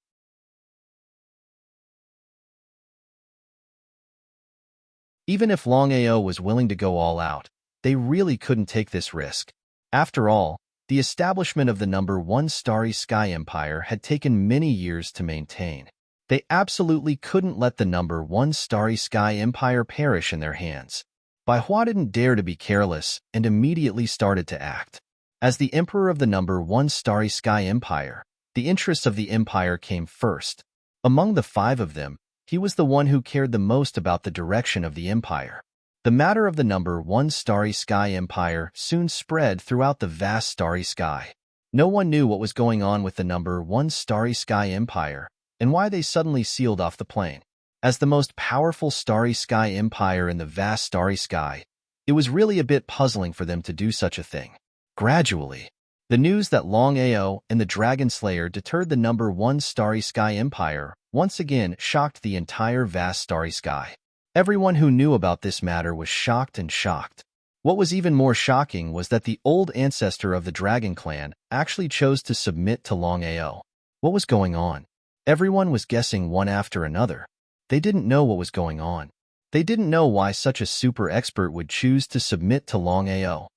Even if Longao was willing to go all out, they really couldn't take this risk. After all, the establishment of the #1 Starry Sky Empire had taken many years to maintain. They absolutely couldn't let the #1 Starry Sky Empire perish in their hands. Bai Hua didn't dare to be careless and immediately started to act. As the emperor of the #1 Starry Sky Empire, the interests of the empire came first. Among the 5 of them, he was the one who cared the most about the direction of the empire. The matter of the #1 Starry Sky Empire soon spread throughout the vast starry sky. No one knew what was going on with the #1 Starry Sky Empire and why they suddenly sealed off the plain. As the most powerful Starry Sky Empire in the vast starry sky, it was really a bit puzzling for them to do such a thing. Gradually, the news that Longao and the Dragon Slayer deterred the #1 Starry Sky Empire once again shocked the entire vast starry sky. Everyone who knew about this matter was shocked and shocked. What was even more shocking was that the old ancestor of the Dragon Clan actually chose to submit to Longao. What was going on? Everyone was guessing one after another. They didn't know what was going on. They didn't know why such a super expert would choose to submit to Longao.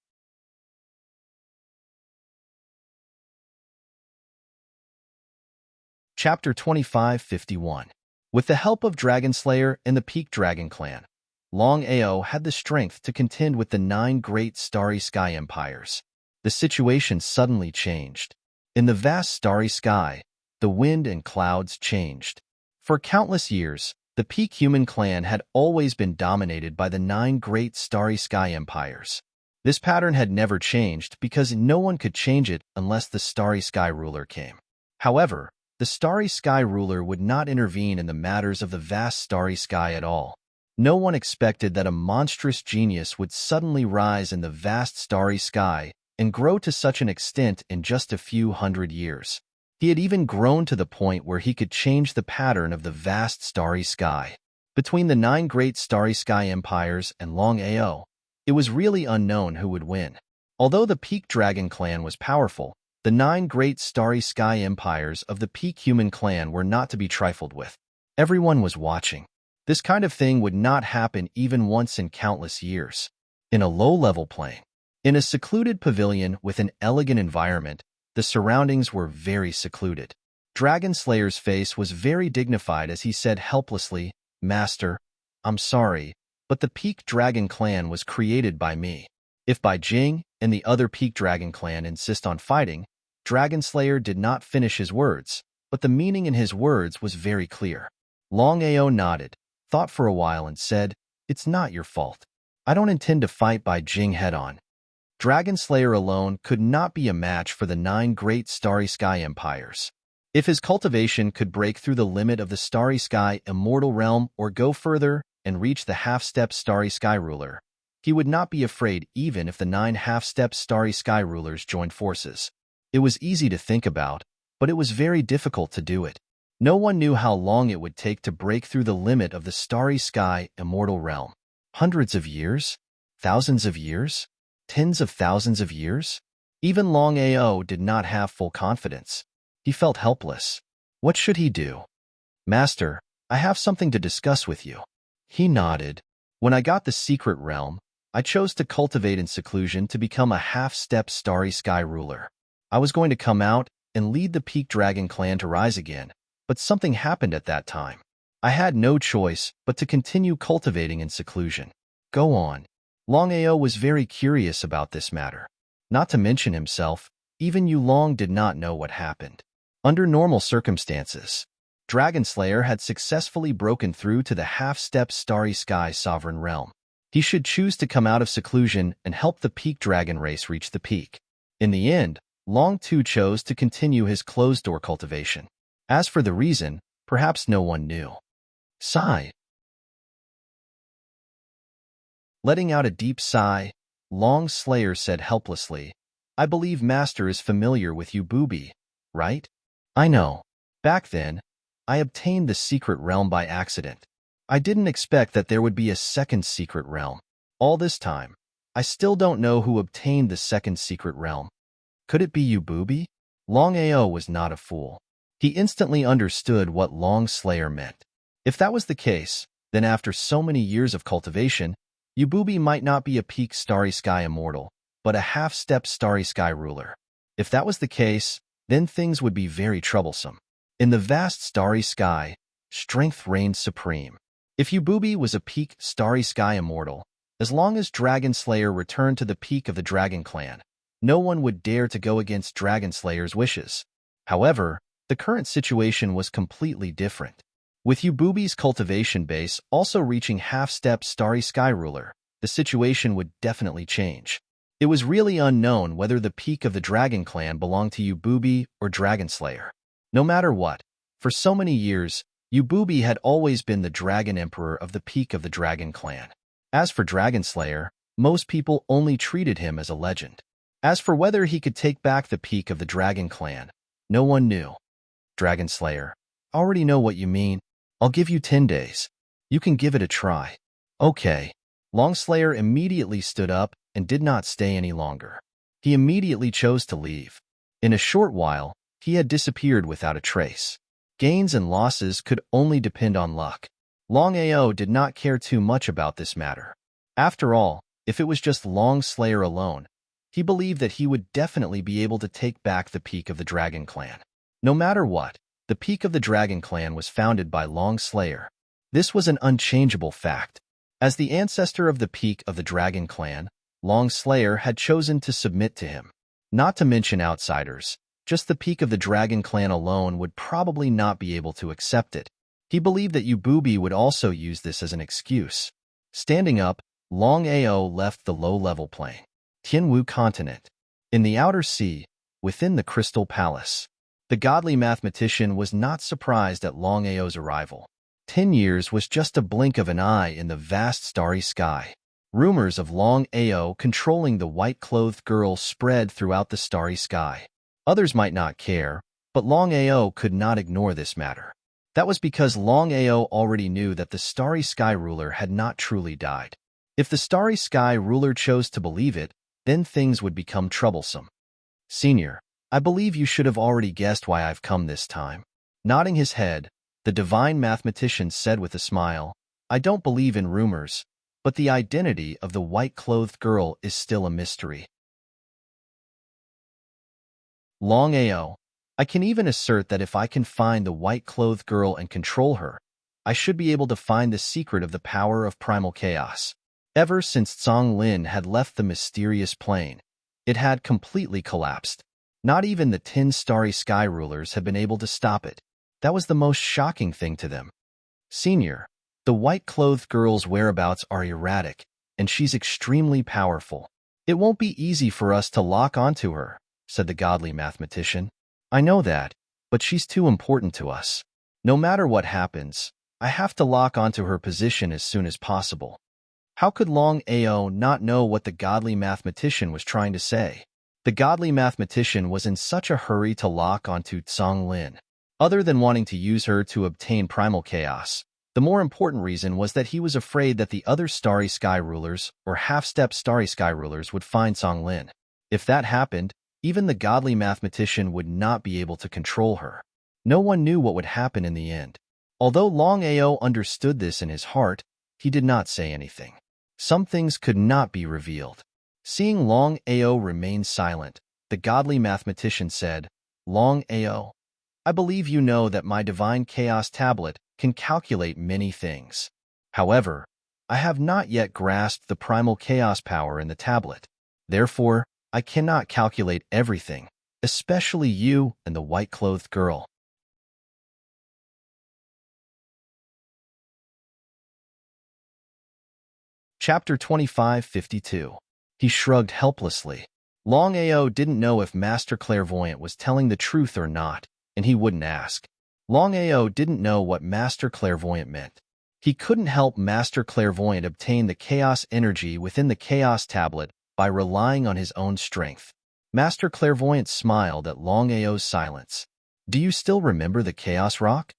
Chapter 2551. With the help of Dragon Slayer and the Peak Dragon Clan, Longao had the strength to contend with the 9 great starry sky empires. The situation suddenly changed. In the vast starry sky, the wind and clouds changed. For countless years, the Peak Human Clan had always been dominated by the 9 great starry sky empires. This pattern had never changed because no one could change it unless the Starry Sky Ruler came. However, the Starry Sky Ruler would not intervene in the matters of the vast starry sky at all. No one expected that a monstrous genius would suddenly rise in the vast starry sky and grow to such an extent in just a few hundred years. He had even grown to the point where he could change the pattern of the vast starry sky. Between the 9 great starry sky empires and Longao, it was really unknown who would win. Although the Peak Dragon clan was powerful, the 9 great starry sky empires of the Peak Human clan were not to be trifled with. Everyone was watching. This kind of thing would not happen even once in countless years. In a low-level plane, in a secluded pavilion with an elegant environment, the surroundings were very secluded. Dragon Slayer's face was very dignified as he said helplessly, "Master, I'm sorry, but the Peak Dragon clan was created by me. If Bai Jing and the other Peak Dragon clan insist on fighting," Dragon Slayer did not finish his words, but the meaning in his words was very clear. Longao nodded, thought for a while and said, "It's not your fault. I don't intend to fight Bai Jing head-on." Dragon Slayer alone could not be a match for the 9 great starry sky empires. If his cultivation could break through the limit of the starry sky immortal realm or go further and reach the half-step starry sky ruler, he would not be afraid even if the 9 half-step starry sky rulers joined forces. It was easy to think about, but it was very difficult to do it. No one knew how long it would take to break through the limit of the starry sky immortal realm. Hundreds of years? Thousands of years? Tens of thousands of years? Even Longao did not have full confidence. He felt helpless. What should he do? "Master, I have something to discuss with you." He nodded. "When I got the secret realm, I chose to cultivate in seclusion to become a half-step starry sky ruler. I was going to come out and lead the Peak Dragon clan to rise again, but something happened at that time. I had no choice but to continue cultivating in seclusion." "Go on." Longao was very curious about this matter. Not to mention himself, even Yulong did not know what happened. Under normal circumstances, Dragon Slayer had successfully broken through to the half-step starry sky sovereign realm. He should choose to come out of seclusion and help the Peak Dragon race reach the peak. In the end, Long too chose to continue his closed-door cultivation. As for the reason, perhaps no one knew. Sigh. Letting out a deep sigh, Long Slayer said helplessly, "I believe Master is familiar with Ububi, right?" "I know. Back then, I obtained the secret realm by accident. I didn't expect that there would be a second secret realm. All this time, I still don't know who obtained the second secret realm. Could it be Ububi?" Longao was not a fool. He instantly understood what Long Slayer meant. If that was the case, then after so many years of cultivation, Ububi might not be a Peak Starry Sky immortal, but a half-step Starry Sky ruler. If that was the case, then things would be very troublesome. In the vast starry sky, strength reigned supreme. If Ububi was a Peak Starry Sky immortal, as long as Dragon Slayer returned to the peak of the Dragon Clan, no one would dare to go against Dragon Slayer's wishes. However, the current situation was completely different. With Ububi's cultivation base also reaching half-step Starry Sky Ruler, the situation would definitely change. It was really unknown whether the peak of the Dragon Clan belonged to Ububi or Dragon Slayer. No matter what, for so many years, Ububi had always been the Dragon Emperor of the peak of the Dragon Clan. As for Dragon Slayer, most people only treated him as a legend. As for whether he could take back the peak of the Dragon Clan, no one knew. "Dragon Slayer, I already know what you mean. I'll give you 10 days. You can give it a try." "Okay." Long Slayer immediately stood up and did not stay any longer. He immediately chose to leave. In a short while, he had disappeared without a trace. Gains and losses could only depend on luck. Longao did not care too much about this matter. After all, if it was just Long Slayer alone, he believed that he would definitely be able to take back the peak of the Dragon Clan. No matter what, the peak of the Dragon Clan was founded by Long Slayer. This was an unchangeable fact. As the ancestor of the peak of the Dragon Clan, Long Slayer had chosen to submit to him. Not to mention outsiders, just the peak of the Dragon Clan alone would probably not be able to accept it. He believed that Ububi would also use this as an excuse. Standing up, Long Ao left the low-level plane. Tianwu continent. In the outer sea, within the Crystal Palace. The godly mathematician was not surprised at Long Ao's arrival. 10 years was just a blink of an eye in the vast starry sky. Rumors of Long Ao controlling the white-clothed girl spread throughout the starry sky. Others might not care, But Longao could not ignore this matter. That was because Longao already knew that the Starry Sky Ruler had not truly died. If the Starry Sky Ruler chose to believe it, then things would become troublesome. Senior, I believe you should have already guessed why I've come this time. Nodding his head, the divine mathematician said with a smile, I don't believe in rumors, but the identity of the white-clothed girl is still a mystery. Longao, I can even assert that if I can find the white-clothed girl and control her, I should be able to find the secret of the power of primal chaos. Ever since Zhang Lin had left the mysterious plane, it had completely collapsed. Not even the 10 Starry Sky Rulers had been able to stop it. That was the most shocking thing to them. Senior, the white-clothed girl's whereabouts are erratic, and she's extremely powerful. It won't be easy for us to lock onto her, said the godly mathematician. I know that, but she's too important to us. No matter what happens, I have to lock onto her position as soon as possible. How could Longao not know what the godly mathematician was trying to say? The godly mathematician was in such a hurry to lock onto Zhang Lin. Other than wanting to use her to obtain primal chaos, the more important reason was that he was afraid that the other Starry Sky Rulers or half-step Starry Sky Rulers would find Zhang Lin. If that happened, even the godly mathematician would not be able to control her. No one knew what would happen in the end. Although Longao understood this in his heart, he did not say anything. Some things could not be revealed. Seeing Longao remain silent, the godly mathematician said, Longao, I believe you know that my divine chaos tablet can calculate many things. However, I have not yet grasped the primal chaos power in the tablet. Therefore, I cannot calculate everything, especially you and the white-clothed girl. Chapter 2552. He shrugged helplessly. Longao didn't know if Master Clairvoyant was telling the truth or not, and he wouldn't ask. Longao didn't know what Master Clairvoyant meant. He couldn't help Master Clairvoyant obtain the chaos energy within the chaos tablet by relying on his own strength. Master Clairvoyant smiled at Longao's silence. Do you still remember the chaos rock?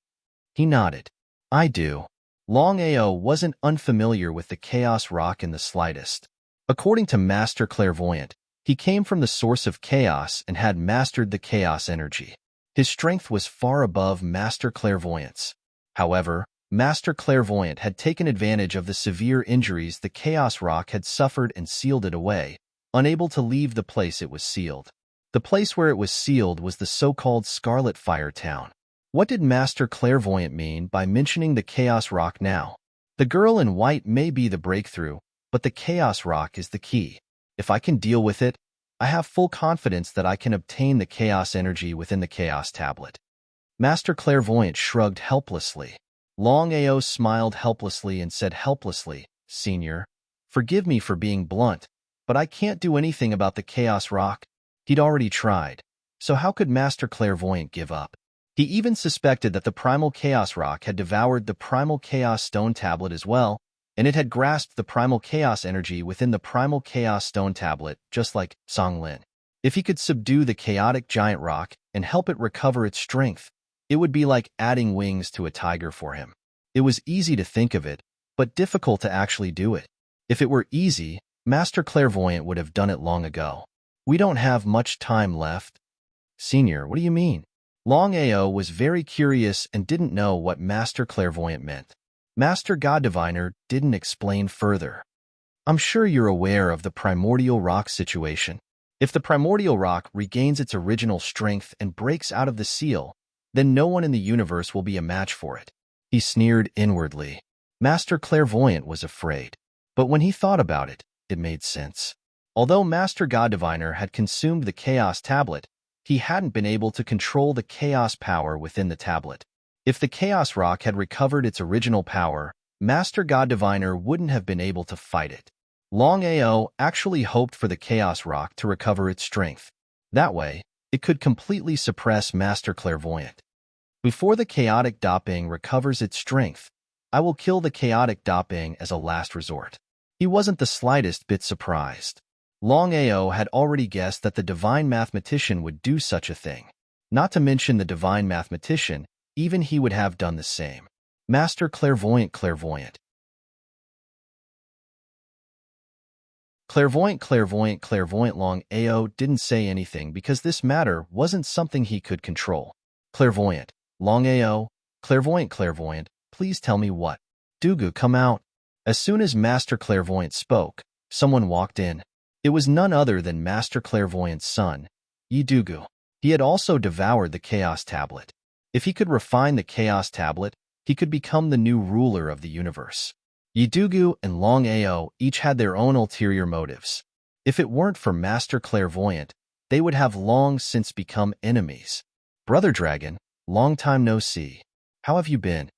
He nodded. I do. Longao wasn't unfamiliar with the chaos rock in the slightest. According to Master Clairvoyant, he came from the source of chaos and had mastered the chaos energy. His strength was far above Master Clairvoyant's. However, Master Clairvoyant had taken advantage of the severe injuries the chaos rock had suffered and sealed it away, unable to leave the place it was sealed. The place where it was sealed was the so-called Scarlet Fire Town. What did Master Clairvoyant mean by mentioning the chaos rock now? The girl in white may be the breakthrough, but the chaos rock is the key. If I can deal with it, I have full confidence that I can obtain the chaos energy within the chaos tablet. Master Clairvoyant shrugged helplessly. Longao smiled helplessly and said helplessly, Senior, forgive me for being blunt, but I can't do anything about the chaos rock. He'd already tried, so how could Master Clairvoyant give up? He even suspected that the primal chaos rock had devoured the primal chaos stone tablet as well, and it had grasped the primal chaos energy within the primal chaos stone tablet, just like Zhang Lin. If he could subdue the chaotic giant rock and help it recover its strength, it would be like adding wings to a tiger for him. It was easy to think of it, but difficult to actually do it. If it were easy, Master Clairvoyant would have done it long ago. We don't have much time left. Senior, what do you mean? Longao was very curious and didn't know what Master Clairvoyant meant. Master God Diviner didn't explain further. I'm sure you're aware of the primordial rock situation. If the primordial rock regains its original strength and breaks out of the seal, then no one in the universe will be a match for it. He sneered inwardly. Master Clairvoyant was afraid. But when he thought about it, it made sense. Although Master God Diviner had consumed the Chaos Tablet, he hadn't been able to control the chaos power within the tablet. If the Chaos Rock had recovered its original power, Master God Diviner wouldn't have been able to fight it. Longao actually hoped for the Chaos Rock to recover its strength. That way, it could completely suppress Master Clairvoyant. Before the chaotic Dapeng recovers its strength, I will kill the chaotic Dapeng as a last resort. He wasn't the slightest bit surprised. Longao had already guessed that the divine mathematician would do such a thing. Not to mention the divine mathematician, even he would have done the same. Master clairvoyant, clairvoyant. Clairvoyant, clairvoyant, clairvoyant. Longao didn't say anything because this matter wasn't something he could control. Clairvoyant, Longao, clairvoyant, clairvoyant, please tell me what. Dugu, come out. As soon as Master Clairvoyant spoke, someone walked in. It was none other than Master Clairvoyant's son, Dugu. He had also devoured the Chaos Tablet. If he could refine the Chaos Tablet, he could become the new ruler of the universe. Dugu and Longao each had their own ulterior motives. If it weren't for Master Clairvoyant, they would have long since become enemies. Brother Dragon, long time no see. How have you been?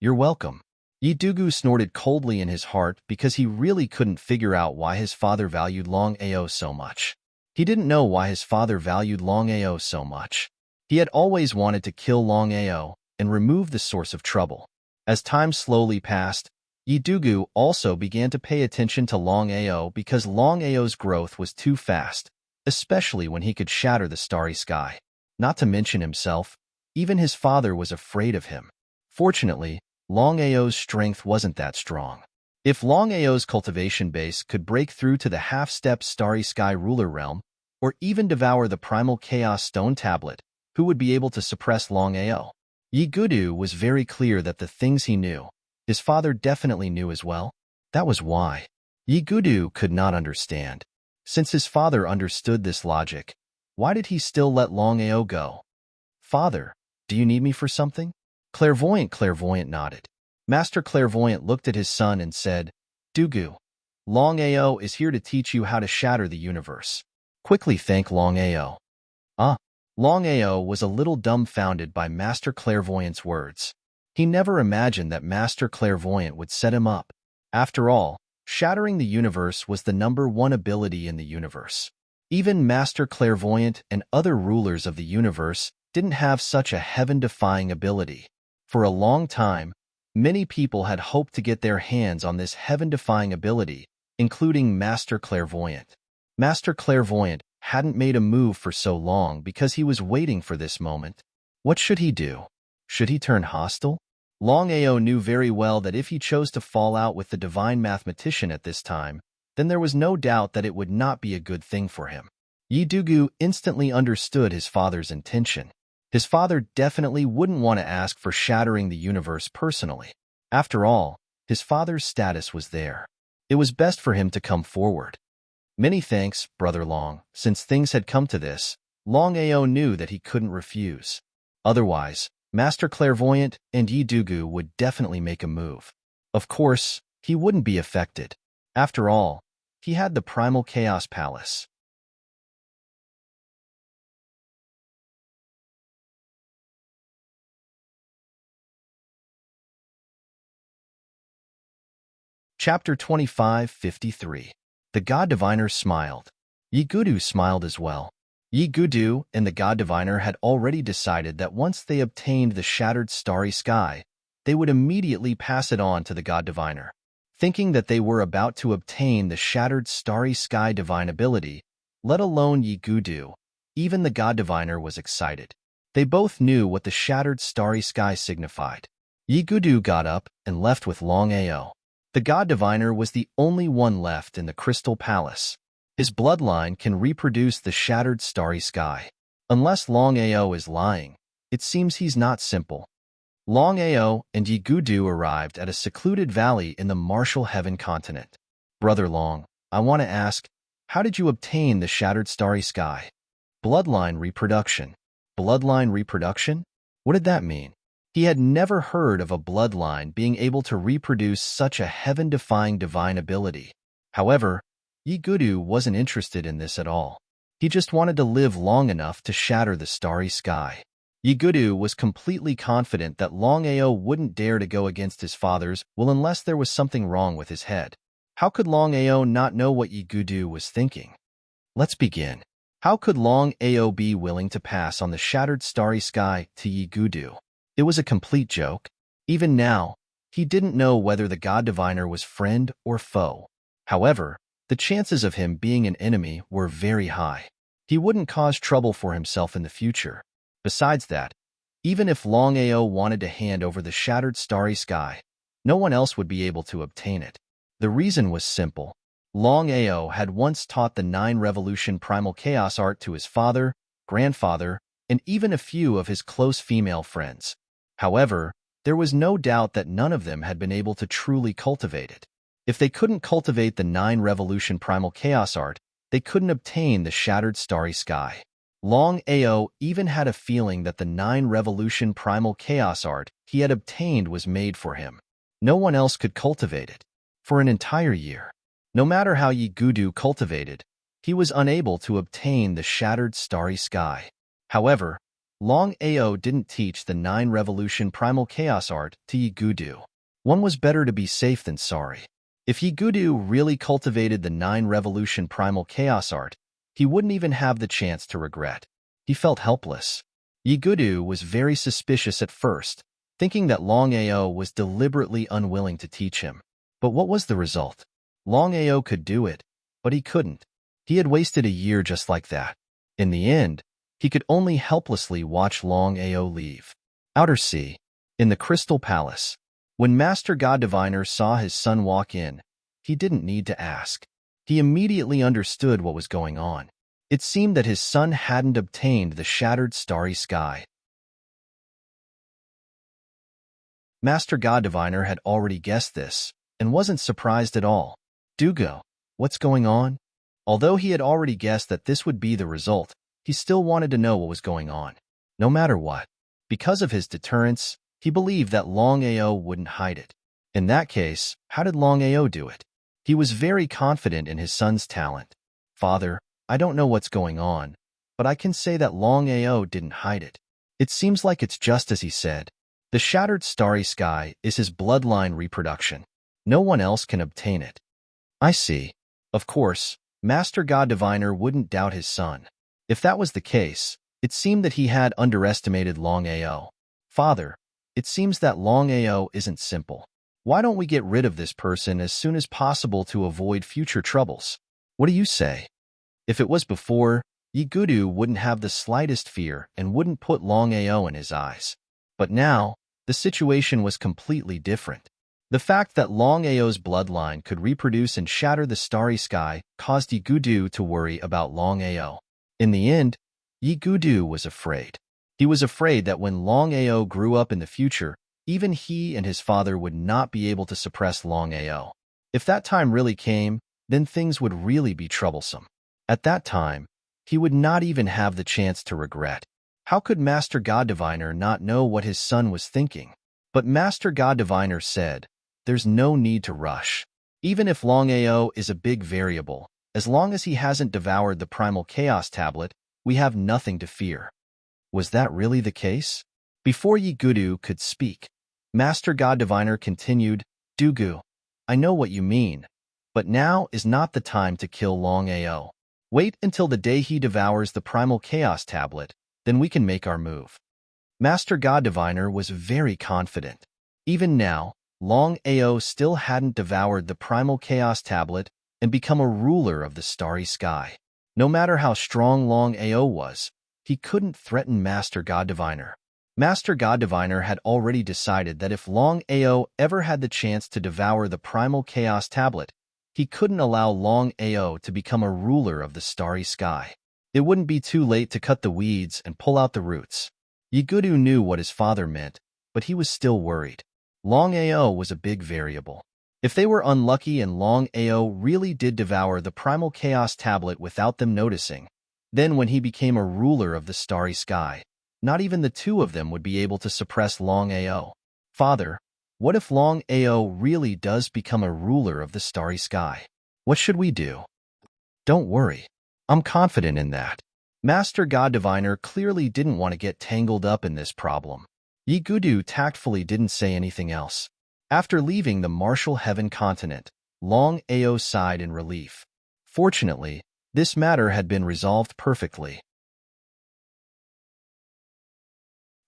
You're welcome. Dugu snorted coldly in his heart because he really couldn't figure out why his father valued Longao so much. He didn't know why his father valued Longao so much. He had always wanted to kill Longao and remove the source of trouble. As time slowly passed, Dugu also began to pay attention to Longao because Longao's growth was too fast, especially when he could shatter the starry sky. Not to mention himself, even his father was afraid of him. Fortunately, Longao's strength wasn't that strong. If Longao's cultivation base could break through to the half-step starry sky ruler realm, or even devour the primal chaos stone tablet, who would be able to suppress Longao? Dugu was very clear that the things he knew, his father definitely knew as well. That was why. Dugu could not understand. Since his father understood this logic, why did he still let Longao go? Father, do you need me for something? Clairvoyant, clairvoyant nodded. Master Clairvoyant looked at his son and said, Dugu, Longao is here to teach you how to shatter the universe. Quickly thank Longao. Longao was a little dumbfounded by Master Clairvoyant's words. He never imagined that Master Clairvoyant would set him up. After all, shattering the universe was the #1 ability in the universe. Even Master Clairvoyant and other rulers of the universe didn't have such a heaven-defying ability. For a long time, many people had hoped to get their hands on this heaven-defying ability, including Master Clairvoyant. Master Clairvoyant hadn't made a move for so long because he was waiting for this moment. What should he do? Should he turn hostile? Longao knew very well that if he chose to fall out with the divine mathematician at this time, then there was no doubt that it would not be a good thing for him. Dugu instantly understood his father's intention. His father definitely wouldn't want to ask for shattering the universe personally. After all, his father's status was there. It was best for him to come forward. Many thanks, Brother Long. Since things had come to this, Longao knew that he couldn't refuse. Otherwise, Master Clairvoyant and Dugu would definitely make a move. Of course, he wouldn't be affected. After all, he had the Primal Chaos Palace. Chapter 25:53. The God Diviner smiled. Dugu smiled as well. Dugu and the God Diviner had already decided that once they obtained the shattered starry sky, they would immediately pass it on to the God Diviner. Thinking that they were about to obtain the shattered starry sky divine ability, let alone Dugu, even the God Diviner was excited. They both knew what the shattered starry sky signified. Dugu got up and left with Longao. The God Diviner was the only one left in the Crystal Palace. His bloodline can reproduce the shattered starry sky. Unless Longao is lying, it seems he's not simple. Longao and Dugu arrived at a secluded valley in the Martial Heaven continent. Brother Long, I want to ask, how did you obtain the shattered starry sky? Bloodline reproduction. Bloodline reproduction? What did that mean? He had never heard of a bloodline being able to reproduce such a heaven-defying divine ability. However, Dugu wasn't interested in this at all. He just wanted to live long enough to shatter the starry sky. Dugu was completely confident that Longao wouldn't dare to go against his father's will unless there was something wrong with his head. How could Longao not know what Dugu was thinking? Let's begin. How could Longao be willing to pass on the shattered starry sky to Dugu? It was a complete joke. Even now, he didn't know whether the God Diviner was friend or foe. However, the chances of him being an enemy were very high. He wouldn't cause trouble for himself in the future. Besides that, even if Longao wanted to hand over the shattered starry sky, no one else would be able to obtain it. The reason was simple. Longao had once taught the 9 revolution primal chaos art to his father, grandfather, and even a few of his close female friends. However, there was no doubt that none of them had been able to truly cultivate it. If they couldn't cultivate the 9 revolution primal chaos art, they couldn't obtain the shattered starry sky. Longao even had a feeling that the 9 revolution primal chaos art he had obtained was made for him. No one else could cultivate it. For an entire year, no matter how Yigudu cultivated, he was unable to obtain the shattered starry sky. However, Longao didn't teach the 9 revolution primal chaos art to Yigudu. One was better to be safe than sorry. If Yigudu really cultivated the 9 revolution primal chaos art, he wouldn't even have the chance to regret. He felt helpless. Yigudu was very suspicious at first, thinking that Longao was deliberately unwilling to teach him. But what was the result? Longao could do it, but he couldn't. He had wasted a year just like that. In the end, he could only helplessly watch Longao leave. Outer Sea, in the Crystal Palace. When Master God Diviner saw his son walk in, he didn't need to ask. He immediately understood what was going on. It seemed that his son hadn't obtained the shattered starry sky. Master God Diviner had already guessed this, and wasn't surprised at all. Dugo, what's going on? Although he had already guessed that this would be the result, he still wanted to know what was going on. No matter what. Because of his deterrence, he believed that Longao wouldn't hide it. In that case, how did Longao do it? He was very confident in his son's talent. Father, I don't know what's going on, but I can say that Longao didn't hide it. It seems like it's just as he said. The shattered starry sky is his bloodline reproduction. No one else can obtain it. I see. Of course, Master God Diviner wouldn't doubt his son. If that was the case, it seemed that he had underestimated Longao. Father, it seems that Longao isn't simple. Why don't we get rid of this person as soon as possible to avoid future troubles? What do you say? If it was before, Yigudu wouldn't have the slightest fear and wouldn't put Longao in his eyes. But now, the situation was completely different. The fact that Longao's bloodline could reproduce and shatter the starry sky caused Yigudu to worry about Longao. In the end, Yigudu was afraid. He was afraid that when Longao grew up in the future, even he and his father would not be able to suppress Longao. If that time really came, then things would really be troublesome. At that time, he would not even have the chance to regret. How could Master God Diviner not know what his son was thinking? But Master God Diviner said, there's no need to rush. Even if Longao is a big variable, as long as he hasn't devoured the Primal Chaos Tablet, we have nothing to fear. Was that really the case? Before Yigudu could speak, Master God Diviner continued, Dugu, I know what you mean, but now is not the time to kill Longao. Wait until the day he devours the Primal Chaos Tablet, then we can make our move. Master God Diviner was very confident. Even now, Longao still hadn't devoured the Primal Chaos Tablet and become a ruler of the starry sky. No matter how strong Longao was, he couldn't threaten Master God Diviner. Master God Diviner had already decided that if Longao ever had the chance to devour the Primal Chaos Tablet, he couldn't allow Longao to become a ruler of the starry sky. It wouldn't be too late to cut the weeds and pull out the roots. Yigudu knew what his father meant, but he was still worried. Longao was a big variable. If they were unlucky and Longao really did devour the Primal Chaos Tablet without them noticing, then when he became a ruler of the starry sky, not even the two of them would be able to suppress Longao. Father, what if Longao really does become a ruler of the starry sky? What should we do? Don't worry. I'm confident in that. Master God Diviner clearly didn't want to get tangled up in this problem. Yigudu tactfully didn't say anything else. After leaving the Martial Heaven continent, Longao sighed in relief. Fortunately, this matter had been resolved perfectly.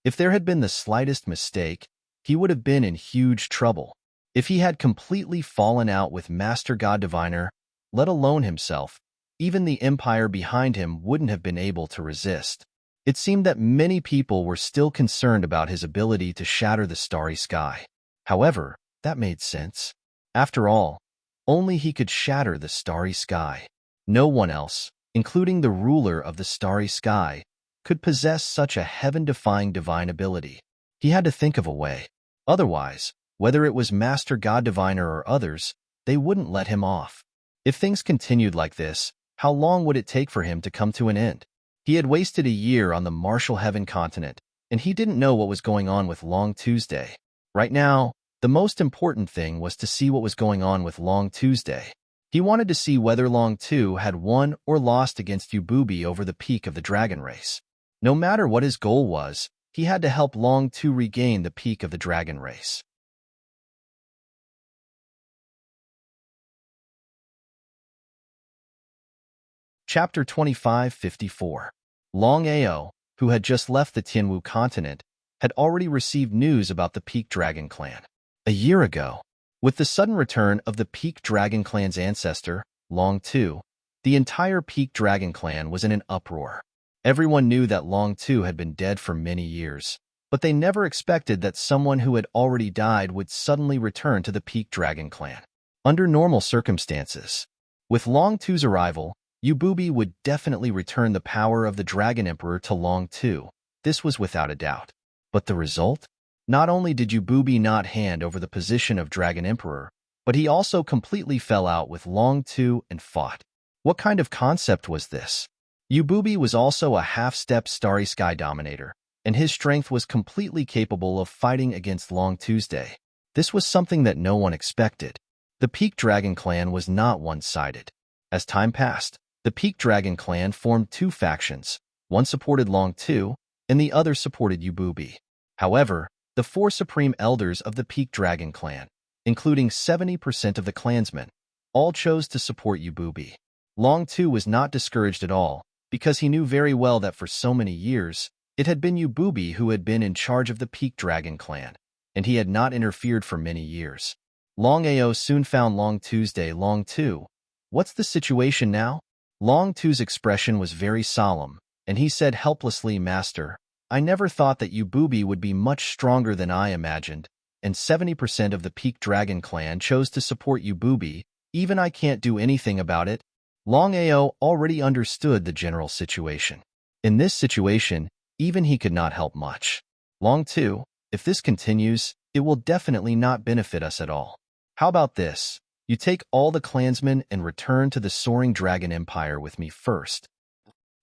If there had been the slightest mistake, he would have been in huge trouble. If he had completely fallen out with Master God Diviner, let alone himself, even the empire behind him wouldn't have been able to resist. It seemed that many people were still concerned about his ability to shatter the starry sky. However, that made sense. After all, only he could shatter the starry sky. No one else, including the ruler of the starry sky, could possess such a heaven-defying divine ability. He had to think of a way. Otherwise, whether it was Master God Diviner or others, they wouldn't let him off. If things continued like this, how long would it take for him to come to an end? He had wasted a year on the Martial Heaven continent, and he didn't know what was going on with Long Tuesday. Right now, the most important thing was to see what was going on with Long Tuesday. He wanted to see whether Long Tu had won or lost against Ububi over the peak of the dragon race. No matter what his goal was, he had to help Long Tu regain the peak of the dragon race. Chapter 2554. Longao, who had just left the Tianwu continent, had already received news about the Peak Dragon clan. A year ago, with the sudden return of the Peak Dragon clan's ancestor, Long Tu, the entire Peak Dragon clan was in an uproar. Everyone knew that Long Tu had been dead for many years, but they never expected that someone who had already died would suddenly return to the Peak Dragon clan. Under normal circumstances, with Long Tu's arrival, Ububi would definitely return the power of the Dragon Emperor to Long Tu. This was without a doubt. But the result? Not only did Ububi not hand over the position of Dragon Emperor, but he also completely fell out with Long Tu and fought. What kind of concept was this? Ububi was also a half-step Starry Sky Dominator, and his strength was completely capable of fighting against Long Tuesday. This was something that no one expected. The Peak Dragon clan was not one-sided. As time passed, the Peak Dragon clan formed two factions. One supported Long Tu, and the other supported Ububi. However, the four supreme elders of the Peak Dragon clan, including 70% of the clansmen, all chose to support Ububi. Long Tu was not discouraged at all, because he knew very well that for so many years, it had been Ububi who had been in charge of the Peak Dragon clan, and he had not interfered for many years. Longao soon found Long Tuesday. Long Tu, what's the situation now? Long Tu's expression was very solemn, and he said helplessly, Master, I never thought that Ububi would be much stronger than I imagined, and 70% of the Peak Dragon clan chose to support Ububi. Even I can't do anything about it. Longao already understood the general situation. In this situation, even he could not help much. Long Tu, if this continues, it will definitely not benefit us at all. How about this? You take all the clansmen and return to the Soaring Dragon Empire with me first.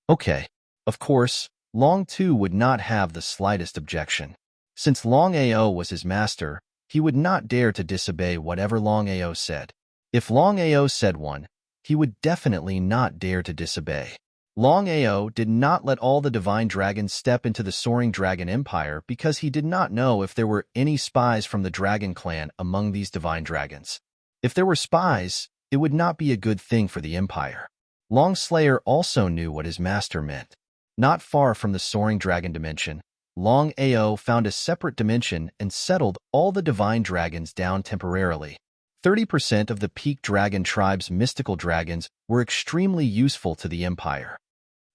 Okay. Of course, Long Tu would not have the slightest objection. Since Longao was his master, he would not dare to disobey whatever Longao said. If Longao said one, he would definitely not dare to disobey. Longao did not let all the divine dragons step into the Soaring Dragon Empire because he did not know if there were any spies from the Dragon clan among these divine dragons. If there were spies, it would not be a good thing for the empire. Long Slayer also knew what his master meant. Not far from the Soaring Dragon dimension, Long Ao found a separate dimension and settled all the divine dragons down temporarily. 30% of the Peak Dragon tribe's mystical dragons were extremely useful to the empire.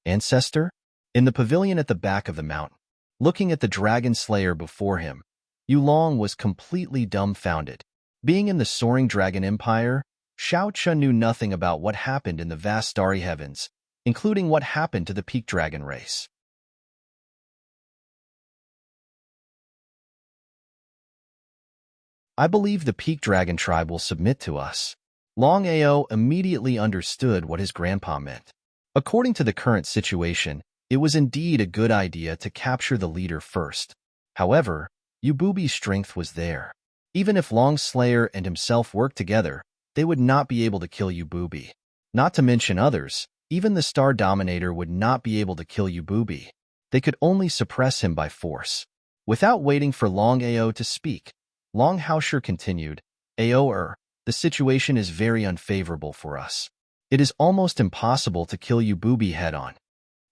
Ancestor? In the pavilion at the back of the mountain, looking at the Dragon Slayer before him, Yulong was completely dumbfounded. Being in the Soaring Dragon Empire, Xiao Chun knew nothing about what happened in the vast starry heavens, including what happened to the Peak Dragon race. I believe the Peak Dragon tribe will submit to us. Long Ao immediately understood what his grandpa meant. According to the current situation, it was indeed a good idea to capture the leader first. However, Ububi's strength was there. Even if Long Slayer and himself worked together, they would not be able to kill Ububi. Not to mention others, even the Star Dominator would not be able to kill Ububi. They could only suppress him by force. Without waiting for Long Ao to speak, Long Haosher continued, Ao, the situation is very unfavorable for us. It is almost impossible to kill Ububi head-on.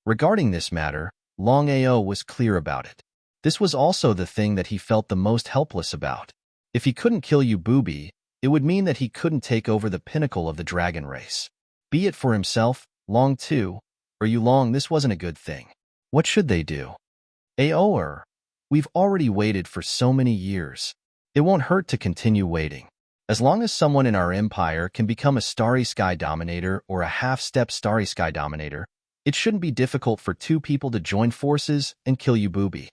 Regarding this matter, Long Ao was clear about it. This was also the thing that he felt the most helpless about. If he couldn't kill Ububi, it would mean that he couldn't take over the pinnacle of the dragon race. Be it for himself, Long Tu, or Yulong, this wasn't a good thing. What should they do? Aor, we've already waited for so many years. It won't hurt to continue waiting. As long as someone in our empire can become a starry sky dominator or a half-step starry sky dominator, it shouldn't be difficult for two people to join forces and kill you, booby.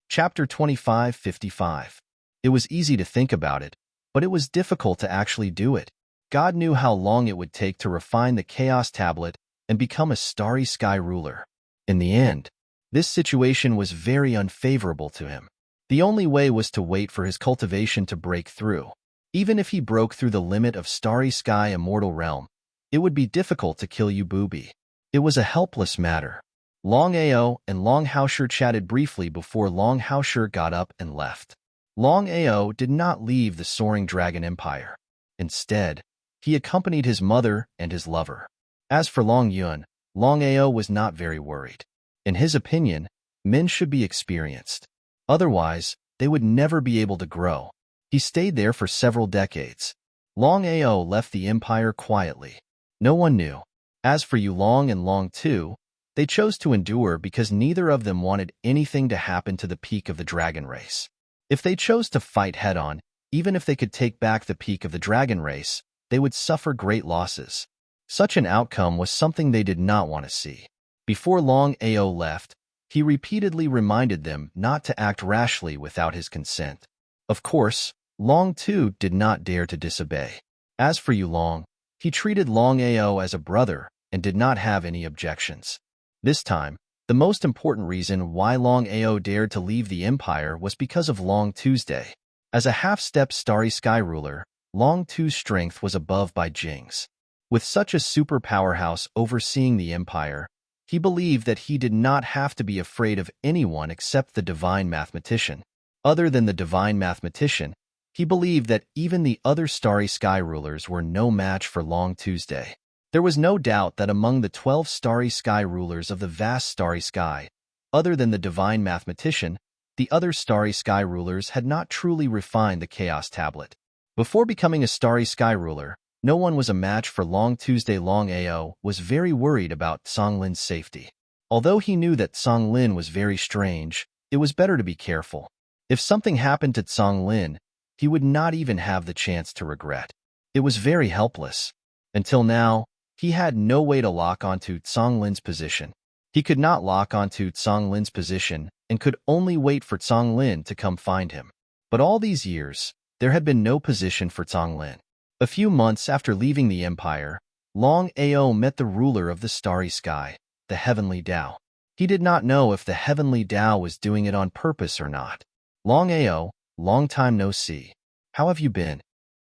Chapter 25:55. It was easy to think about it, but it was difficult to actually do it. God knew how long it would take to refine the Chaos Tablet and become a starry sky ruler. In the end, this situation was very unfavorable to him. The only way was to wait for his cultivation to break through. Even if he broke through the limit of starry sky immortal realm, it would be difficult to kill you, booby. It was a helpless matter. Longao and Longao chatted briefly before Longao got up and left. Longao did not leave the soaring dragon empire. Instead, he accompanied his mother and his lover. As for Longyun, Longao was not very worried. In his opinion, men should be experienced. Otherwise, they would never be able to grow. He stayed there for several decades. Longao left the empire quietly. No one knew. As for Yulong and Long Tu, they chose to endure because neither of them wanted anything to happen to the peak of the dragon race. If they chose to fight head-on, even if they could take back the peak of the dragon race, they would suffer great losses. Such an outcome was something they did not want to see. Before Longao left, he repeatedly reminded them not to act rashly without his consent. Of course, Long Tu did not dare to disobey. As for Yulong, he treated Longao as a brother and did not have any objections. This time, the most important reason why Longao dared to leave the empire was because of Long Tuesday. As a half-step starry sky ruler, Long Tu's strength was above Bai Jing's. With such a super powerhouse overseeing the empire, he believed that he did not have to be afraid of anyone except the divine mathematician. Other than the divine mathematician, he believed that even the other starry sky rulers were no match for Long Tuesday. There was no doubt that among the 12 starry sky rulers of the vast starry sky, other than the divine mathematician, the other starry sky rulers had not truly refined the Chaos Tablet. Before becoming a starry sky ruler, no one was a match for Long Tuesday. Longao was very worried about Songlin's safety. Although he knew that Songlin was very strange, it was better to be careful. If something happened to Songlin, he would not even have the chance to regret. It was very helpless. Until now, he had no way to lock onto Songlin's position. He could not lock onto Songlin's position and could only wait for Songlin to come find him. But all these years, there had been no position for Songlin. A few months after leaving the empire, Longao met the ruler of the starry sky, the Heavenly Tao. He did not know if the Heavenly Tao was doing it on purpose or not. Longao, long time no see. How have you been?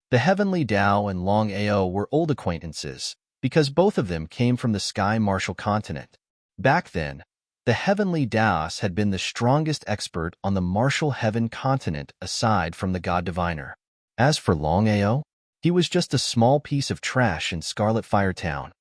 The Heavenly Tao and Longao were old acquaintances, because both of them came from the Sky Martial continent. Back then, the Heavenly Taoist had been the strongest expert on the Martial Heaven continent aside from the God Diviner. As for Longao, he was just a small piece of trash in Scarlet Fire Town.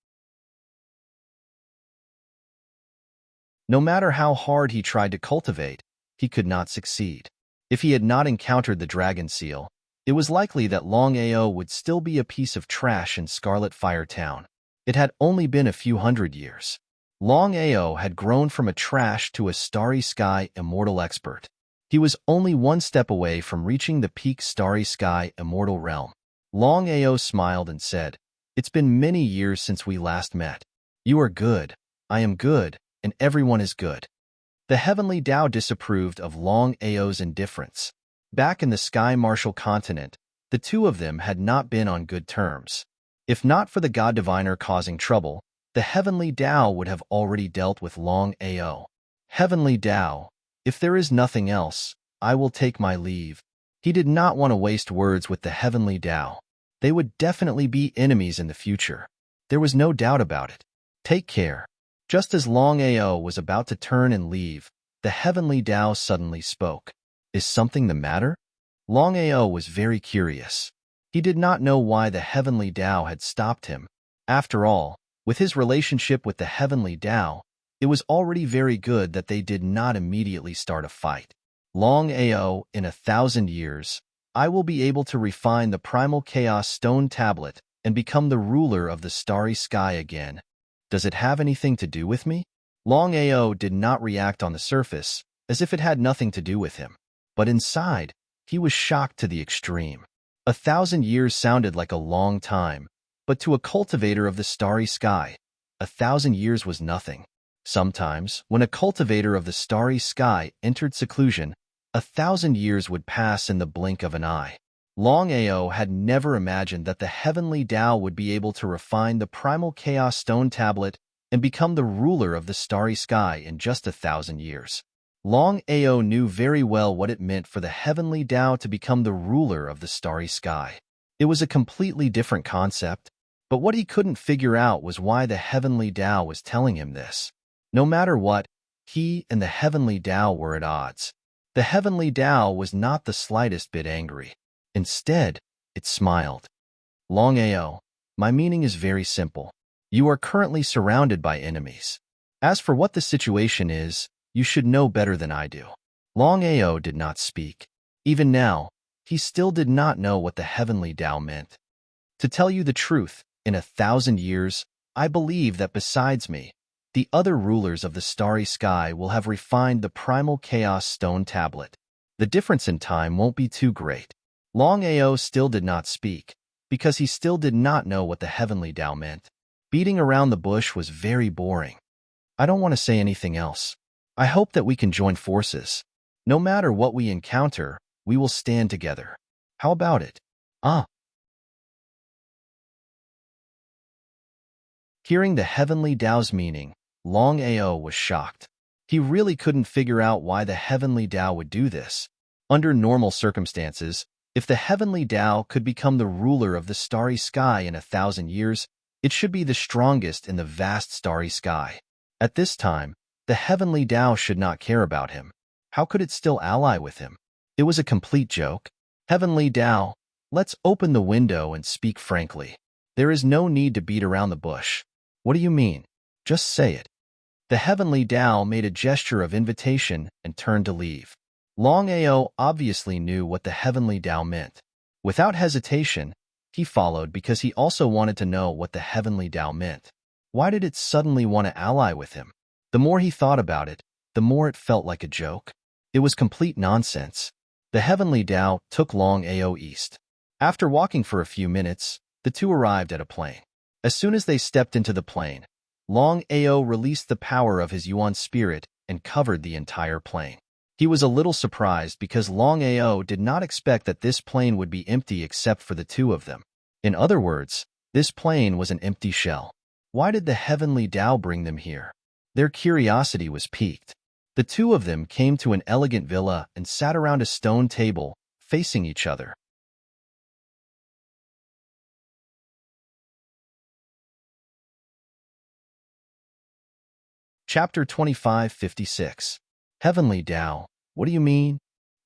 No matter how hard he tried to cultivate, he could not succeed. If he had not encountered the Dragon Seal, it was likely that Longao would still be a piece of trash in Scarlet Fire Town. It had only been a few hundred years. Longao had grown from a trash to a starry sky immortal expert. He was only one step away from reaching the peak starry sky immortal realm. Longao smiled and said, "It's been many years since we last met. You are good, I am good, and everyone is good." The Heavenly Tao disapproved of Longao's indifference. Back in the Sky Martial continent, the two of them had not been on good terms. If not for the God Diviner causing trouble, the Heavenly Tao would have already dealt with Longao. "Heavenly Tao, if there is nothing else, I will take my leave." He did not want to waste words with the Heavenly Tao. They would definitely be enemies in the future. There was no doubt about it. Take care. Just as Longao was about to turn and leave, the Heavenly Tao suddenly spoke. Is something the matter? Longao was very curious. He did not know why the Heavenly Tao had stopped him. After all, with his relationship with the Heavenly Tao, it was already very good that they did not immediately start a fight. Longao, in 1,000 years, I will be able to refine the primal chaos stone tablet and become the ruler of the starry sky again. Does it have anything to do with me? Longao did not react on the surface, as if it had nothing to do with him. But inside, he was shocked to the extreme. 1,000 years sounded like a long time, but to a cultivator of the starry sky, 1,000 years was nothing. Sometimes, when a cultivator of the starry sky entered seclusion, 1,000 years would pass in the blink of an eye. Longao had never imagined that the heavenly Tao would be able to refine the primal chaos stone tablet and become the ruler of the starry sky in just 1,000 years. Longao knew very well what it meant for the heavenly Tao to become the ruler of the starry sky. It was a completely different concept, but what he couldn't figure out was why the heavenly Tao was telling him this. No matter what, he and the heavenly Tao were at odds. The heavenly Tao was not the slightest bit angry. Instead, it smiled. Longao, my meaning is very simple. You are currently surrounded by enemies. As for what the situation is, you should know better than I do. Longao did not speak. Even now, he still did not know what the heavenly Tao meant. To tell you the truth, in 1,000 years, I believe that besides me, the other rulers of the starry sky will have refined the primal chaos stone tablet. The difference in time won't be too great. Longao still did not speak, because he still did not know what the heavenly Tao meant. Beating around the bush was very boring. I don't want to say anything else. I hope that we can join forces. No matter what we encounter, we will stand together. How about it? Hearing the heavenly Tao's meaning, Longao was shocked. He really couldn't figure out why the heavenly Tao would do this. Under normal circumstances, if the heavenly Tao could become the ruler of the starry sky in 1,000 years, it should be the strongest in the vast starry sky. At this time, the heavenly Tao should not care about him. How could it still ally with him? It was a complete joke. Heavenly Tao, let's open the window and speak frankly. There is no need to beat around the bush. What do you mean? Just say it. The heavenly Tao made a gesture of invitation and turned to leave. Longao obviously knew what the heavenly Tao meant. Without hesitation, he followed because he also wanted to know what the heavenly Tao meant. Why did it suddenly want to ally with him? The more he thought about it, the more it felt like a joke. It was complete nonsense. The heavenly Tao took Longao east. After walking for a few minutes, the two arrived at a plain. As soon as they stepped into the plain, Longao released the power of his Yuan spirit and covered the entire plain. He was a little surprised because Longao did not expect that this plain would be empty except for the two of them. In other words, this plain was an empty shell. Why did the heavenly Tao bring them here? Their curiosity was piqued. The two of them came to an elegant villa and sat around a stone table, facing each other. Chapter 2556. Heavenly Tao, what do you mean?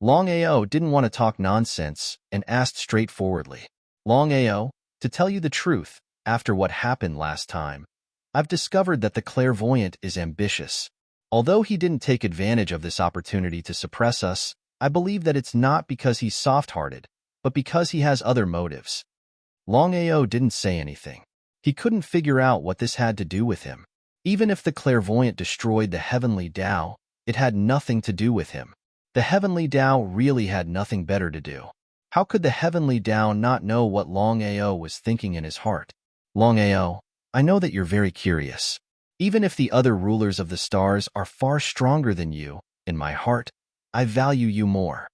Longao didn't want to talk nonsense and asked straightforwardly. Longao, to tell you the truth, after what happened last time, I've discovered that the clairvoyant is ambitious. Although he didn't take advantage of this opportunity to suppress us, I believe that it's not because he's soft-hearted, but because he has other motives. Longao didn't say anything. He couldn't figure out what this had to do with him. Even if the clairvoyant destroyed the heavenly Tao, it had nothing to do with him. The heavenly Tao really had nothing better to do. How could the heavenly Tao not know what Longao was thinking in his heart? Longao, I know that you're very curious. Even if the other rulers of the stars are far stronger than you, in my heart, I value you more.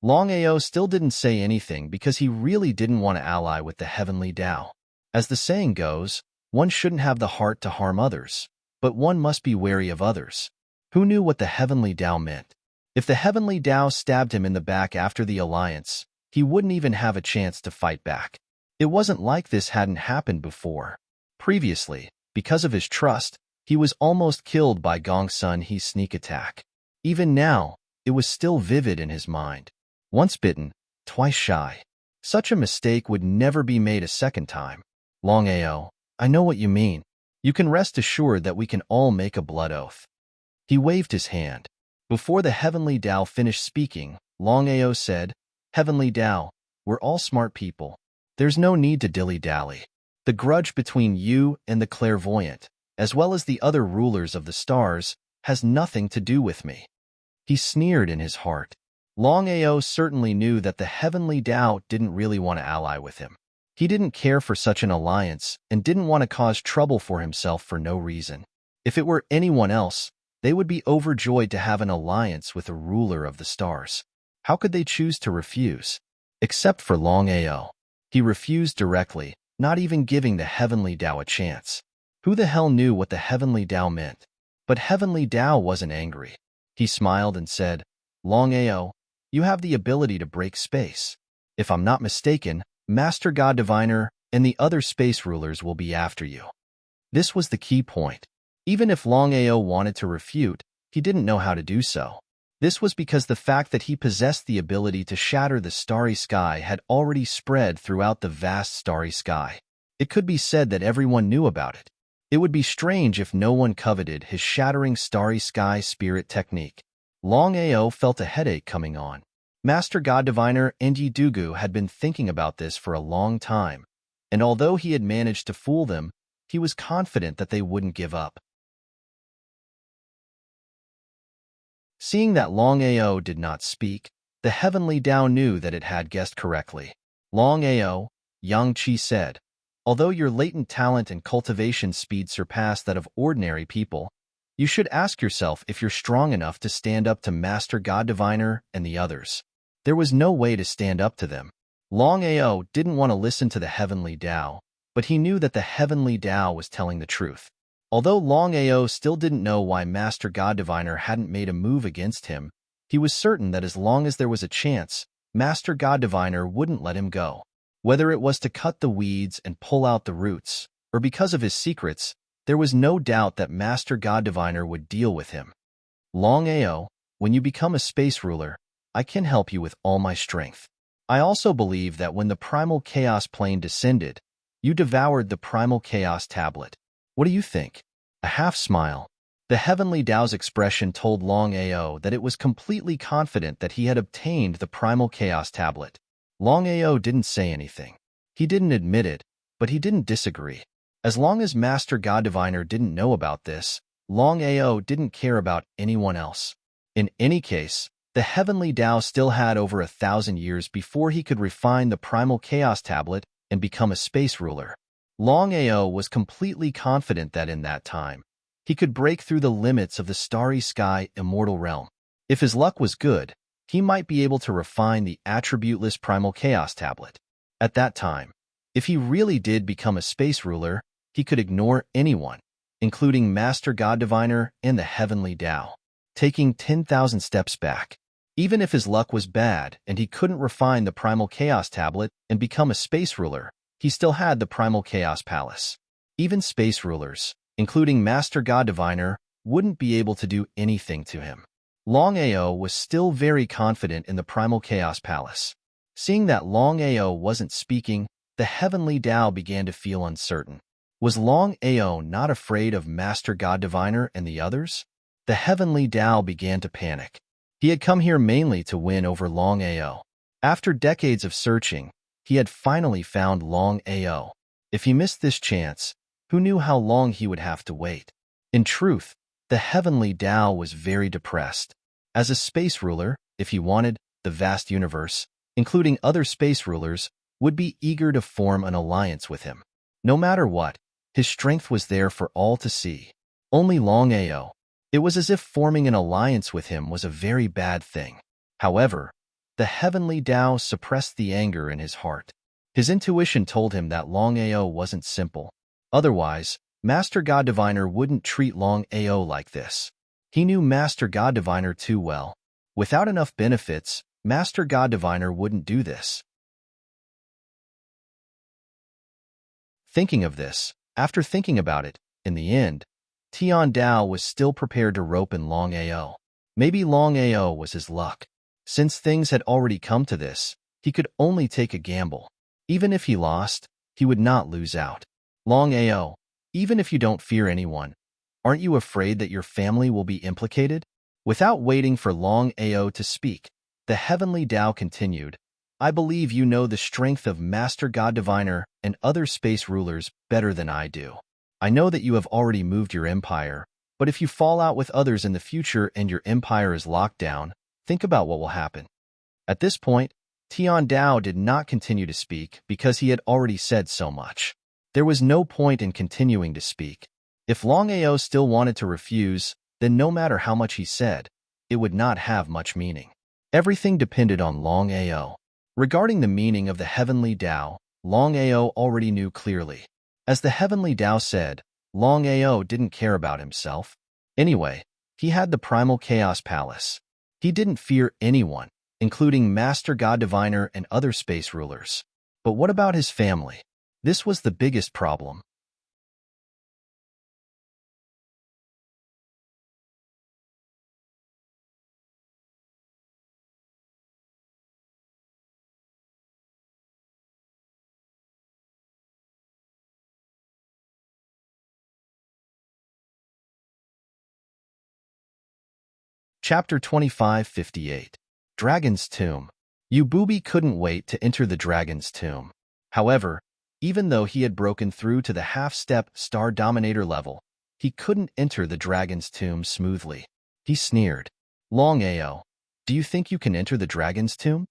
Longao still didn't say anything because he really didn't want to ally with the heavenly Tao. As the saying goes, one shouldn't have the heart to harm others, but one must be wary of others. Who knew what the heavenly Tao meant? If the heavenly Tao stabbed him in the back after the alliance, he wouldn't even have a chance to fight back. It wasn't like this hadn't happened before. Previously, because of his trust, he was almost killed by Gong Sun He's sneak attack. Even now, it was still vivid in his mind. Once bitten, twice shy. Such a mistake would never be made a second time. Longao, I know what you mean. You can rest assured that we can all make a blood oath. He waved his hand. Before the heavenly Tao finished speaking, Longao said, Heavenly Tao, we're all smart people. There's no need to dilly-dally. The grudge between you and the clairvoyant, as well as the other rulers of the stars, has nothing to do with me." He sneered in his heart. Longao certainly knew that the Heavenly Tao didn't really want to ally with him. He didn't care for such an alliance and didn't want to cause trouble for himself for no reason. If it were anyone else, they would be overjoyed to have an alliance with a ruler of the stars. How could they choose to refuse? Except for Longao. He refused directly, not even giving the Heavenly Tao a chance. Who the hell knew what the Heavenly Tao meant? But Heavenly Tao wasn't angry. He smiled and said, "Longao, you have the ability to break space. If I'm not mistaken, Master God Diviner and the other space rulers will be after you." This was the key point. Even if Longao wanted to refute, he didn't know how to do so. This was because the fact that he possessed the ability to shatter the starry sky had already spread throughout the vast starry sky. It could be said that everyone knew about it. It would be strange if no one coveted his shattering starry sky spirit technique. Longao felt a headache coming on. Master God Diviner and Yidugu had been thinking about this for a long time, and although he had managed to fool them, he was confident that they wouldn't give up. Seeing that Longao did not speak, the Heavenly Tao knew that it had guessed correctly. "Longao," Yang Qi said, "although your latent talent and cultivation speed surpass that of ordinary people, you should ask yourself if you're strong enough to stand up to Master God Diviner and the others." There was no way to stand up to them. Longao didn't want to listen to the Heavenly Tao, but he knew that the Heavenly Tao was telling the truth. Although Longao still didn't know why Master God Diviner hadn't made a move against him, he was certain that as long as there was a chance, Master God Diviner wouldn't let him go. Whether it was to cut the weeds and pull out the roots, or because of his secrets, there was no doubt that Master God Diviner would deal with him. "Longao, when you become a space ruler, I can help you with all my strength. I also believe that when the primal chaos plane descended, you devoured the primal chaos tablet. What do you think?" A half smile. The Heavenly Tao's expression told Longao that it was completely confident that he had obtained the primal chaos tablet. Longao didn't say anything. He didn't admit it, but he didn't disagree. As long as Master God Diviner didn't know about this, Longao didn't care about anyone else. In any case, the Heavenly Tao still had over 1,000 years before he could refine the primal chaos tablet and become a space ruler. Longao was completely confident that in that time, he could break through the limits of the starry sky immortal realm. If his luck was good, he might be able to refine the attributeless primal chaos tablet. At that time, if he really did become a space ruler, he could ignore anyone, including Master God Diviner and the Heavenly Tao, taking 10,000 steps back. Even if his luck was bad and he couldn't refine the primal chaos tablet and become a space ruler, he still had the primal chaos palace. Even space rulers, including Master God Diviner, wouldn't be able to do anything to him. Longao was still very confident in the primal chaos palace. Seeing that Longao wasn't speaking, the Heavenly Tao began to feel uncertain. Was Longao not afraid of Master God Diviner and the others? The Heavenly Tao began to panic. He had come here mainly to win over Longao. After decades of searching, he had finally found Longao. If he missed this chance, who knew how long he would have to wait? In truth, the Heavenly Tao was very depressed. As a space ruler, if he wanted, the vast universe, including other space rulers, would be eager to form an alliance with him. No matter what, his strength was there for all to see. Only Longao. It was as if forming an alliance with him was a very bad thing. However, the Heavenly Tao suppressed the anger in his heart. His intuition told him that Longao wasn't simple. Otherwise, Master God Diviner wouldn't treat Longao like this. He knew Master God Diviner too well. Without enough benefits, Master God Diviner wouldn't do this. Thinking of this, after thinking about it, in the end, Tian Dao was still prepared to rope in Longao. Maybe Longao was his luck. Since things had already come to this, he could only take a gamble. Even if he lost, he would not lose out. Longao, even if you don't fear anyone, aren't you afraid that your family will be implicated? Without waiting for Longao to speak, the Heavenly Tao continued, I believe you know the strength of Master God Diviner and other space rulers better than I do. I know that you have already moved your empire, but if you fall out with others in the future and your empire is locked down, think about what will happen. At this point, Tian Dao did not continue to speak because he had already said so much. There was no point in continuing to speak. If Longao still wanted to refuse, then no matter how much he said, it would not have much meaning. Everything depended on Longao. Regarding the meaning of the heavenly Tao, Longao already knew clearly. As the heavenly Tao said, Longao didn't care about himself. Anyway, he had the primal chaos palace. He didn't fear anyone, including Master God Diviner and other space rulers. But what about his family? This was the biggest problem. Chapter 2558. Dragon's Tomb. Ububi couldn't wait to enter the Dragon's Tomb. However, even though he had broken through to the half-step Star Dominator level, he couldn't enter the Dragon's Tomb smoothly. He sneered. Longao, do you think you can enter the Dragon's Tomb?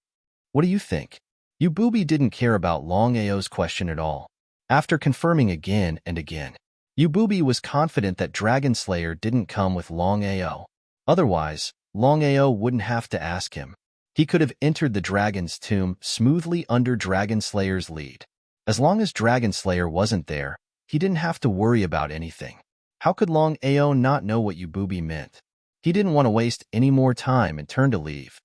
What do you think? Ububi didn't care about Longao's question at all. After confirming again and again, Ububi was confident that Dragon Slayer didn't come with Longao. Otherwise, Longao wouldn't have to ask him. He could have entered the Dragon's Tomb smoothly under Dragon Slayer's lead. As long as Dragon Slayer wasn't there, he didn't have to worry about anything. How could Longao not know what Ububi meant? He didn't want to waste any more time and turned to leave.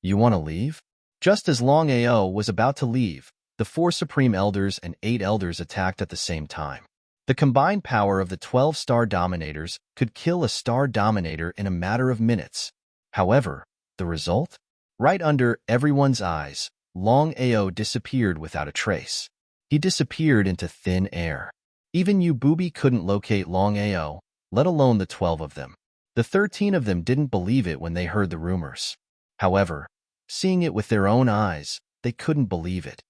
You want to leave? Just as Longao was about to leave, the 4 Supreme Elders and 8 Elders attacked at the same time. The combined power of the 12 Star Dominators could kill a Star Dominator in a matter of minutes. However, the result? Right under everyone's eyes, Longao disappeared without a trace. He disappeared into thin air. Even Ububi couldn't locate Longao, let alone the 12 of them. The 13 of them didn't believe it when they heard the rumors. However, seeing it with their own eyes, they couldn't believe it.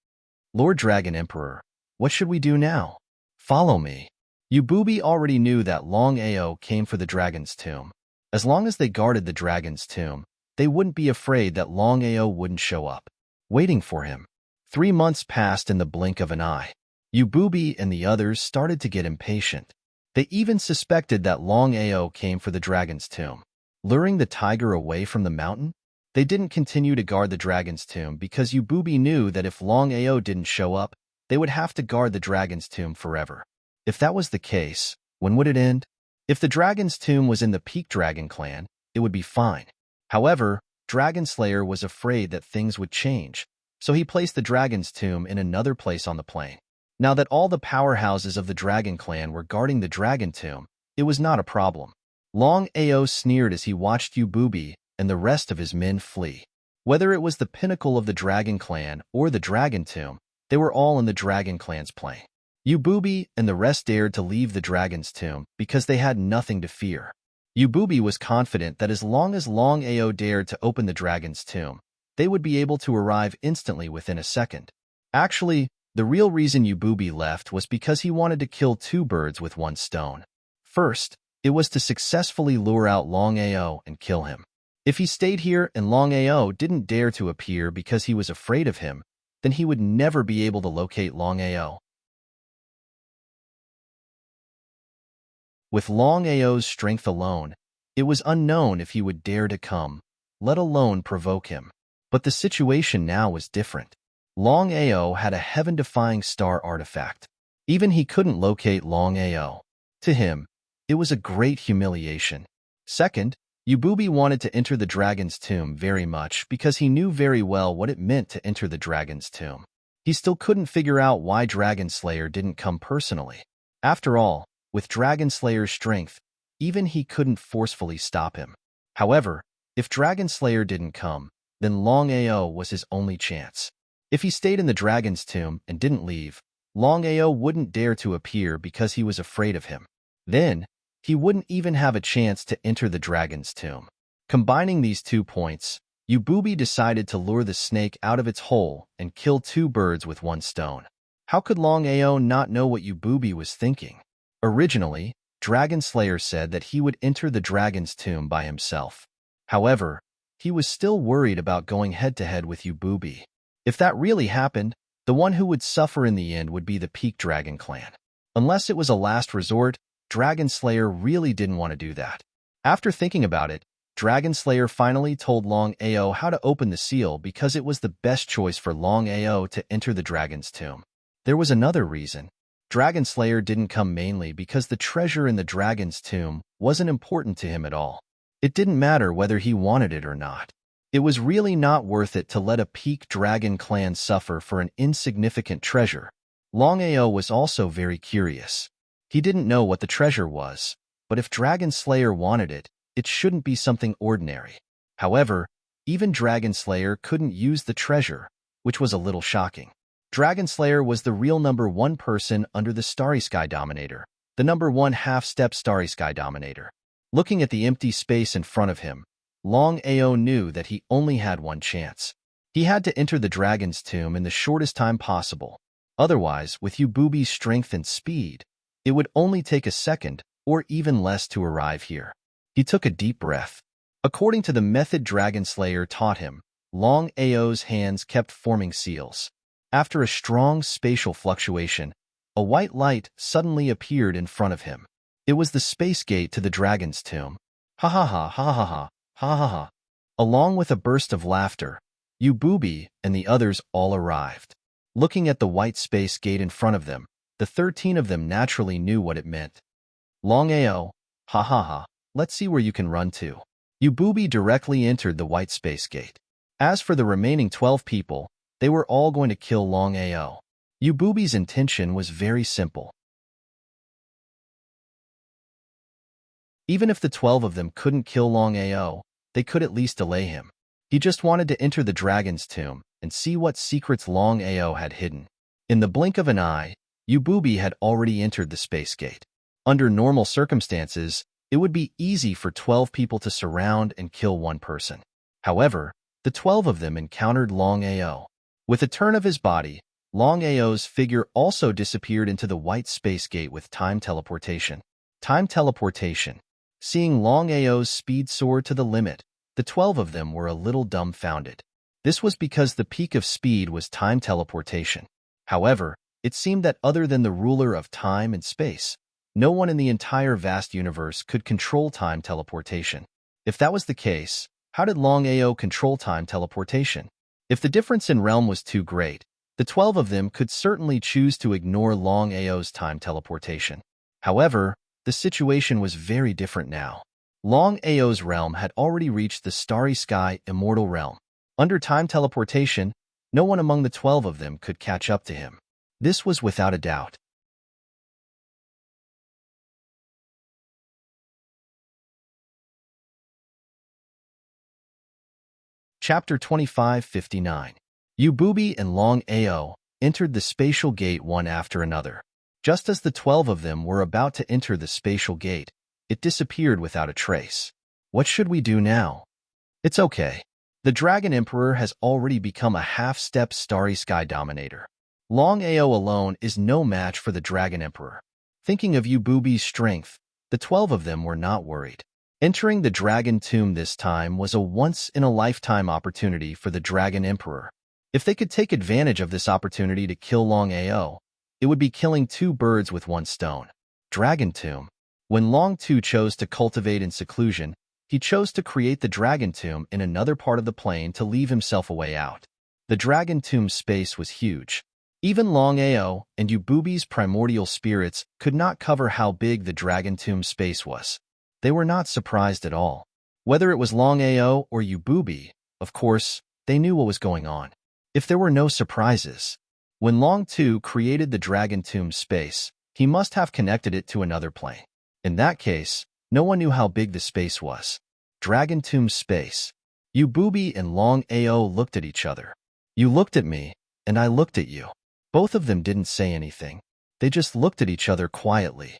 Lord Dragon Emperor, what should we do now? Follow me. Ububi already knew that Longao came for the Dragon's Tomb. As long as they guarded the Dragon's Tomb, they wouldn't be afraid that Longao wouldn't show up. Waiting for him. 3 months passed in the blink of an eye. Ububi and the others started to get impatient. They even suspected that Longao came for the Dragon's Tomb. Luring the tiger away from the mountain? They didn't continue to guard the Dragon's Tomb because Ububi knew that if Longao didn't show up, they would have to guard the Dragon's Tomb forever. If that was the case, when would it end? If the Dragon's Tomb was in the Peak Dragon clan, it would be fine. However, Dragon Slayer was afraid that things would change, so he placed the Dragon's Tomb in another place on the plain. Now that all the powerhouses of the Dragon clan were guarding the Dragon Tomb, it was not a problem. Longao sneered as he watched Ububi and the rest of his men flee. Whether it was the pinnacle of the Dragon clan or the Dragon Tomb, they were all in the Dragon clan's plane. Ububi and the rest dared to leave the Dragon's Tomb because they had nothing to fear. Ububi was confident that as long as Longao dared to open the Dragon's Tomb, they would be able to arrive instantly within a second. Actually, the real reason Ububi left was because he wanted to kill 2 birds with 1 stone. First, it was to successfully lure out Longao and kill him. If he stayed here and Longao didn't dare to appear because he was afraid of him, then he would never be able to locate Longao. With Longao's strength alone, it was unknown if he would dare to come, let alone provoke him. But the situation now was different. Longao had a heaven-defying star artifact. Even he couldn't locate Longao. To him, it was a great humiliation. Second, Ububi wanted to enter the Dragon's Tomb very much because he knew very well what it meant to enter the Dragon's Tomb. He still couldn't figure out why Dragon Slayer didn't come personally. After all, with Dragon Slayer's strength, even he couldn't forcefully stop him. However, if Dragon Slayer didn't come, then Longao was his only chance. If he stayed in the Dragon's Tomb and didn't leave, Longao wouldn't dare to appear because he was afraid of him. Then, he wouldn't even have a chance to enter the Dragon's Tomb. Combining these 2 points, Ububi decided to lure the snake out of its hole and kill two birds with one stone. How could Longao not know what Ububi was thinking? Originally, Dragon Slayer said that he would enter the dragon's tomb by himself. However, he was still worried about going head-to-head with Ububi. If that really happened, the one who would suffer in the end would be the Peak Dragon clan. Unless it was a last resort, Dragon Slayer really didn't want to do that. After thinking about it, Dragon Slayer finally told Longao how to open the seal because it was the best choice for Longao to enter the dragon's tomb. There was another reason. Dragon Slayer didn't come mainly because the treasure in the dragon's tomb wasn't important to him at all. It didn't matter whether he wanted it or not. It was really not worth it to let a Peak Dragon clan suffer for an insignificant treasure. Longao was also very curious. He didn't know what the treasure was, but if Dragon Slayer wanted it, it shouldn't be something ordinary. However, even Dragon Slayer couldn't use the treasure, which was a little shocking. Dragon Slayer was the real #1 person under the Starry Sky Dominator, the #1 half-step Starry Sky Dominator. Looking at the empty space in front of him, Longao knew that he only had one chance. He had to enter the dragon's tomb in the shortest time possible. Otherwise, with Ububi's strength and speed, it would only take a second or even less to arrive here. He took a deep breath. According to the method Dragon Slayer taught him, Longao's hands kept forming seals. After a strong spatial fluctuation, a white light suddenly appeared in front of him. It was the space gate to the dragon's tomb. Ha ha ha ha ha ha ha ha ha. Along with a burst of laughter, Ububi and the others all arrived. Looking at the white space gate in front of them, the 13 of them naturally knew what it meant. Longao, ha ha ha, let's see where you can run to. Ububi directly entered the white space gate. As for the remaining 12 people, they were all going to kill Longao. Ububi's intention was very simple. Even if the 12 of them couldn't kill Longao, they could at least delay him. He just wanted to enter the dragon's tomb and see what secrets Longao had hidden. In the blink of an eye, Ububi had already entered the space gate. Under normal circumstances, it would be easy for 12 people to surround and kill one person. However, the 12 of them encountered Longao. With a turn of his body, Longao's figure also disappeared into the white space gate with time teleportation. Time teleportation. Seeing Longao's speed soar to the limit, the 12 of them were a little dumbfounded. This was because the peak of speed was time teleportation. However, it seemed that other than the ruler of time and space, no one in the entire vast universe could control time teleportation. If that was the case, how did Longao control time teleportation? If the difference in realm was too great, the 12 of them could certainly choose to ignore Longao's time teleportation. However, the situation was very different now. Longao's realm had already reached the Starry Sky Immortal Realm. Under time teleportation, no one among the 12 of them could catch up to him. This was without a doubt. Chapter 2559. Ububi and Longao entered the spatial gate one after another. Just as the 12 of them were about to enter the spatial gate, it disappeared without a trace. What should we do now? It's okay. The Dragon Emperor has already become a half-step Starry Sky Dominator. Longao alone is no match for the Dragon Emperor. Thinking of Ububi's strength, the 12 of them were not worried. Entering the Dragon Tomb this time was a once-in-a-lifetime opportunity for the Dragon Emperor. If they could take advantage of this opportunity to kill Longao, it would be killing two birds with one stone. Dragon Tomb. When Long Tu chose to cultivate in seclusion, he chose to create the Dragon Tomb in another part of the plane to leave himself a way out. The Dragon Tomb space was huge. Even Longao and Ububi's primordial spirits could not cover how big the Dragon Tomb space was. They were not surprised at all. Whether it was Longao or Ububi, of course, they knew what was going on. If there were no surprises, when Long Tu created the Dragon Tomb space, he must have connected it to another plane. In that case, no one knew how big the space was. Dragon Tomb space. Ububi and Longao looked at each other. You looked at me, and I looked at you. Both of them didn't say anything. They just looked at each other quietly.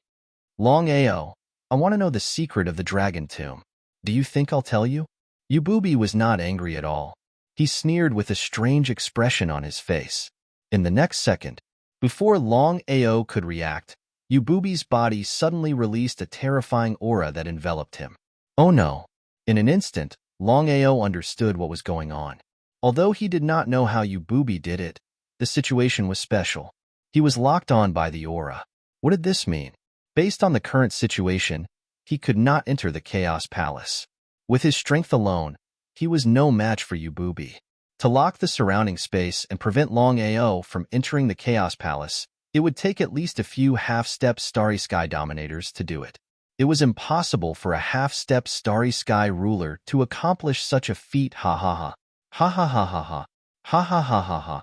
Longao, I want to know the secret of the Dragon Tomb. Do you think I'll tell you? Ububi was not angry at all. He sneered with a strange expression on his face. In the next second, before Longao could react, Ububi's body suddenly released a terrifying aura that enveloped him. Oh no! In an instant, Longao understood what was going on. Although he did not know how Ububi did it, the situation was special. He was locked on by the aura. What did this mean? Based on the current situation, he could not enter the Chaos Palace. With his strength alone, he was no match for Ububi. To lock the surrounding space and prevent Longao from entering the Chaos Palace, it would take at least a few half-step Starry Sky Dominators to do it. It was impossible for a half-step Starry Sky ruler to accomplish such a feat. Ha ha ha. Ha ha ha ha ha. Ha ha ha ha ha.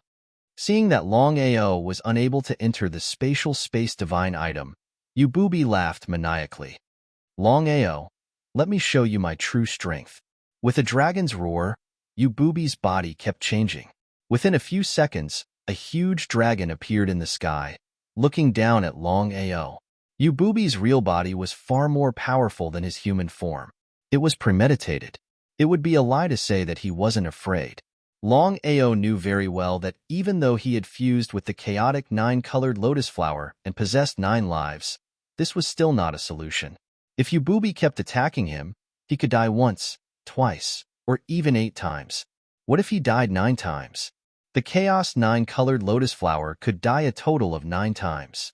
Seeing that Longao was unable to enter the spatial space divine item, Ububi laughed maniacally. Longao, let me show you my true strength. With a dragon's roar, Ububi's body kept changing. Within a few seconds, a huge dragon appeared in the sky, looking down at Longao. Ububi's real body was far more powerful than his human form. It was premeditated. It would be a lie to say that he wasn't afraid. Longao knew very well that even though he had fused with the chaotic 9-colored lotus flower and possessed 9 lives, this was still not a solution. If Ububi kept attacking him, he could die once, twice, or even 8 times. What if he died 9 times? The Chaos 9-colored lotus flower could die a total of 9 times.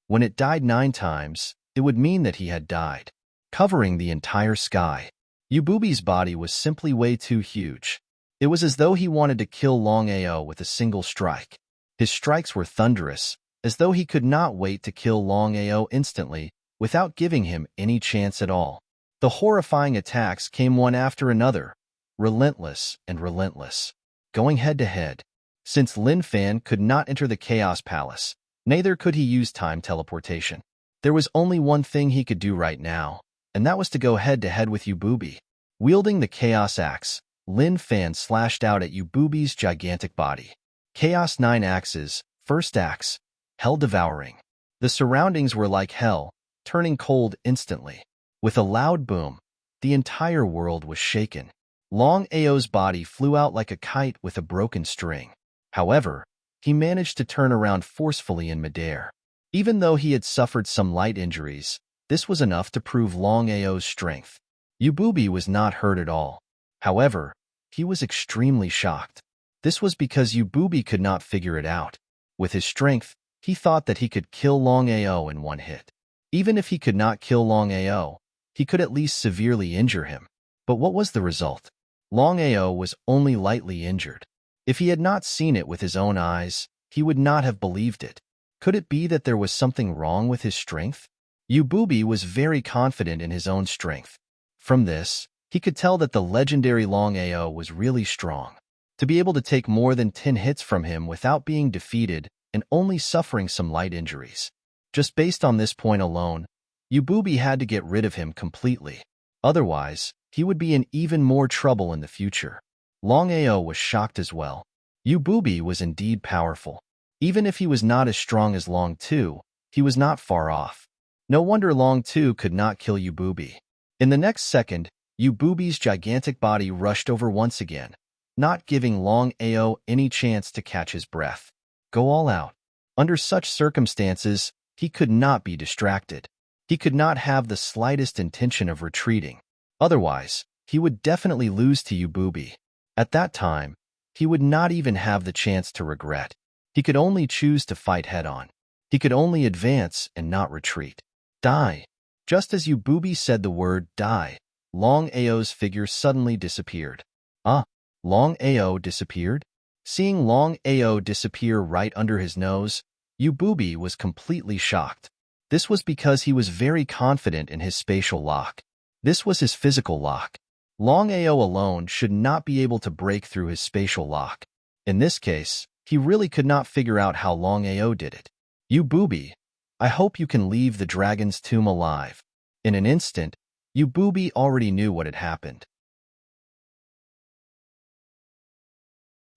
When it died 9 times, it would mean that he had died, covering the entire sky. Ububi's body was simply way too huge. It was as though he wanted to kill Longao with a single strike. His strikes were thunderous, as though he could not wait to kill Longao instantly without giving him any chance at all. The horrifying attacks came one after another, relentless and relentless, going head-to-head. Since Lin Fan could not enter the Chaos Palace, neither could he use time teleportation. There was only one thing he could do right now, and that was to go head-to-head with Ububi. Wielding the Chaos Axe, Lin Fan slashed out at Ububi's gigantic body. Chaos 9 axes, first axe, hell devouring. The surroundings were like hell, turning cold instantly. With a loud boom, the entire world was shaken. Longao's body flew out like a kite with a broken string. However, he managed to turn around forcefully in midair. Even though he had suffered some light injuries, this was enough to prove Longao's strength. Ububi was not hurt at all. However, he was extremely shocked. This was because Ububi could not figure it out. With his strength, he thought that he could kill Longao in one hit. Even if he could not kill Longao, he could at least severely injure him. But what was the result? Longao was only lightly injured. If he had not seen it with his own eyes, he would not have believed it. Could it be that there was something wrong with his strength? Ububi was very confident in his own strength. From this, he could tell that the legendary Longao was really strong. To be able to take more than 10 hits from him without being defeated and only suffering some light injuries. Just based on this point alone, Ububi had to get rid of him completely. Otherwise, he would be in even more trouble in the future. Longao was shocked as well. Ububi was indeed powerful. Even if he was not as strong as Long 2, he was not far off. No wonder Long 2 could not kill Ububi. In the next second, Ububi's gigantic body rushed over once again, not giving Longao any chance to catch his breath. Go all out. Under such circumstances, he could not be distracted. He could not have the slightest intention of retreating. Otherwise, he would definitely lose to Ububi. At that time, he would not even have the chance to regret. He could only choose to fight head-on. He could only advance and not retreat. Die. Just as Ububi said the word die, Longao's figure suddenly disappeared. Ah, Longao disappeared? Seeing Longao disappear right under his nose, Ububi was completely shocked. This was because he was very confident in his spatial lock. This was his physical lock. Longao alone should not be able to break through his spatial lock. In this case, he really could not figure out how Longao did it. Ububi, I hope you can leave the dragon's tomb alive. In an instant, Ububi already knew what had happened.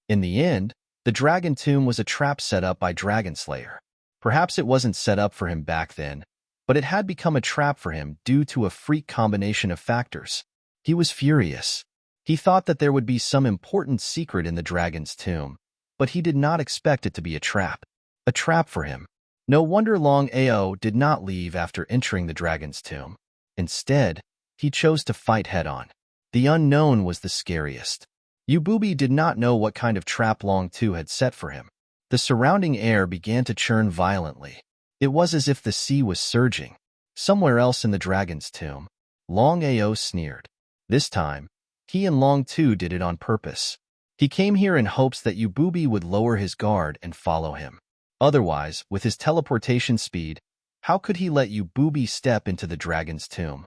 In the end, the dragon tomb was a trap set up by Dragon Slayer. Perhaps it wasn't set up for him back then, but it had become a trap for him due to a freak combination of factors. He was furious. He thought that there would be some important secret in the dragon's tomb, but he did not expect it to be a trap. A trap for him. No wonder Longao did not leave after entering the dragon's tomb. Instead, he chose to fight head-on. The unknown was the scariest. Yububi did not know what kind of trap Longao had set for him. The surrounding air began to churn violently. It was as if the sea was surging. Somewhere else in the dragon's tomb, Longao sneered. This time, he and Longao did it on purpose. He came here in hopes that Yububi would lower his guard and follow him. Otherwise, with his teleportation speed, how could he let Yububi step into the dragon's tomb?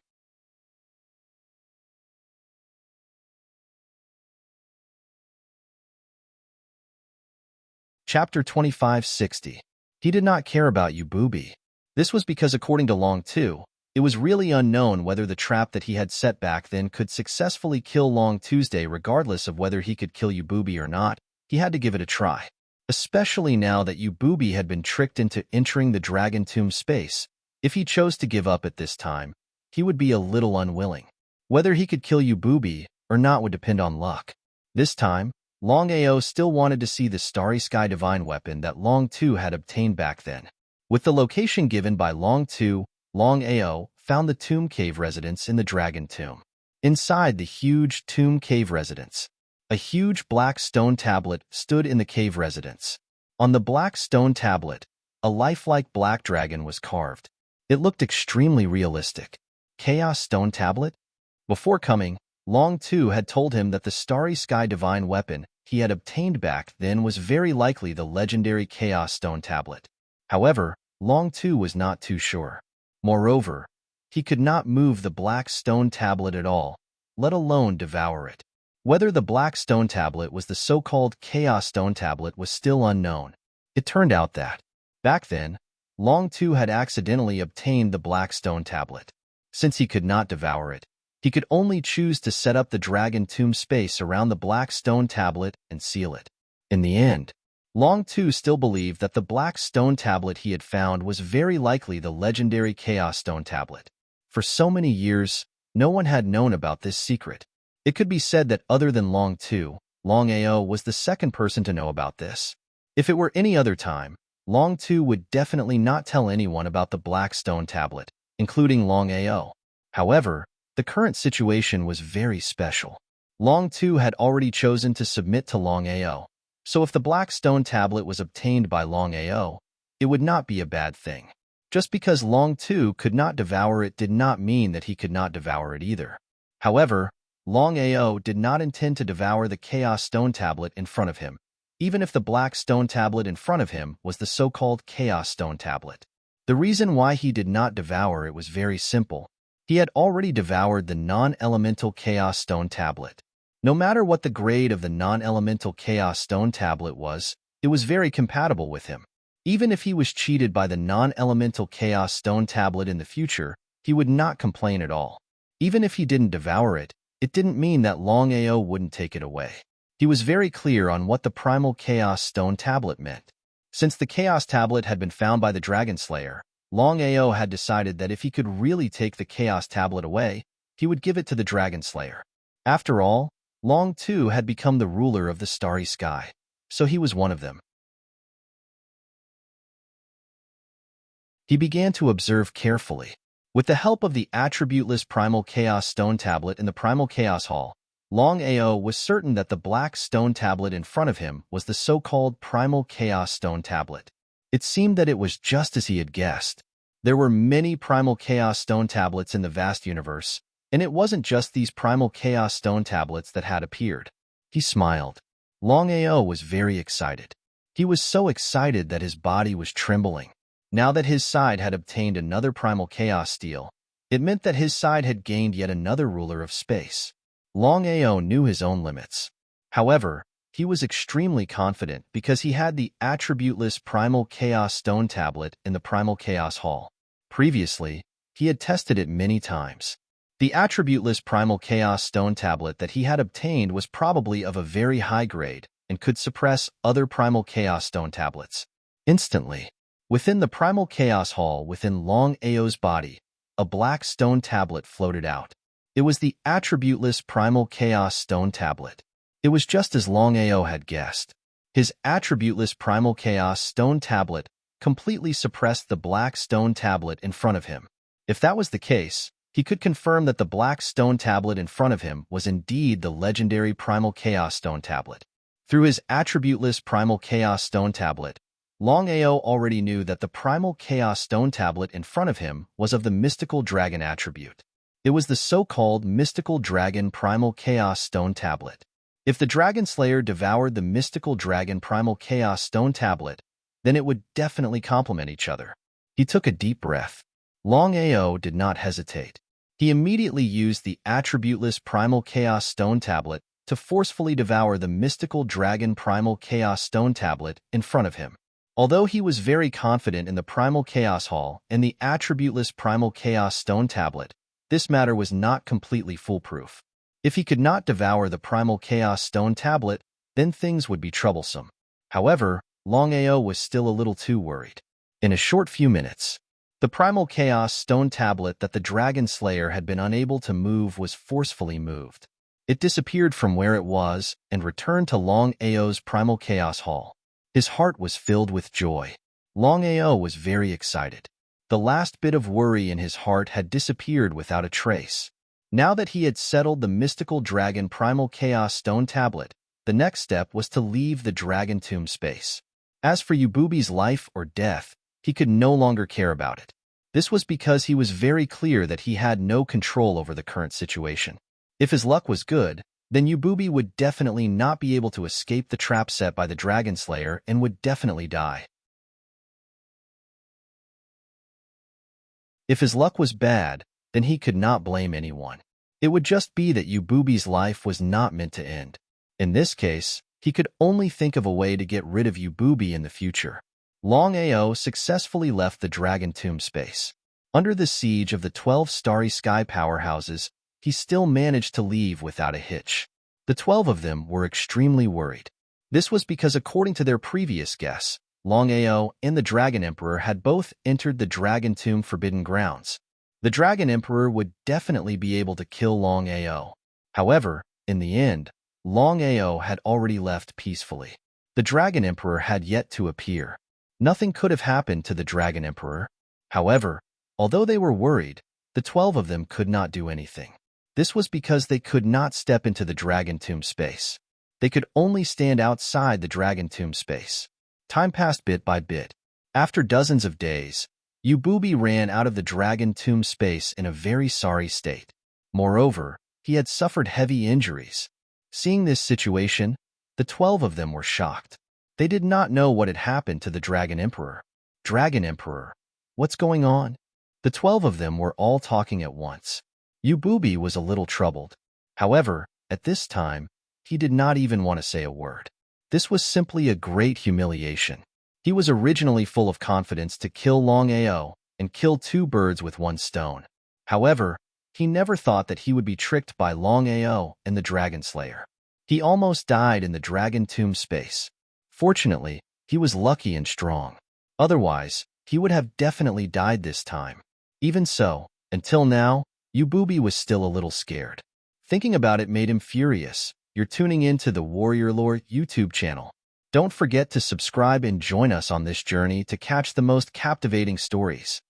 Chapter 2560. He did not care about Yububi. This was because, according to Longao, it was really unknown whether the trap that he had set back then could successfully kill Long Tuesday. Regardless of whether he could kill Yububi or not, he had to give it a try. Especially now that Yububi had been tricked into entering the dragon tomb space. If he chose to give up at this time, he would be a little unwilling. Whether he could kill Yububi or not would depend on luck. This time, Longao still wanted to see the Starry Sky divine weapon that Longao had obtained back then. With the location given by Longao, Longao found the tomb cave residence in the dragon tomb. Inside the huge tomb cave residence, a huge black stone tablet stood in the cave residence. On the black stone tablet, a lifelike black dragon was carved. It looked extremely realistic. Chaos stone tablet? Before coming, Longao had told him that the Starry Sky divine weapon he had obtained back then was very likely the legendary Chaos Stone Tablet. However, Longao was not too sure. Moreover, he could not move the black stone tablet at all, let alone devour it. Whether the black stone tablet was the so-called Chaos Stone Tablet was still unknown. It turned out that, back then, Longao had accidentally obtained the black stone tablet. Since he could not devour it, he could only choose to set up the dragon tomb space around the black stone tablet and seal it. In the end, Longao still believed that the black stone tablet he had found was very likely the legendary Chaos Stone Tablet. For so many years, no one had known about this secret. It could be said that other than Longao, Longao was the second person to know about this. If it were any other time, Longao would definitely not tell anyone about the black stone tablet, including Longao. However, the current situation was very special. Longao had already chosen to submit to Longao, so if the black stone tablet was obtained by Longao, it would not be a bad thing. Just because Longao could not devour it did not mean that he could not devour it either. However, Longao did not intend to devour the Chaos Stone Tablet in front of him, even if the black stone tablet in front of him was the so-called Chaos Stone Tablet. The reason why he did not devour it was very simple. He had already devoured the non-elemental Chaos Stone Tablet. No matter what the grade of the non-elemental Chaos Stone Tablet was, it was very compatible with him. Even if he was cheated by the non-elemental Chaos Stone Tablet in the future, he would not complain at all. Even if he didn't devour it, it didn't mean that Longao wouldn't take it away. He was very clear on what the primal Chaos Stone Tablet meant. Since the Chaos Tablet had been found by the Dragon Slayer, Longao had decided that if he could really take the Chaos Tablet away, he would give it to the Dragon Slayer. After all, Longao had become the ruler of the Starry Sky, so he was one of them. He began to observe carefully. With the help of the attributeless Primal Chaos Stone Tablet in the Primal Chaos Hall, Longao was certain that the black stone tablet in front of him was the so-called Primal Chaos Stone Tablet. It seemed that it was just as he had guessed. There were many Primal Chaos Stone Tablets in the vast universe, and it wasn't just these Primal Chaos Stone Tablets that had appeared. He smiled. Longao was very excited. He was so excited that his body was trembling. Now that his side had obtained another Primal Chaos Steel, it meant that his side had gained yet another ruler of space. Longao knew his own limits. However, he was extremely confident because he had the attributeless Primal Chaos Stone Tablet in the Primal Chaos Hall. Previously, he had tested it many times. The attributeless Primal Chaos Stone Tablet that he had obtained was probably of a very high grade and could suppress other Primal Chaos Stone Tablets. Instantly, Within the primal chaos hall within Longao's body, a black stone tablet floated out. It was the attributeless primal chaos stone tablet. It was just as Longao had guessed. His attributeless primal chaos stone tablet completely suppressed the black stone tablet in front of him. If that was the case, he could confirm that the black stone tablet in front of him was indeed the legendary primal chaos stone tablet. Through his attributeless primal chaos stone tablet, Longao already knew that the primal chaos stone tablet in front of him was of the mystical dragon attribute. It was the so-called mystical dragon primal chaos stone tablet. If the dragon slayer devoured the mystical dragon primal chaos stone tablet, then it would definitely complement each other. He took a deep breath. Longao did not hesitate. He immediately used the attributeless primal chaos stone tablet to forcefully devour the mystical dragon primal chaos stone tablet in front of him. Although he was very confident in the primal chaos hall and the attributeless primal chaos stone tablet, this matter was not completely foolproof. If he could not devour the primal chaos stone tablet, then things would be troublesome. However, Longao was still a little too worried. In a short few minutes, the primal chaos stone tablet that the dragon slayer had been unable to move was forcefully moved. It disappeared from where it was and returned to Longao's primal chaos hall. His heart was filled with joy. Longao was very excited. The last bit of worry in his heart had disappeared without a trace. Now that he had settled the mystical dragon primal chaos stone tablet, the next step was to leave the dragon tomb space. As for Yububi's life or death, he could no longer care about it. This was because he was very clear that he had no control over the current situation. If his luck was good, then Yububi would definitely not be able to escape the trap set by the Dragon Slayer and would definitely die. If his luck was bad, then he could not blame anyone. It would just be that Yububi's life was not meant to end. In this case, he could only think of a way to get rid of Yububi in the future. Longao successfully left the Dragon Tomb space. Under the siege of the 12 starry sky powerhouses, he still managed to leave without a hitch. The 12 of them were extremely worried. This was because according to their previous guess, Longao and the Dragon Emperor had both entered the Dragon Tomb Forbidden Grounds. The Dragon Emperor would definitely be able to kill Longao. However, in the end, Longao had already left peacefully. The Dragon Emperor had yet to appear. Nothing could have happened to the Dragon Emperor. However, although they were worried, the 12 of them could not do anything. This was because they could not step into the Dragon Tomb space. They could only stand outside the Dragon Tomb space. Time passed bit by bit. After dozens of days, Yububi ran out of the Dragon Tomb space in a very sorry state. Moreover, he had suffered heavy injuries. Seeing this situation, the 12 of them were shocked. They did not know what had happened to the Dragon Emperor. Dragon Emperor, what's going on? The 12 of them were all talking at once. Yububi was a little troubled. However, at this time, he did not even want to say a word. This was simply a great humiliation. He was originally full of confidence to kill Longao and kill 2 birds with 1 stone. However, he never thought that he would be tricked by Longao and the Dragon Slayer. He almost died in the Dragon Tomb space. Fortunately, he was lucky and strong. Otherwise, he would have definitely died this time. Even so, until now, Yububi was still a little scared. Thinking about it made him furious. You're tuning into the Warrior Lore YouTube channel. Don't forget to subscribe and join us on this journey to catch the most captivating stories.